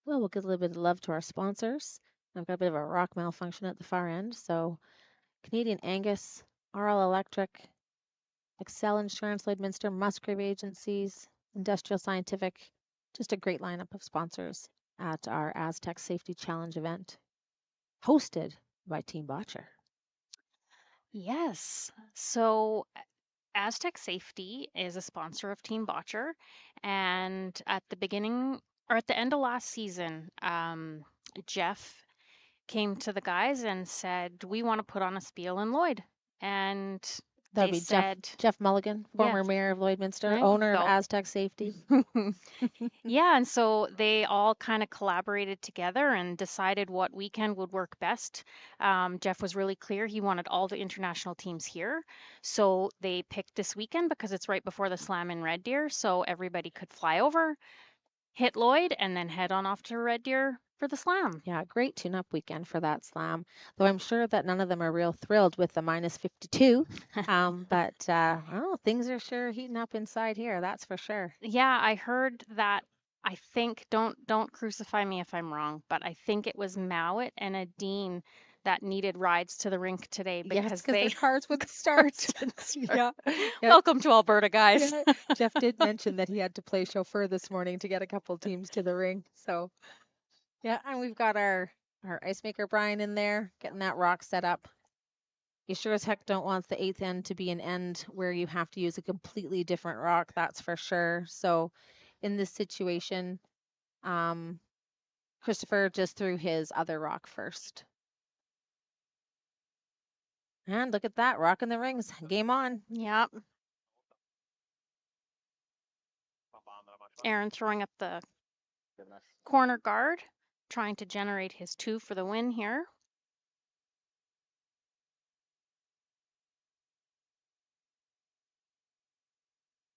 Well, we'll give a little bit of love to our sponsors. I've got a bit of a rock malfunction at the far end. So Canadian Angus, RL Electric, Excel Insurance, Lloydminster, Musgrave Agencies, Industrial Scientific, just a great lineup of sponsors at our Astec Safety Challenge event, hosted by Team Botcher. Yes. So Astec Safety is a sponsor of Team Botcher, and at the beginning or at the end of last season, Jeff came to the guys and said, "We want to put on a spiel in Lloyd," and That'd they be said, Jeff Mulligan, former Yes. mayor of Lloydminster, There you owner of go. Astec Safety. Yeah, and so they all kind of collaborated together and decided what weekend would work best. Jeff was really clear he wanted all the international teams here. So they picked this weekend because it's right before the Slam in Red Deer. So everybody could fly over, hit Lloyd, and then head on off to Red Deer for the Slam. Yeah, great tune-up weekend for that slam. Though I'm sure that none of them are real thrilled with the minus 52. But oh, things are sure heating up inside here. That's for sure. Yeah, I heard that. I think don't crucify me if I'm wrong, but I think it was Mowat and Edin that needed rides to the rink today Yes, because because their they cars wouldn't start. Yeah. Yeah. Welcome to Alberta, guys. Yeah. Jeff did mention that he had to play chauffeur this morning to get a couple teams to the ring. So yeah, and we've got our ice maker Brian in there, getting that rock set up. You sure as heck don't want the 8th end to be an end where you have to use a completely different rock, that's for sure. So in this situation, Christopher just threw his other rock first. And look at that, rock in the rings. Game on. Yep. Aaron throwing up the corner guard, trying to generate his 2 for the win here.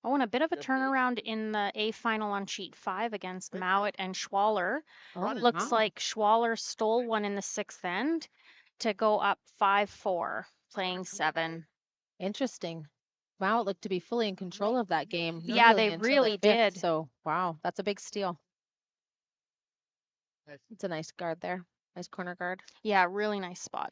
Oh, and a bit of a turnaround in the A final on sheet 5 against Mowat and Schwaller. Oh, Looks wow. like Schwaller stole one in the 6th end to go up 5-4, playing 7. Interesting. Wow, it looked to be fully in control of that game. Yeah, they until the really 5th, did. So, wow, that's a big steal. It's a nice guard there. Nice corner guard. Yeah, really nice spot.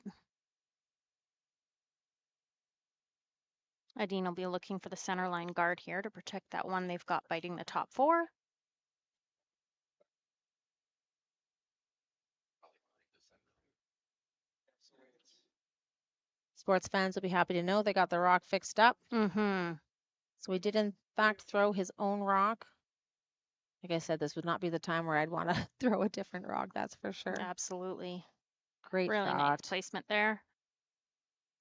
Edin will be looking for the center line guard here to protect that one they've got biting the top 4. Sports fans will be happy to know they got the rock fixed up. Mm-hmm. So we did, in fact, throw his own rock. Like I said, this would not be the time where I'd want to throw a different rock, that's for sure. Absolutely. Great Really nice shot. placement there.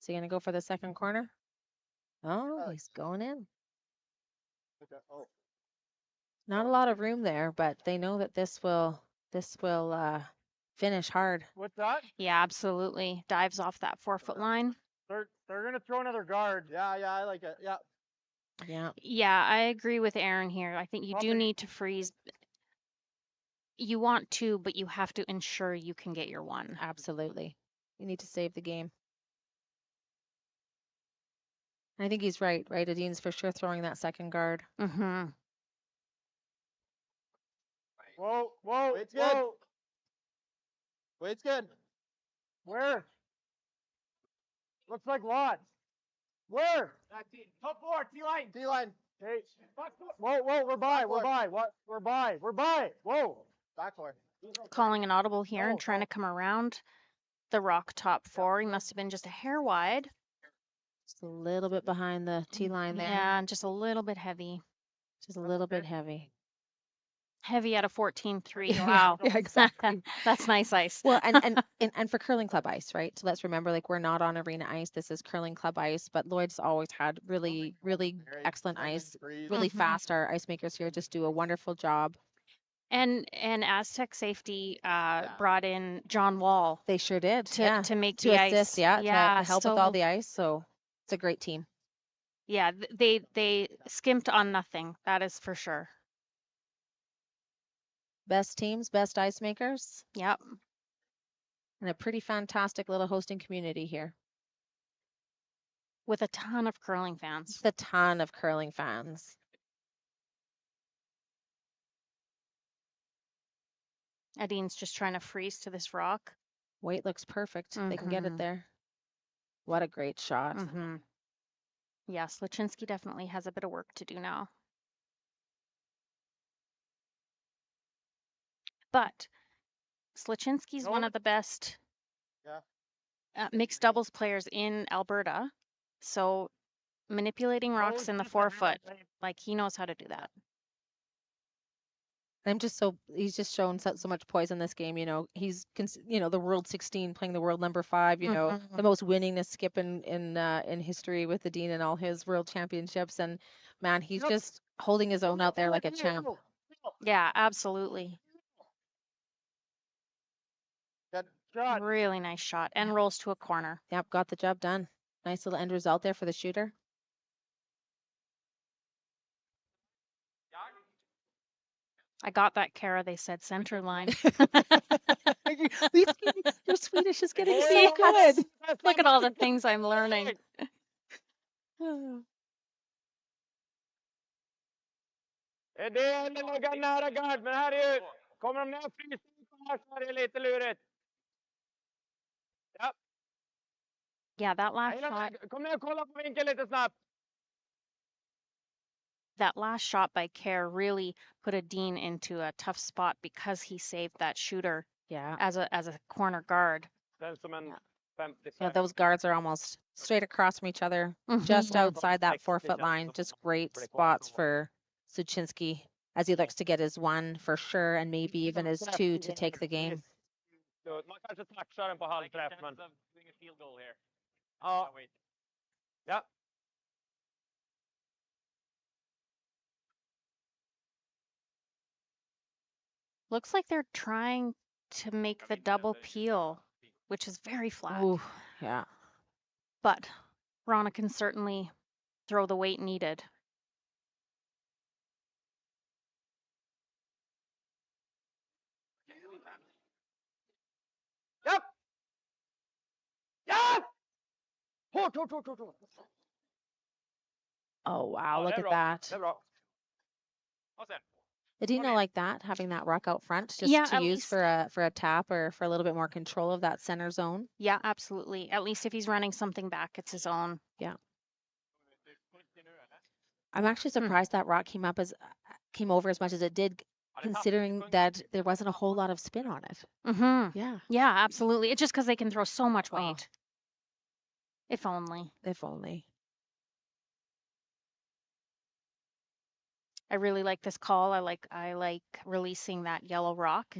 Is he going to go for the second corner? Oh, he's going in. Not a lot of room there, but they know that this will finish hard. What's that? Yeah, absolutely. Dives off that 4-foot line. They're gonna throw another guard. Yeah, I like it. Yeah. Yeah. Yeah, I agree with Aaron here. I think you do Property. need to freeze. You want to, but you have to ensure you can get your one. Absolutely. You need to save the game. I think he's right. Edin's for sure throwing that second guard. Mm-hmm. Whoa, whoa, Wait's good. whoa. Wait's good. Where? Looks like lots. Where? Top 4, T-line. T-line. Hey. Whoa, we're by. Back We're four. by. What? We're by. Whoa. Back 4. Calling an audible here and Oh, trying to come around the rock top 4. He must have been just a hair wide. Just a little bit behind the T line there. Yeah, and just a little bit heavy. Just a little bit heavy. Heavy at a 14-3. Yeah, Wow. yeah, exactly. That's nice ice. Well, and for curling club ice, right? So let's remember, like, we're not on arena ice. This is curling club ice, but Lloyd's always had really excellent ice, really fast. Our ice makers here just do a wonderful job. And Astec Safety brought in John Wall They sure did. to make to the assist, ice. yeah, Yeah, to help with all the ice. So it's a great team. Yeah, they skimped on nothing. That is for sure. Best teams, best ice makers, Yep. and a pretty fantastic little hosting community here. With a ton of curling fans. Just a ton of curling fans. Edin's just trying to freeze to this rock. Weight looks perfect. They can get it Mhm. there. What a great shot. Mm-hmm. Yeah, Sluchinski definitely has a bit of work to do now. But Sluchinski's one of the best mixed doubles players in Alberta. So manipulating rocks in the 4-foot, like he knows how to do that. He's just shown so much poise in this game. You know, he's, the world 16 playing the world number 5, the most winningest skip in history with Edin and all his world championships. And man, he's just holding his own out there like a champ. Yeah, absolutely. Good shot. Really nice shot and rolls to a corner. Yep, got the job done. Nice little end result there for the shooter. I got that, Kara. They said center line. Your Swedish is getting so good. Look at all the things I'm learning. Edin ligger nära gard, men här är ju, kommer de ner och fryser här så är det lite lurigt. Ja. Yeah, that last shot. Kom ner och kolla på vinkeln lite snabbt. That last shot by Kerr really put Edin into a tough spot because he saved that shooter. Yeah. As a corner guard. Yeah, those guards are almost straight across from each other, just outside that 4-foot line. Just great spots for Sluchinski as he looks to get his 1 for sure, and maybe even his 2 to take the game. Man kanske touchar den på halvträff, men... Doing a field goal here. Ja. Ja. Looks like they're trying to make the double peel, which is very flat. Ooh, yeah. But Rana can certainly throw the weight needed. Yep. Yep. Oh, wow, look at that. Did not like that, having that rock out front, just to use for a tap or for a little bit more control of that center zone? Yeah, absolutely. At least if he's running something back, it's his own. Yeah. I'm actually surprised that rock came over as much as it did, considering that there wasn't a whole lot of spin on it. Mm-hmm. Yeah. Yeah, absolutely. It's just because they can throw so much weight. If only. If only. I really like this call. I like releasing that yellow rock,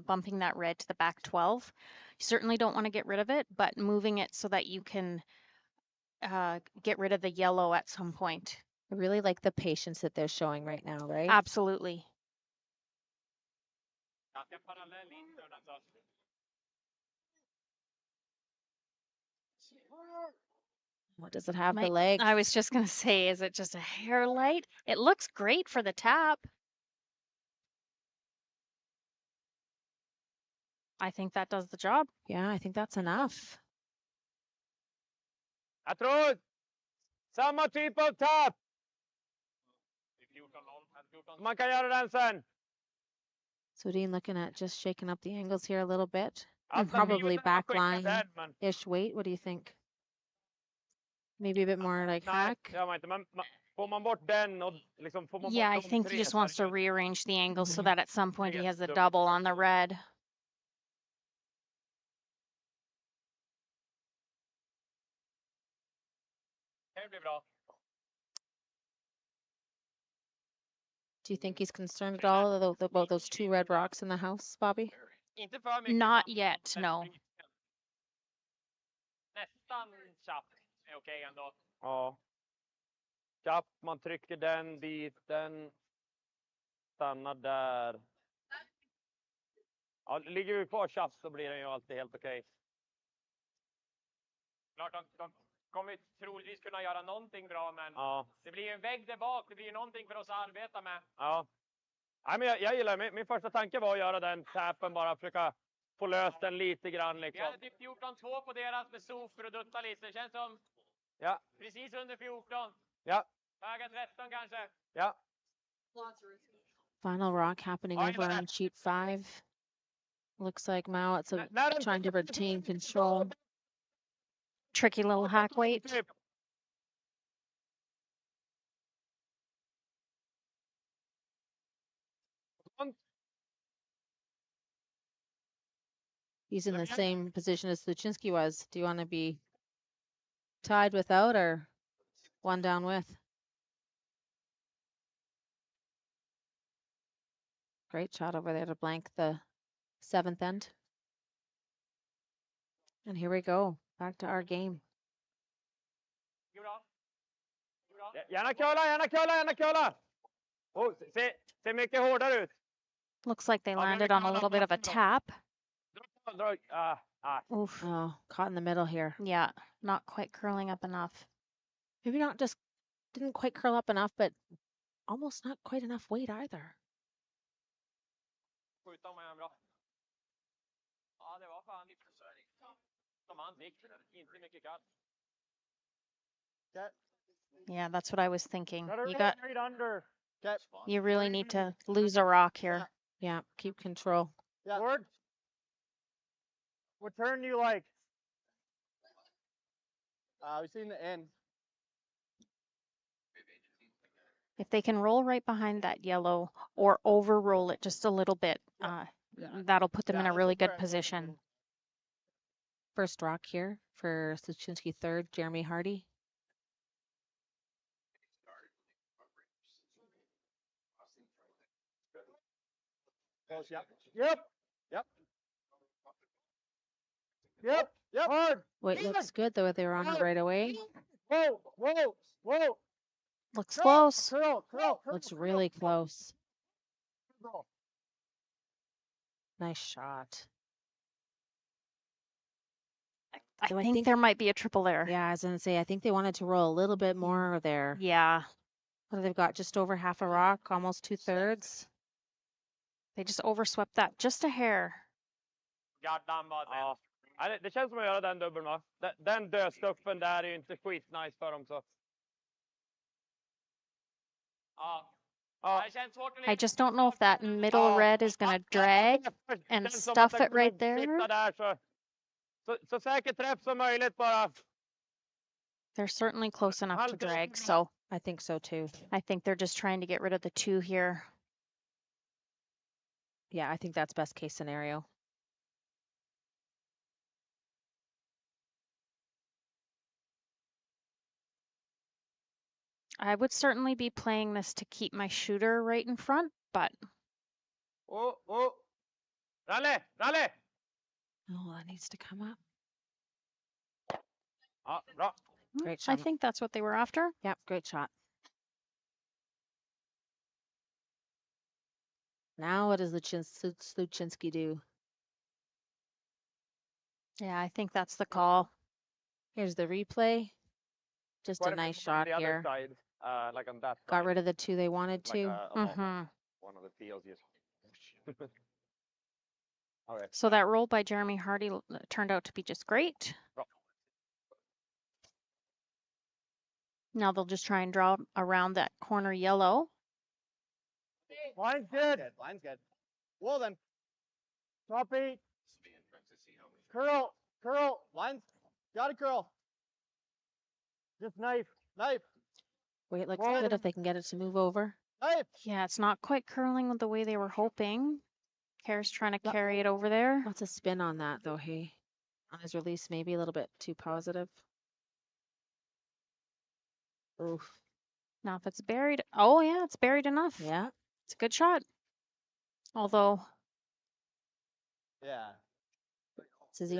bumping that red to the back 12. You certainly don't want to get rid of it, but moving it so that you can get rid of the yellow at some point. I really like the patience that they're showing right now, right? Absolutely. What does it have? The Might- legs? I was just going to say, is it just a hair light? It looks great for the tap. I think that does the job. Yeah, I think that's enough. Jag tror samma typ av tap. Man kan göra den sen. So Dean looking at just shaking up the angles here a little bit. Alternativet Probably är att skicka backline den, men ish weight. What do you think? Maybe a bit more like nej, hack. det gör man inte. Men får man bort den och liksom får man Yeah, I bort de think he tre just så wants to är det- rearrange the angles so Mhm. that at some point he Yes, has a so- double on the red. Det blir bra. Do you think he's concerned at all about those 2 red rocks in the house, Bobby? Inte för mycket. Not yet, no. Nästan chapp är okej ändå. Ja. Kapp, man trycker den biten. Stannar där. Ja, ligger vi kvar chapp så blir den ju alltid helt okej. Klart de kommer troligtvis kunna göra någonting bra, men Ja. det blir ju en vägg där bak. Det blir ju någonting för oss att arbeta med. Ja. Nej, men jag gillar min första tanke var att göra den tappen, bara försöka få löst den lite grann Vi liksom. hade typ 14-2 på deras med SOF för att dutta lite. Det känns som Ja, precis under 14. ja, Höga 13 kanske. ja. Final rock happening Oh, over yeah. on sheet 5. Looks like Mao it's När den- trying to retain control. Tricky little hack weight. Typ. He's in the Yeah. same position as Sluchinski was. Do you want to be tied without or one down with? Great shot over there to blank the 7th end. And here we go. Back to our game. Bra. Bra. Gärna köla, gärna köla, gärna köla! Oh, ser mycket hårdare ut. Looks like they Oh, landed maybe on a not little bit of a enough. tap. Dra, Oof. Oh, caught in the middle here. Yeah, not quite curling up enough. Maybe not just didn't quite curl up enough, but almost not quite enough weight either. Skjuta om jag bra. Ja, det var fan lite som han fick. Inte mycket kast. Yeah, that's what I was thinking. Got You got, right under. Okay. you really need to lose a rock here. Yeah, keep control. Yeah. Word. What turn do you like? We've seen the end. If they can roll right behind that yellow or over roll it just a little bit, that'll put them in a really good position. First rock here for Sluchinski 3rd, Jeremy Hardy. Yep. Yep. Yep. Yep. Yep. Hard. Weight looks good though. They were on it right away. Whoa. Whoa. Whoa. Looks close. Curl. Looks really close. Nice shot. I So I think think- there might be a triple there. Yeah, I was gonna say I think they wanted to roll a little bit more there. Yeah. What they've got just over half a rock, almost 2/3. They just overswept that just a hair. Gaddan var den. Ja. Nej, det känns som att göra den dubbeln, va? Den dödstuffen där är ju inte skitnice för dem, så. Ja. Ja. Det känns svårt att I just don't know if that middle Ja. red is going to drag. and Känns som stuff att den it right kommer sitta there. där, så säker träff som möjligt bara. They're certainly close enough to Halv drag, dubbel. so I think so too. I think they're just trying to get rid of the 2 here. Yeah, I think that's best case scenario. I would certainly be playing this to keep my shooter right in front, but Oh. Ralle. Oh, that needs to come up. Ja, bra. Great I shot. think that's what they were after. Yep, great shot. Now what does Sluchinski do? Yeah, I think that's the call. Here's the replay. Just quite a a bit nice more on shot the other here. side, like on that Got side. rid of the two they wanted Like to. a long Mhm. one of the fields. Just. All right. So that roll by Jeremy Hardy turned out to be just great. Oh. Now they'll just try and draw around that corner yellow. Line's good. Line's good. Well then. Top 8. Curl. Curl. Line's got a curl. Just knife. Knife. Wait, looks Well good then. if they can get it to move over. Knife. Yeah, it's not quite curling the way they were hoping. Kara's trying to carry it over there. Lots of spin on that though, hey. On his release, maybe a little bit too positive. Oof. Now if it's buried, oh yeah, it's buried enough. Yeah. It's a good shot. Although, Yeah. Does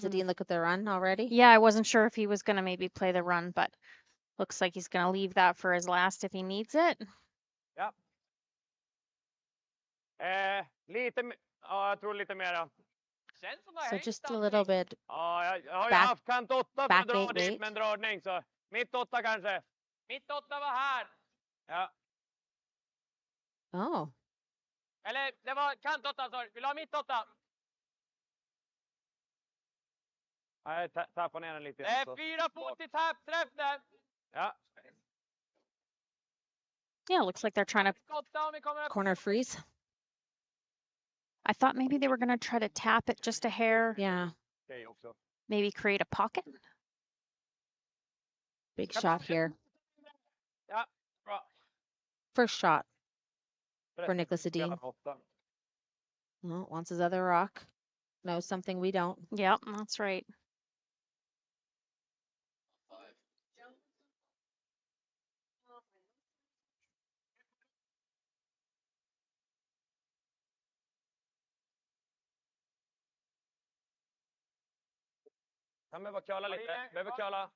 Edin look at the run already? yeah, I wasn't sure if he was going to maybe play the run, but looks like he's going to leave that for his last if he needs it. Ja. Lite, ja, jag tror lite mera. So just a little bit. Ja, jag har ju Back- haft kant 8 för back att dra eight dit weight. med en dragning, så mitt 8 kanske. Mitt 8 var här. Ja. Oh. Eller det var kant 8, sorry. Vill du ha mitt 8? Nej, tappa ner den lite. Det är 4 fot i tapp, träff den. Ja. Yeah, it looks like they're trying to. Skotta om vi kommer upp. Corner freeze. I thought maybe they were going to try to tap it just a hair, Yeah. Okej också. maybe create a pocket. Big shot here. Ja, bra. First shot for Niklas Edin. Spelar 8. Well, wants his other rock. Knows something we don't. Yep, that's right. Han behöver köla lite. Behöver köla.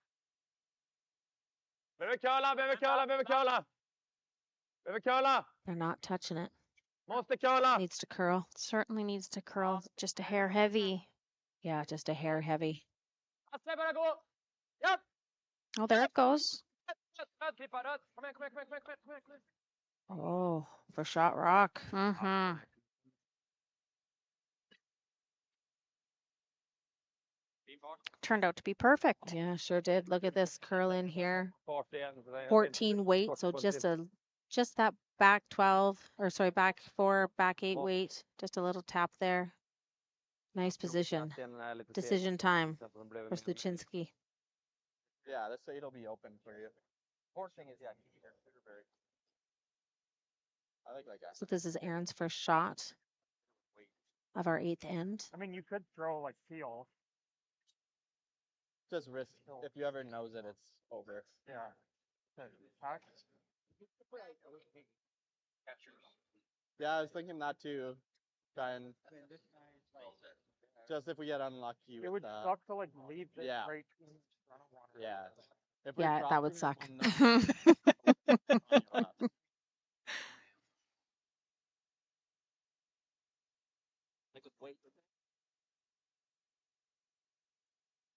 Behöver köla, behöver köla, behöver köla. Behöver köla. They're not touching it. Måste köla. Needs to curl. Certainly needs to curl just a hair heavy. Yeah, just a hair heavy. Astec börjar gå. Ja. Oh, there it goes. Röd klippa, röd. Kom igen, kom igen, kom igen, kom igen, kom igen, kom igen. Oh, for shot rock. Mm-hmm. Turned out to be perfect. Yeah, sure did. Look at this curl in here. 41. 14 weight, so just that back 12, or sorry, back 4, back 8 weight. Just a little tap there. Nice position. Decision time for Sluchinski. Yeah, let's say it'll be open for you. Forcing is, yeah, very. I like that. So this is Aaron's first shot of our 8th end. I mean, you could throw like peel. Just risk. If you ever nose it, it's over. Yeah. Yeah, I was thinking that too. Try and just if we get unlucky. It would suck to like leave this right. Yeah. If we Yeah, drop that would it suck. on the-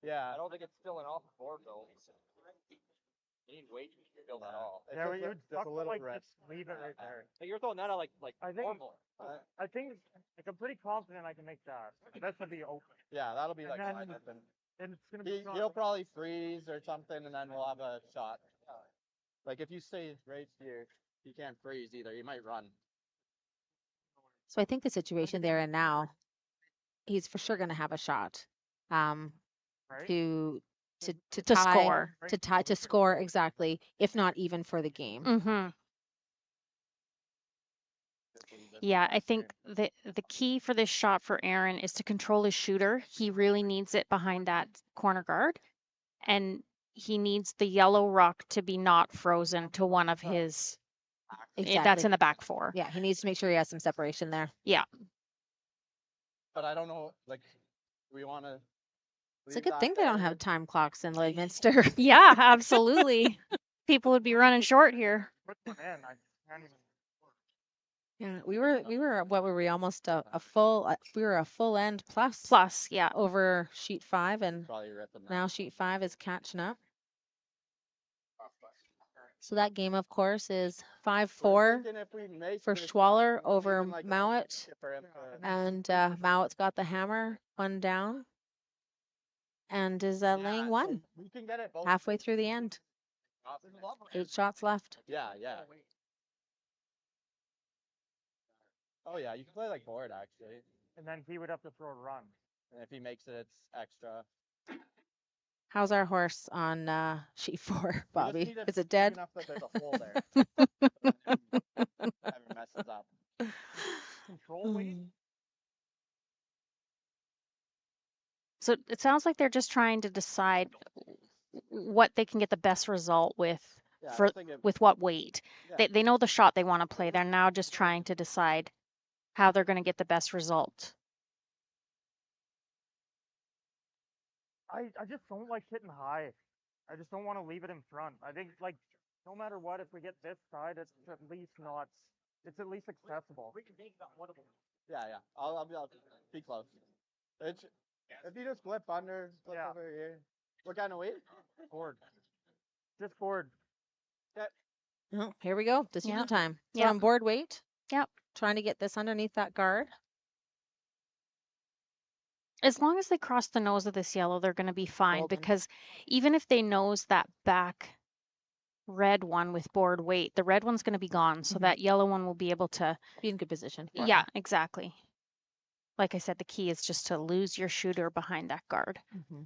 Yeah. I don't think it's filling off the board though. You need weight to fill that off. Yeah, but you'd suck to like just leave it right there. Like you're throwing that out like I think normal. I think like I'm pretty confident I can make that. That's gonna be open. Yeah, that'll be And like then- wide open. And it's gonna be He'll probably freeze or something, and then we'll have a shot. Like if you stay right here, you can't freeze either. You might run. So I think the situation there and now, he's for sure going to have a shot. right. To To tie, score. to score exactly, if not even for the game. Mm-hmm. Yeah, I think the key for this shot for Aaron is to control his shooter. He really needs it behind that corner guard, and he needs the yellow rock to be not frozen to one of his. Exactly. That's in the back 4. Yeah, he needs to make sure he has some separation there. Yeah. But I don't know. Like, we want to. It's a good thing they don't have time clocks in Lloydminster. Yeah, absolutely. People would be running short here. Put one in. I can't even. Yeah, we were what were we almost a full we were a full end plus Plus, yeah. over sheet 5, and Probably rip them. now sheet 5 is catching up. So that game, of course, is We're 5-4 thinking if we make for this Schwaller shot, over even like a Mowat. chipper if, And Mowat's got the hammer, one down, and is laying so one we can get it both. halfway through the end. 8 shots left. Yeah, yeah. Oh yeah, you can play like board actually, And then he would have to throw a run. and if he makes it, it's extra. How's our horse on sheet 4, We just Bobby? need it Is it big dead? enough that there's a hole there. Never messes up. Control weight. So it sounds like they're just trying to decide what they can get the best result with Yeah, I for don't think it, with what weight. yeah. They know the shot they want to play. They're now just trying to decide how they're going to get the best result. I just don't like hitting high. I just don't want to leave it in front. I think like no matter what, if we get this side, it's at least not. It's at least accessible. Yeah, yeah. I'll be close. It's, if you just flip under, flip Yeah. over here. What kind of weight? Board. Just board. Oh, here we go. Decision Yep. time. So Yep. on board weight. Yep. Trying to get this underneath that guard. As long as they cross the nose of this yellow, they're going to be fine Golden. because even if they nose that back red one with board weight, the red one's going to be gone. So Mhm. that yellow one will be able to, Be in good position. For yeah, exactly. Like I said, the key is just to lose your shooter behind that guard. Mm-hmm.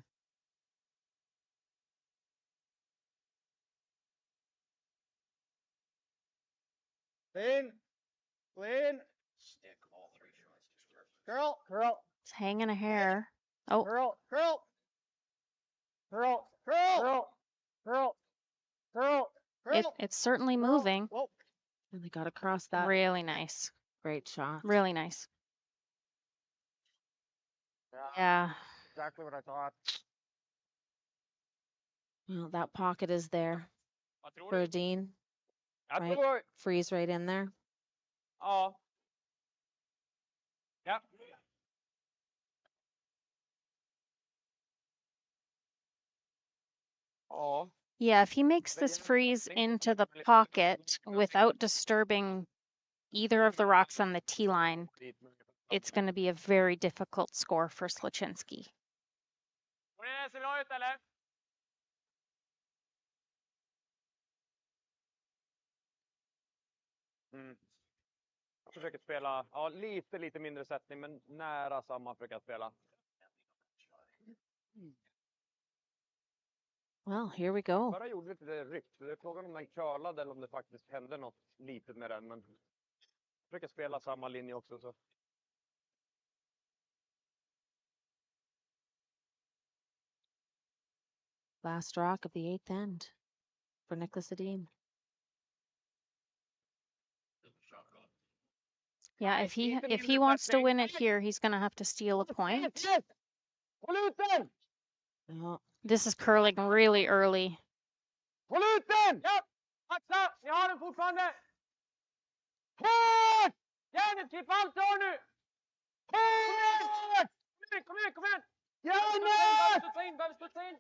Clean. Clean. Stick all 3 shots to start. Curl. Curl. It's hanging a hair. Oh, Curl. Curl. Curl. Curl. Curl. Curl. Curl. Curl. it's certainly Curl. moving. Whoa. And they got across that. Really nice. Great shot. Really nice. Yeah. Exactly what I thought. Well, that pocket is there Vad tror for du? Dean. Jag Right. tror... Freeze right in there. Ja. Ja. Ja. Yeah, if he makes this freeze into the pocket without disturbing either of the rocks on the tee line, it's going to be a very difficult score for Sluchinski. Får det se bra ut eller? Jag försöker spela, ja lite mindre sättning men nära samma försöker jag spela. Well, here we go. Bara gjorde lite ryck. Det är frågan om den curlade eller om det faktiskt hände något litet med den. Men jag försöker spela samma linje också. Så. Last rock of the 8th end for Niklas Edin. Yeah, if he wants to win it here, he's going to have to steal a point. Håll ut den! Ja. This is curling really early. Håll ut den! Ja! Maxa! Ni har den fortfarande! Hårt! Järnet, klipp allt du har nu! Hårt! Kom igen, kom igen! Järnet! Behöver studsa in!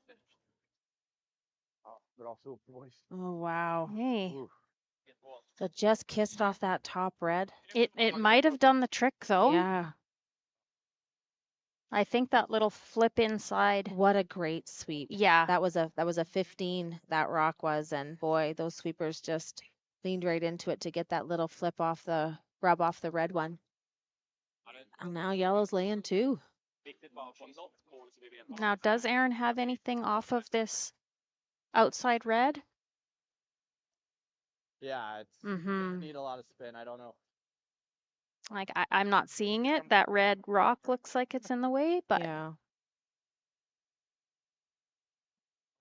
Ja, bra sop, boys. Oh, wow. Hey, So just kissed off that top red. it might have done the trick though. Yeah. I think that little flip inside. What a great sweep. Yeah. That was a 15, that rock was, and boy, those sweepers just leaned right into it to get that little flip off the rub off the red one. And now yellow's laying 2. Now, does Aaron have anything off of this outside red? Yeah, it's Mm-hmm. need a lot of spin. I don't know. Like I'm not seeing it. That red rock looks like it's in the way, but Yeah.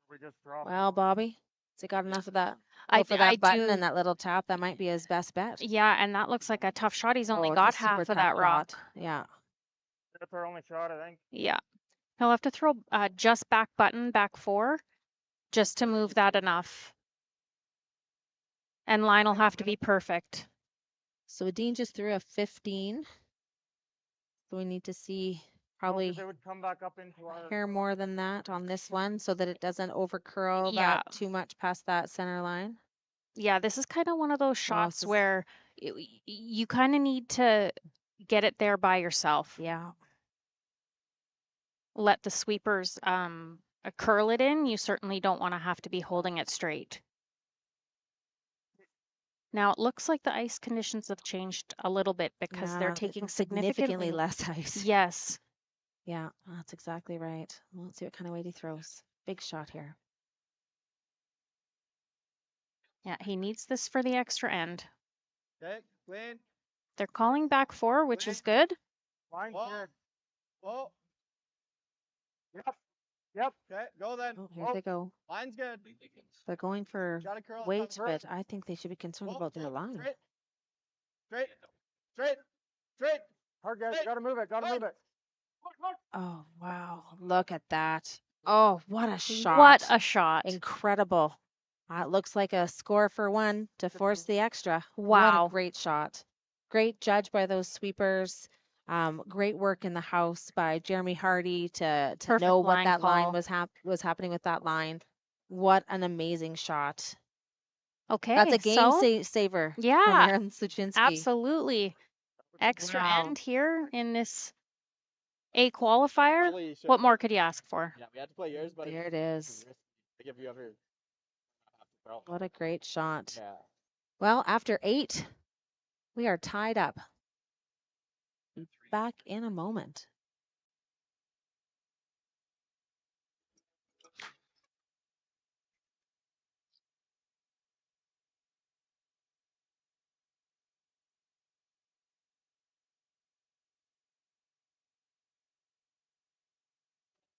We just dropped. Well, Bobby, has he got enough of that? I Go for that button do. and that little tap. That might be his best bet. Yeah, and that looks like a tough shot. He's only Oh, it's got a half super of tough that rock. shot. Yeah. That's our only shot, I think. Yeah. He'll have to throw just back button, back 4, just to move that enough. And line will have to be perfect. So Dean just threw a 15. So we need to see probably They would come back up into our. a hair more than that on this one so that it doesn't over curl Yeah. that too much past that center line. Yeah, this is kind of one of those Wow, shots this is, where you kind of need to get it there by yourself. yeah. Let the sweepers curl it in. You certainly don't want to have to be holding it straight. Now it looks like the ice conditions have changed a little bit because they're Yeah, taking significantly significantly. less ice. Yes. Yeah, that's exactly right. Well, let's see what kind of weight he throws. Big shot here. Yeah, he needs this for the extra end. Okay, clean. They're calling back 4, which is good. Line's Whoa. good. Whoa. Yep. Yep. Okay, go then. Oh, here they go. Line's good. They're going for Gotta curl it weight, cover. but I think they should be concerned Whoa, about their whoa, line. Straight. Straight. Straight. Straight. Hard guys, gotta move it. Gotta move it. Oh, wow. Look at that. Oh, what a shot. What a shot. Incredible. It looks like a score for one to force the extra. What Wow. a great shot. Great judge by those sweepers. Great work in the house by Jeremy Hardy to Perfect know what line that line call. was happening with that line. What an amazing shot. Okay, That's a game so saver from yeah, Aaron Sluchinski. absolutely. Extra Wow. end here in this A qualifier. Probably you should- What more could you ask for? Yeah, we had to play yours, but There it's it is. risky. I give you ever. What a great shot. Yeah. Well, after 8, we are tied up. Back in a moment.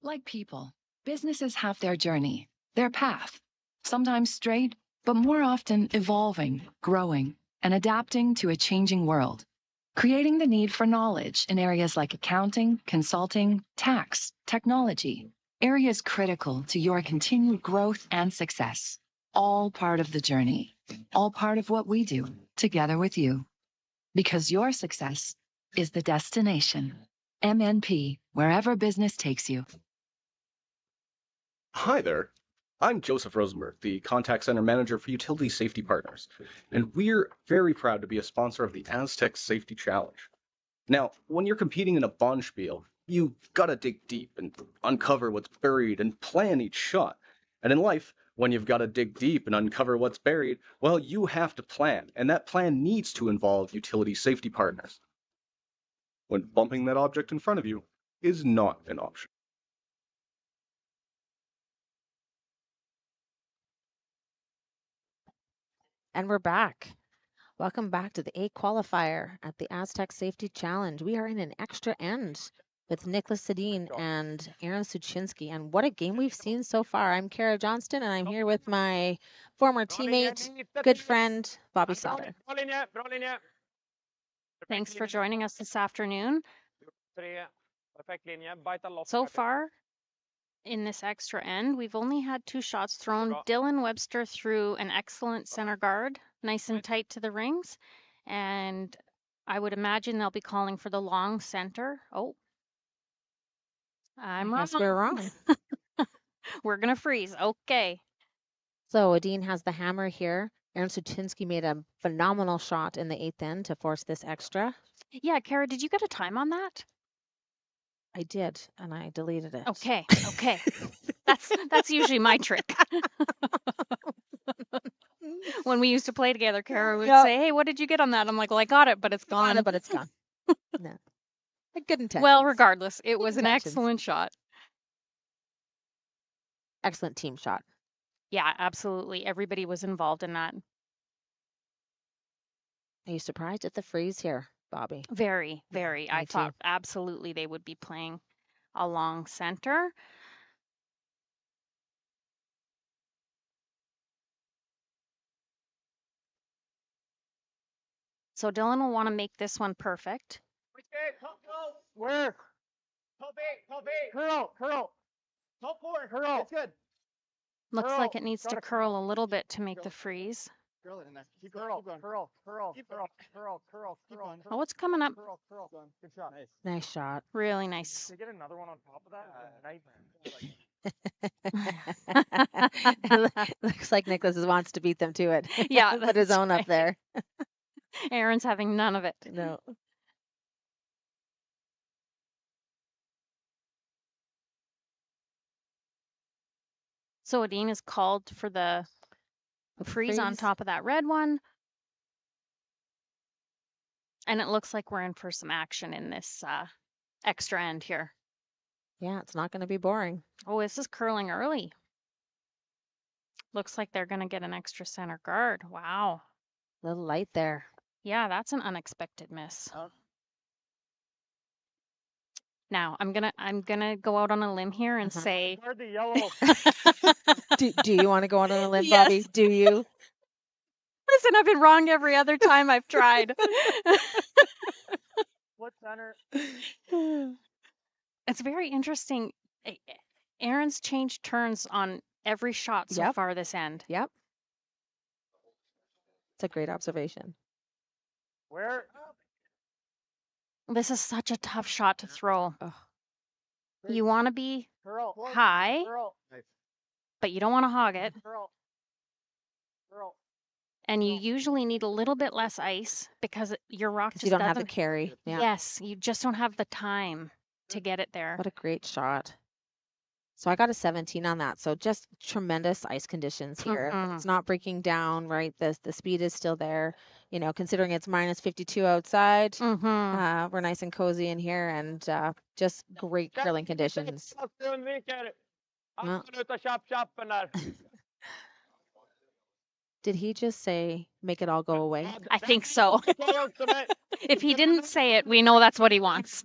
Like people, businesses have their journey, their path, sometimes straight, but more often evolving, growing, and adapting to a changing world, creating the need for knowledge in areas like accounting, consulting, tax, technology, areas critical to your continued growth and success. All part of the journey, all part of what we do together with you. Because your success is the destination. MNP, wherever business takes you. Hi there. I'm Joseph Rosenberg, the Contact Center Manager for Utility Safety Partners, and we're very proud to be a sponsor of the Astec Safety Challenge. Now, when you're competing in a Bonspiel, you've got to dig deep and uncover what's buried and plan each shot. And in life, when you've got to dig deep and uncover what's buried, well, you have to plan, and that plan needs to involve utility safety partners. When bumping that object in front of you is not an option. And we're back. Welcome back to the A qualifier at the Astec Safety Challenge. We are in an extra end with Niklas Edin and Aaron Sluchinski. And what a game we've seen so far. I'm Kara Johnston, and I'm here with my former teammate, good friend, Bobby Sauter. Bra linje, bra linje. Thanks for joining us this afternoon. Perfekt linje. Bajta loss. So far, in this extra end, we've only had 2 shots thrown. Dylan Webster threw an excellent center guard, nice and tight to the rings. And I would imagine they'll be calling for the long center. Oh, I'm wrong. Yes, we're wrong. We're going to freeze. Okay. So Edin has the hammer here. Aaron Sluchinski made a phenomenal shot in the 8th end to force this extra. Yeah, Kara, did you get a time on that? I did, and I deleted it. Okay, okay. That's usually my trick. When we used to play together, Kara would say, "Hey, what did you get on that?" I'm like, "Well, I got it, but it's gone." But it's gone. No. Good intentions. Well, regardless, it was an intentions. excellent shot. Excellent team shot. Yeah, absolutely. Everybody was involved in that. Are you surprised at the freeze here, Bobby? Very, very. I Me thought too. absolutely they would be playing along center. So Dylan will want to make this one perfect. Where? Top 8, top 8. Curl, curl, Top 4. curl. It's good. Looks Curl. like it needs to Gotta curl a little bit to make the freeze. Curl it in there. Keep Curl, Keep going. curl, curl, Keep curl, going. curl, curl, Keep curl, going. Oh, it's coming up. curl, curl. Good shot. Nice. Nice shot. Really nice. To get another one on top of that, is a nightmare. Looks like Niklas wants to beat them to it. Yeah, Put his that's own up right. there. Aaron's having none of it. No. So Edin is called for the freeze on top of that red one. And it looks like we're in for some action in this extra end here. Yeah, it's not going to be boring. Oh, this is curling early. Looks like they're going to get an extra center guard. Wow. A little light there. Yeah, that's an unexpected miss. Oh. Now, I'm gonna go out on a limb here and say Guard the yellow. Do you want to go out on a limb, Yes. Bobby? Do you? listen, I've been wrong every other time I've tried. Split center. It's very interesting. Aaron's changed turns on every shot so Yep. far this end. Yep. It's a great observation. Where? This is such a tough shot to throw. Ugh. You want to be Curl. high, Curl. but you don't want to hog it. Curl. Curl. And you usually need a little bit less ice because your rock 'Cause just you don't have the doesn't. carry. Yeah. Yes, you just don't have the time to get it there. What a great shot. So I got a 17 on that. So just tremendous ice conditions here. Mhm. It's not breaking down, right? The speed is still there. You know, considering it's minus 52 outside, Mm-hmm. we're nice and cozy in here and just great curling conditions. Well. Did he just say, make it all go away? I think so. If he didn't say it, we know that's what he wants.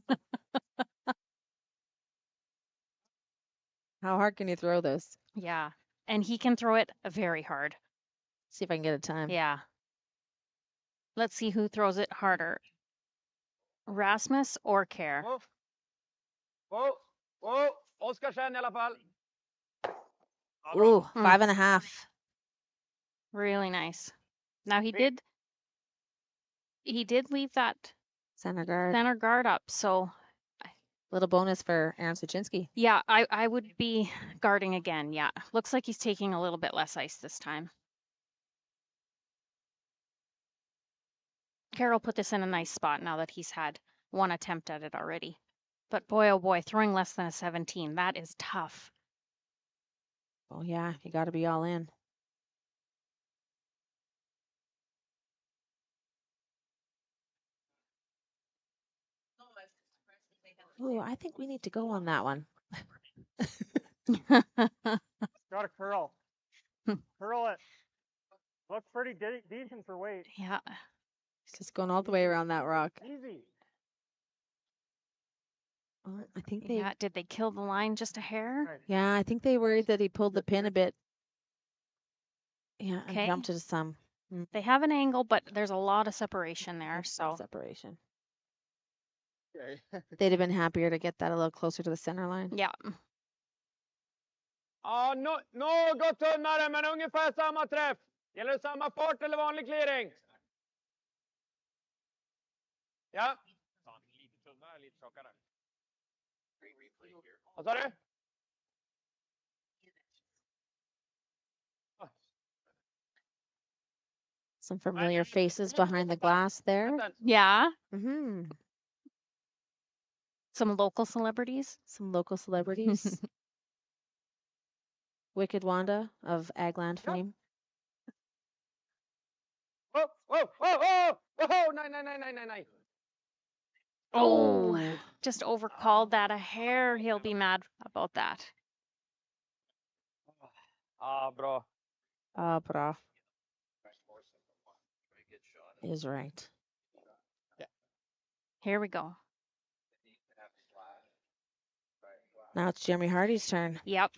How hard can you throw this? Yeah. And he can throw it very hard. See if I can get a time. Yeah. Let's see who throws it harder. Rasmus or Care? Oskarsen i alla fall. Ooh, 5.5. Really nice. Now he did leave that Center guard. center guard up, so Little bonus for Aaron Sluchinski. yeah, I would be guarding again. Yeah. Looks like he's taking a little bit less ice this time. Carol put this in a nice spot now that he's had one attempt at it already. But boy, oh boy, throwing less than a 17, that is tough. Oh, yeah, you got to be all in. Ooh, I think we need to go on that one. Got to curl. Curl it. Looks pretty decent for weight. Yeah. Just going all the way around that rock. Easy. Oh, I think they. Yeah. Did they kill the line just a hair? Right. Yeah, I think they worried that he pulled the pin a bit. Yeah, and Okay. jumped to some They have an angle, but there's a lot of separation there. So separation. Okay. They'd have been happier to get that a little closer to the center line. yeah. Ja, något tunnare, men ungefär samma träff. Gäller det samma fart eller vanlig clearing? Ja. Lite tunnare, lite tjockare. Vad sa du? Some familiar faces behind the glass there. Yeah. Mm-hmm. Some local celebrities. Some local celebrities. Wicked Wanda of Agland fame. Whoa, whoa, whoa, whoa, whoa, nej. Oh, just overcalled that a hair. He'll be mad about that. Bra. Bra. Is right. Here we go. Now it's Jeremy Hardy's turn. Yep.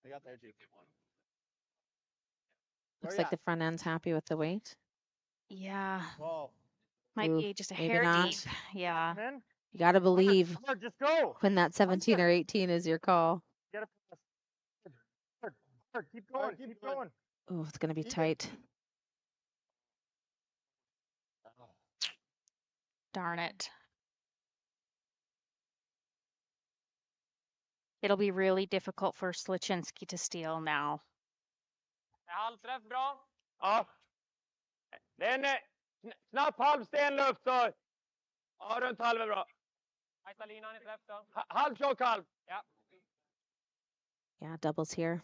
I got there, G. Looks like the front end's happy with the weight. Yeah. Whoa. Might Ooh, be just a maybe hair not. deep. Yeah. Come in. You got to believe Come on, just go. when that 17 or 18 is your call. Get it. Hard. Keep going. Keep going. Oh, it's going to be tight. Darn it. It'll be really difficult for Sluchinski to steal now. Halvträff bra. Ja. Det är en snabb halvstenluft så. Ja, runt halv är bra. Tajta linan i träff då. Halv tjock halv. Ja. Yeah, doubles here.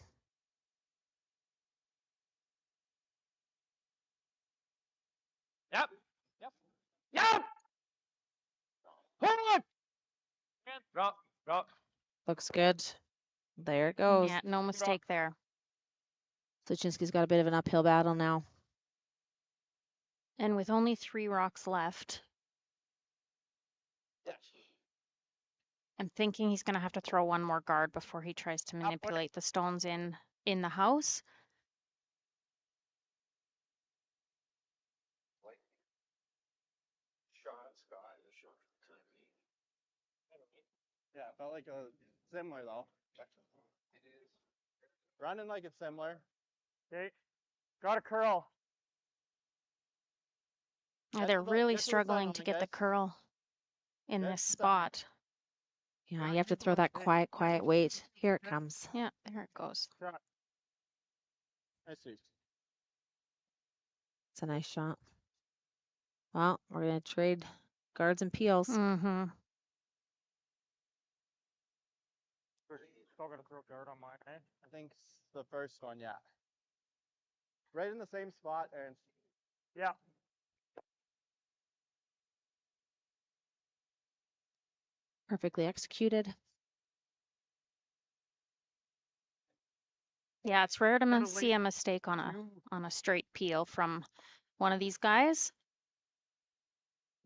Ja. Ja. Ja! Hårt! Bra, bra. Looks good. There it goes. Yeah, no mistake there. Sluchinski's got a bit of an uphill battle now. And with only 3 rocks left, I'm thinking he's going to have to throw one more guard before he tries to manipulate the stones in the house. Yeah, it felt like a similar though. It is. Running like it's similar. Okay. Got a curl. Oh, they're really struggling to get the curl in this spot. Yeah, you have to throw that quiet weight. Here it comes. Yeah, there it goes. I see. It's a nice shot. Well, we're going to trade guards and peels. Mm-hmm. Still got to throw guard on mine, eh? I think the first one, yeah. Right in the same spot, and yeah. Perfectly executed. Yeah, it's rare to see a mistake on a straight peel from one of these guys.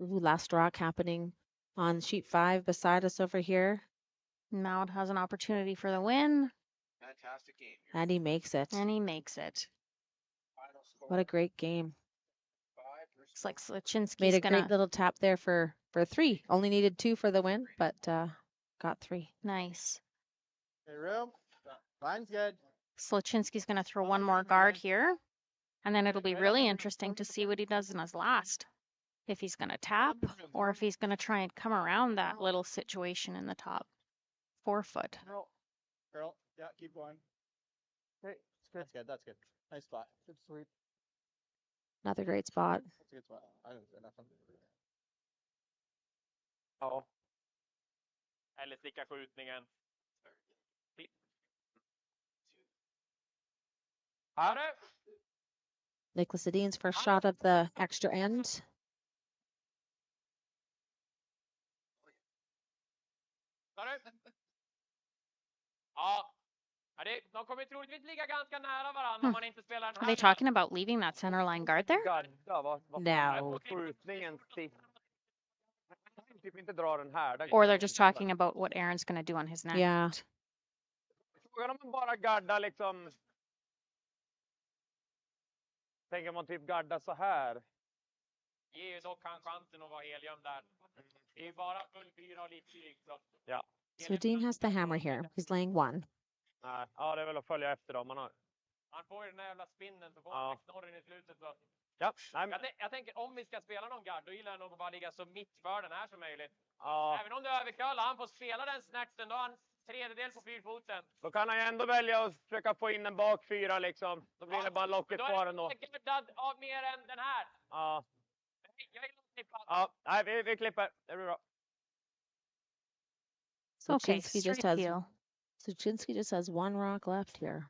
Ooh, last rock happening on sheet 5 beside us over here. Maud has an opportunity for the win. Fantastic game. And he makes it. And he makes it. Final score. What a great game. 5 versus Looks like Sluchinski's Made a gonna great little tap there for 3. Only needed 2 for the win, but got 3. nice. hey, room. Line's good. Sluchinski's gonna throw one more guard here. And then it'll be really interesting to see what he does in his last. If he's gonna tap or if he's gonna try and come around that little situation in the top 4 foot. Curl. Yeah, keep going. Okay, it's good. That's good. That's good. Nice spot. Good sweep. Another great spot. That's a good spot. I didn't say nothing. Ja. Eller sticka skjutningen. Har du? Niklas Edin's first shot of the extra end. Har du? Ja. De kommer troligtvis ligga ganska nära varandra om man inte spelar den Are they talking about leaving that center line guard there? Gadda, vad No. skjutningen typ inte dra den här. Or they're just talking about what Aaron's gonna do on his next. Yeah. Frågan om man bara gaddar liksom. Tänker man typ gadda så här. Ger ju dock han chansen att vara helgömd där. Det är ju bara full 4 och lite drygt så. Ja. So Edin has the hammer here. He's laying 1. Nej, ja, det är väl att följa efter dem man har. Han får ju den där jävla spinnen så får han snorren i slutet så. Ja, nej, jag tänker om vi ska spela någon guard då gillar jag nog att bara ligga så mitt för den här som möjligt. Ja. Även om du överkallar, han får spela den snärtsen då har han tredjedel på fyrfoten. Då kan han ju ändå välja att försöka få in en bak 4 liksom. Då blir det bara locket kvar ändå. Då är det gaddad av mer än den här. Ja. Jag gillar att klippa. Ja, nej, vi klipper. Det blir bra. Okay, Sluchinski just has 1 rock left here.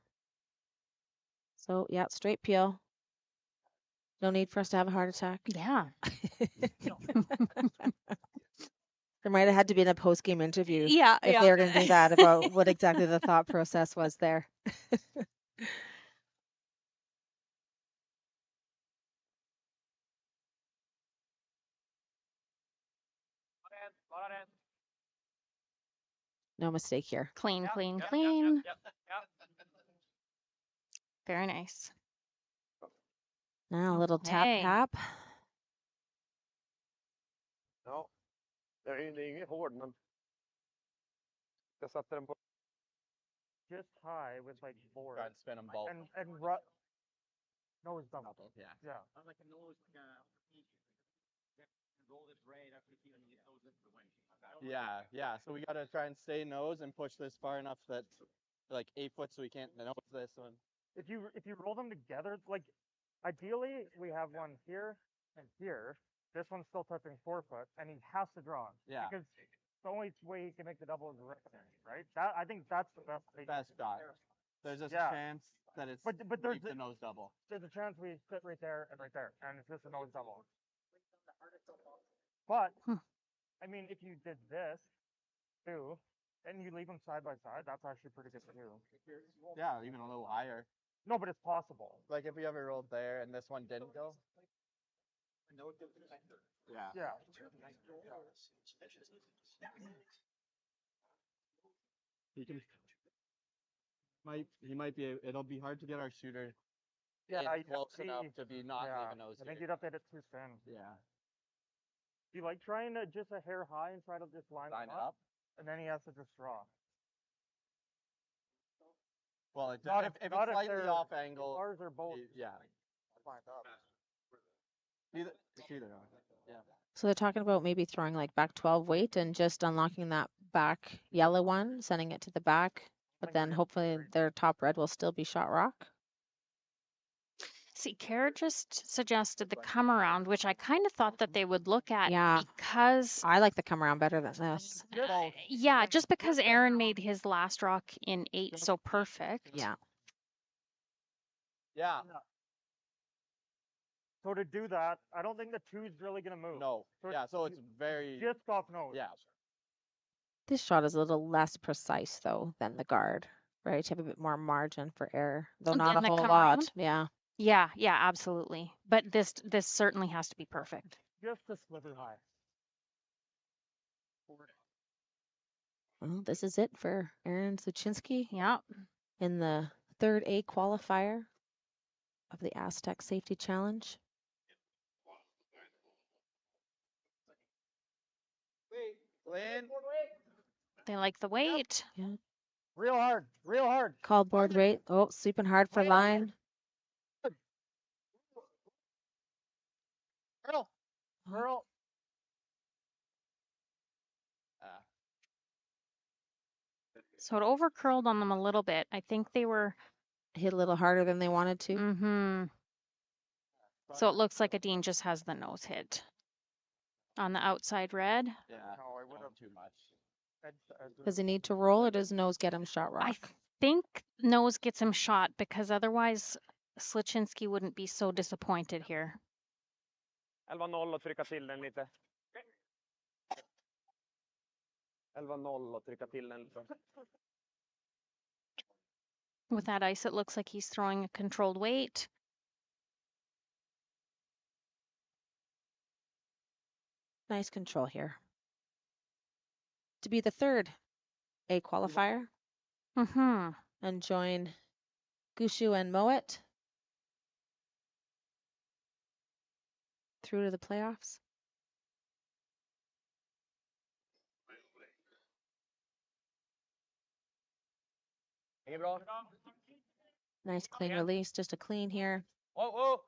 So yeah, straight peel. No need for us to have a heart attack. Yeah. There might have had to be a post-game interview. Yeah. If they were going to do that about what exactly the thought process was there. No mistake here. Clean. Very nice. Now a little Okay. tap. Ja, det är inget hård men jag satte den på. Just high with like 4. Try and spin them both. And nose double. Yeah. Yeah. like a nose Yeah. So we gotta try and stay nose and push this far enough that like 8 foot so we can't nose this one. If you roll them together, like ideally we have one here and here. This one's still touching 4 foot, and he has to draw. Yeah. Because the only way he can make the double is ripping, right? That I think that's the best. Best shot. There's just Yeah. a chance that it's But there's the nose double. there's a chance we sit right there, and it's just a nose double. But I mean, if you did this too, and you leave them side by side, that's actually pretty good too. Yeah, even a little higher. No, but it's possible. Like if we ever rolled there and this one didn't go. Yeah. Yeah. He might be. It'll be hard to get our shooter Yeah, in close enough to be not yeah, leaving nose I think here. you'd have to hit it too thin. Yeah. You like trying to just a hair high and try to just line Line them up. and then he has to just draw. Well, if Not it's not slightly they're- off angle, Ours are both yeah. lined up. It's either. Yeah. So they're talking about maybe throwing like back 12 weight and just unlocking that back yellow one, sending it to the back, but then hopefully their top red will still be shot rock. See, Kara just suggested the come around, which I kind of thought that they would look at Yeah. because, I like the come around better than this. yeah, just because Aaron made his last rock in 8 so perfect. Yeah. Yeah. So to do that, I don't think the two's really gonna move. No. So Yeah. So it's very. just off nose. Yeah. This shot is a little less precise though than the guard, right? You have a bit more margin for error, though And not then a the whole come lot. around? Yeah. Yeah, absolutely. But this certainly has to be perfect. Just a sliver high. Well, this is it for Aaron Sluchinski Yeah. in the third A qualifier of the Astec Safety Challenge. Lynn. They like the weight. Yeah. Real hard. Real hard. Call board rate. Oh, sweeping hard for line. Girl. Girl. So it over curled on them a little bit. I think they were. Hit a little harder than they wanted to. Mm-hmm. So it looks like Edin just has the nose hit on the outside red. Yeah. No, I would have too much. Does he need to roll or does nose get him shot rock? I think nose gets him shot because otherwise Sluchinski wouldn't be so disappointed here. 11-0 och trycka till den lite. 11-0 och trycka till den lite. With that ice, it looks like he's throwing a controlled weight. Nice control here. To be the third A qualifier Mm-hmm. and join Gushu and Moet through to the playoffs. Inget bra. Nice clean release, just a clean here. Whoa, whoa.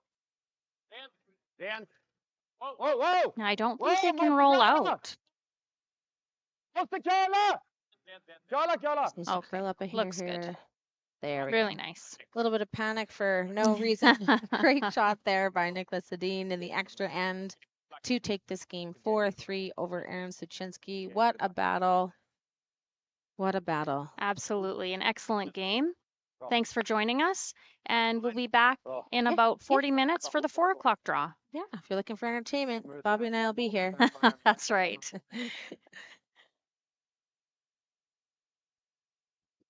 Dan. Whoa, whoa, whoa. Now, I don't Whoa, think they can whoa, roll whoa. out. Måste curla! Curla. Just needs to Okay, curl up a hair looks good. here. There we Really go. nice. A little bit of panic for no reason. Great shot there by Niklas Edin in the extra end to take this game 4-3 over Aaron Sluchinski. What a battle. What a battle. Absolutely. An excellent game. Thanks for joining us. And we'll be back in Yeah, about yeah. 40 minutes for the 4 o'clock draw. Yeah, if you're looking for entertainment, Bobby and I will be here. That's right.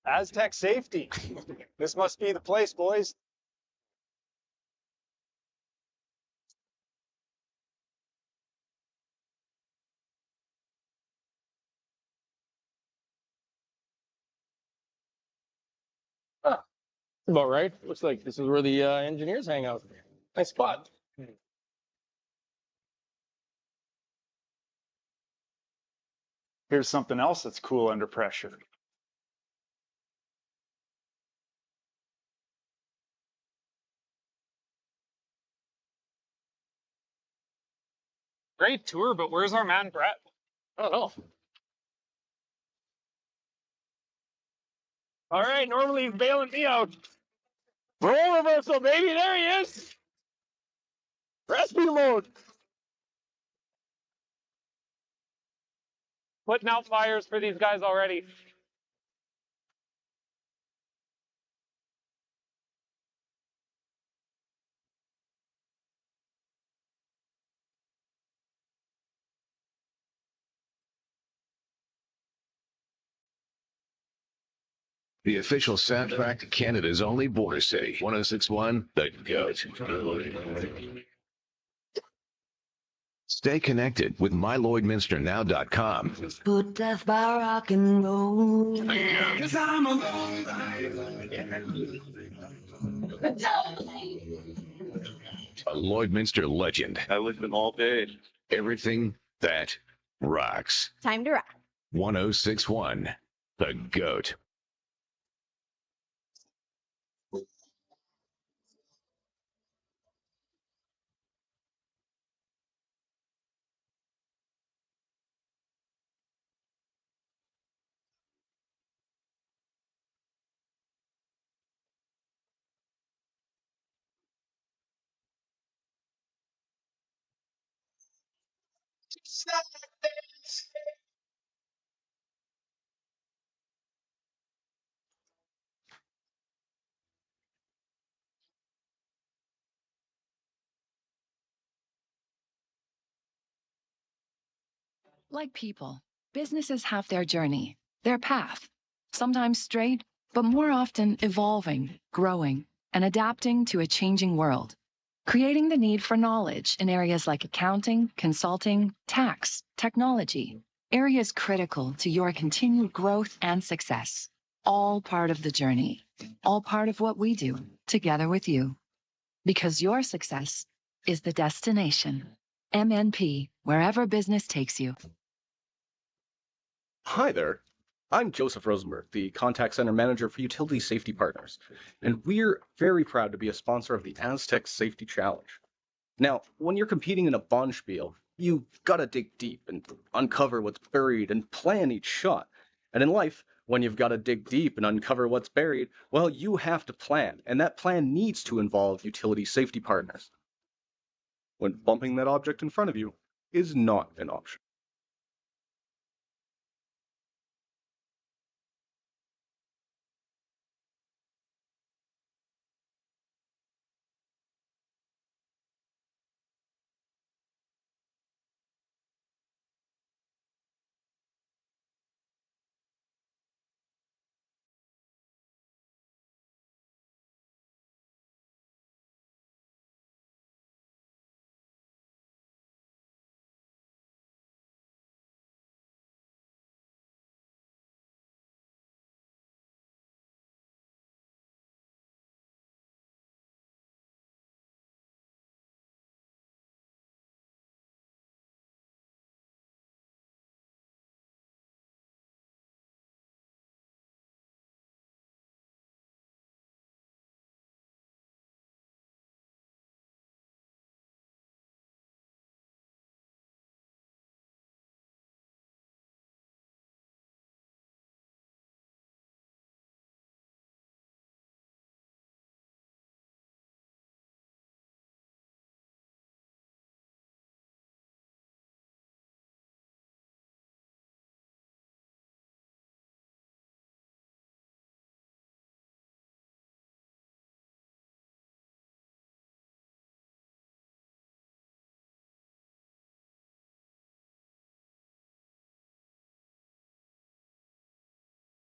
Aztec safety. This must be the place, boys. About right. Looks like this is where the engineers hang out. Nice spot. Here's something else that's cool under pressure. Great tour, but where's our man Brett? I don't know. All right, normally he's bailing me out. Roll reversal, baby. There he is. Rescue mode. Putting out fires for these guys already. The official soundtrack to Canada's only border city, 1061, The Goat. Stay connected with MyLloydminsterNow.com. Put death by rock and roll. Cause I'm a Lloydminster legend. I lived in all day. Everything that rocks. Time to rock. 1061, The Goat. Like people, businesses have their journey, their path, sometimes straight, but more often evolving, growing, and adapting to a changing world, creating the need for knowledge in areas like accounting, consulting, tax, technology, areas critical to your continued growth and success. All part of the journey, all part of what we do together with you. Because your success is the destination. MNP, wherever business takes you. Hi there. I'm Joseph Rosenberg, the Contact Center Manager for Utility Safety Partners, and we're very proud to be a sponsor of the Astec Safety Challenge. Now, when you're competing in a bond spiel, you gotta dig deep and uncover what's buried and plan each shot. And in life, when you've gotta dig deep and uncover what's buried, well, you have to plan, and that plan needs to involve utility safety partners. When bumping that object in front of you is not an option.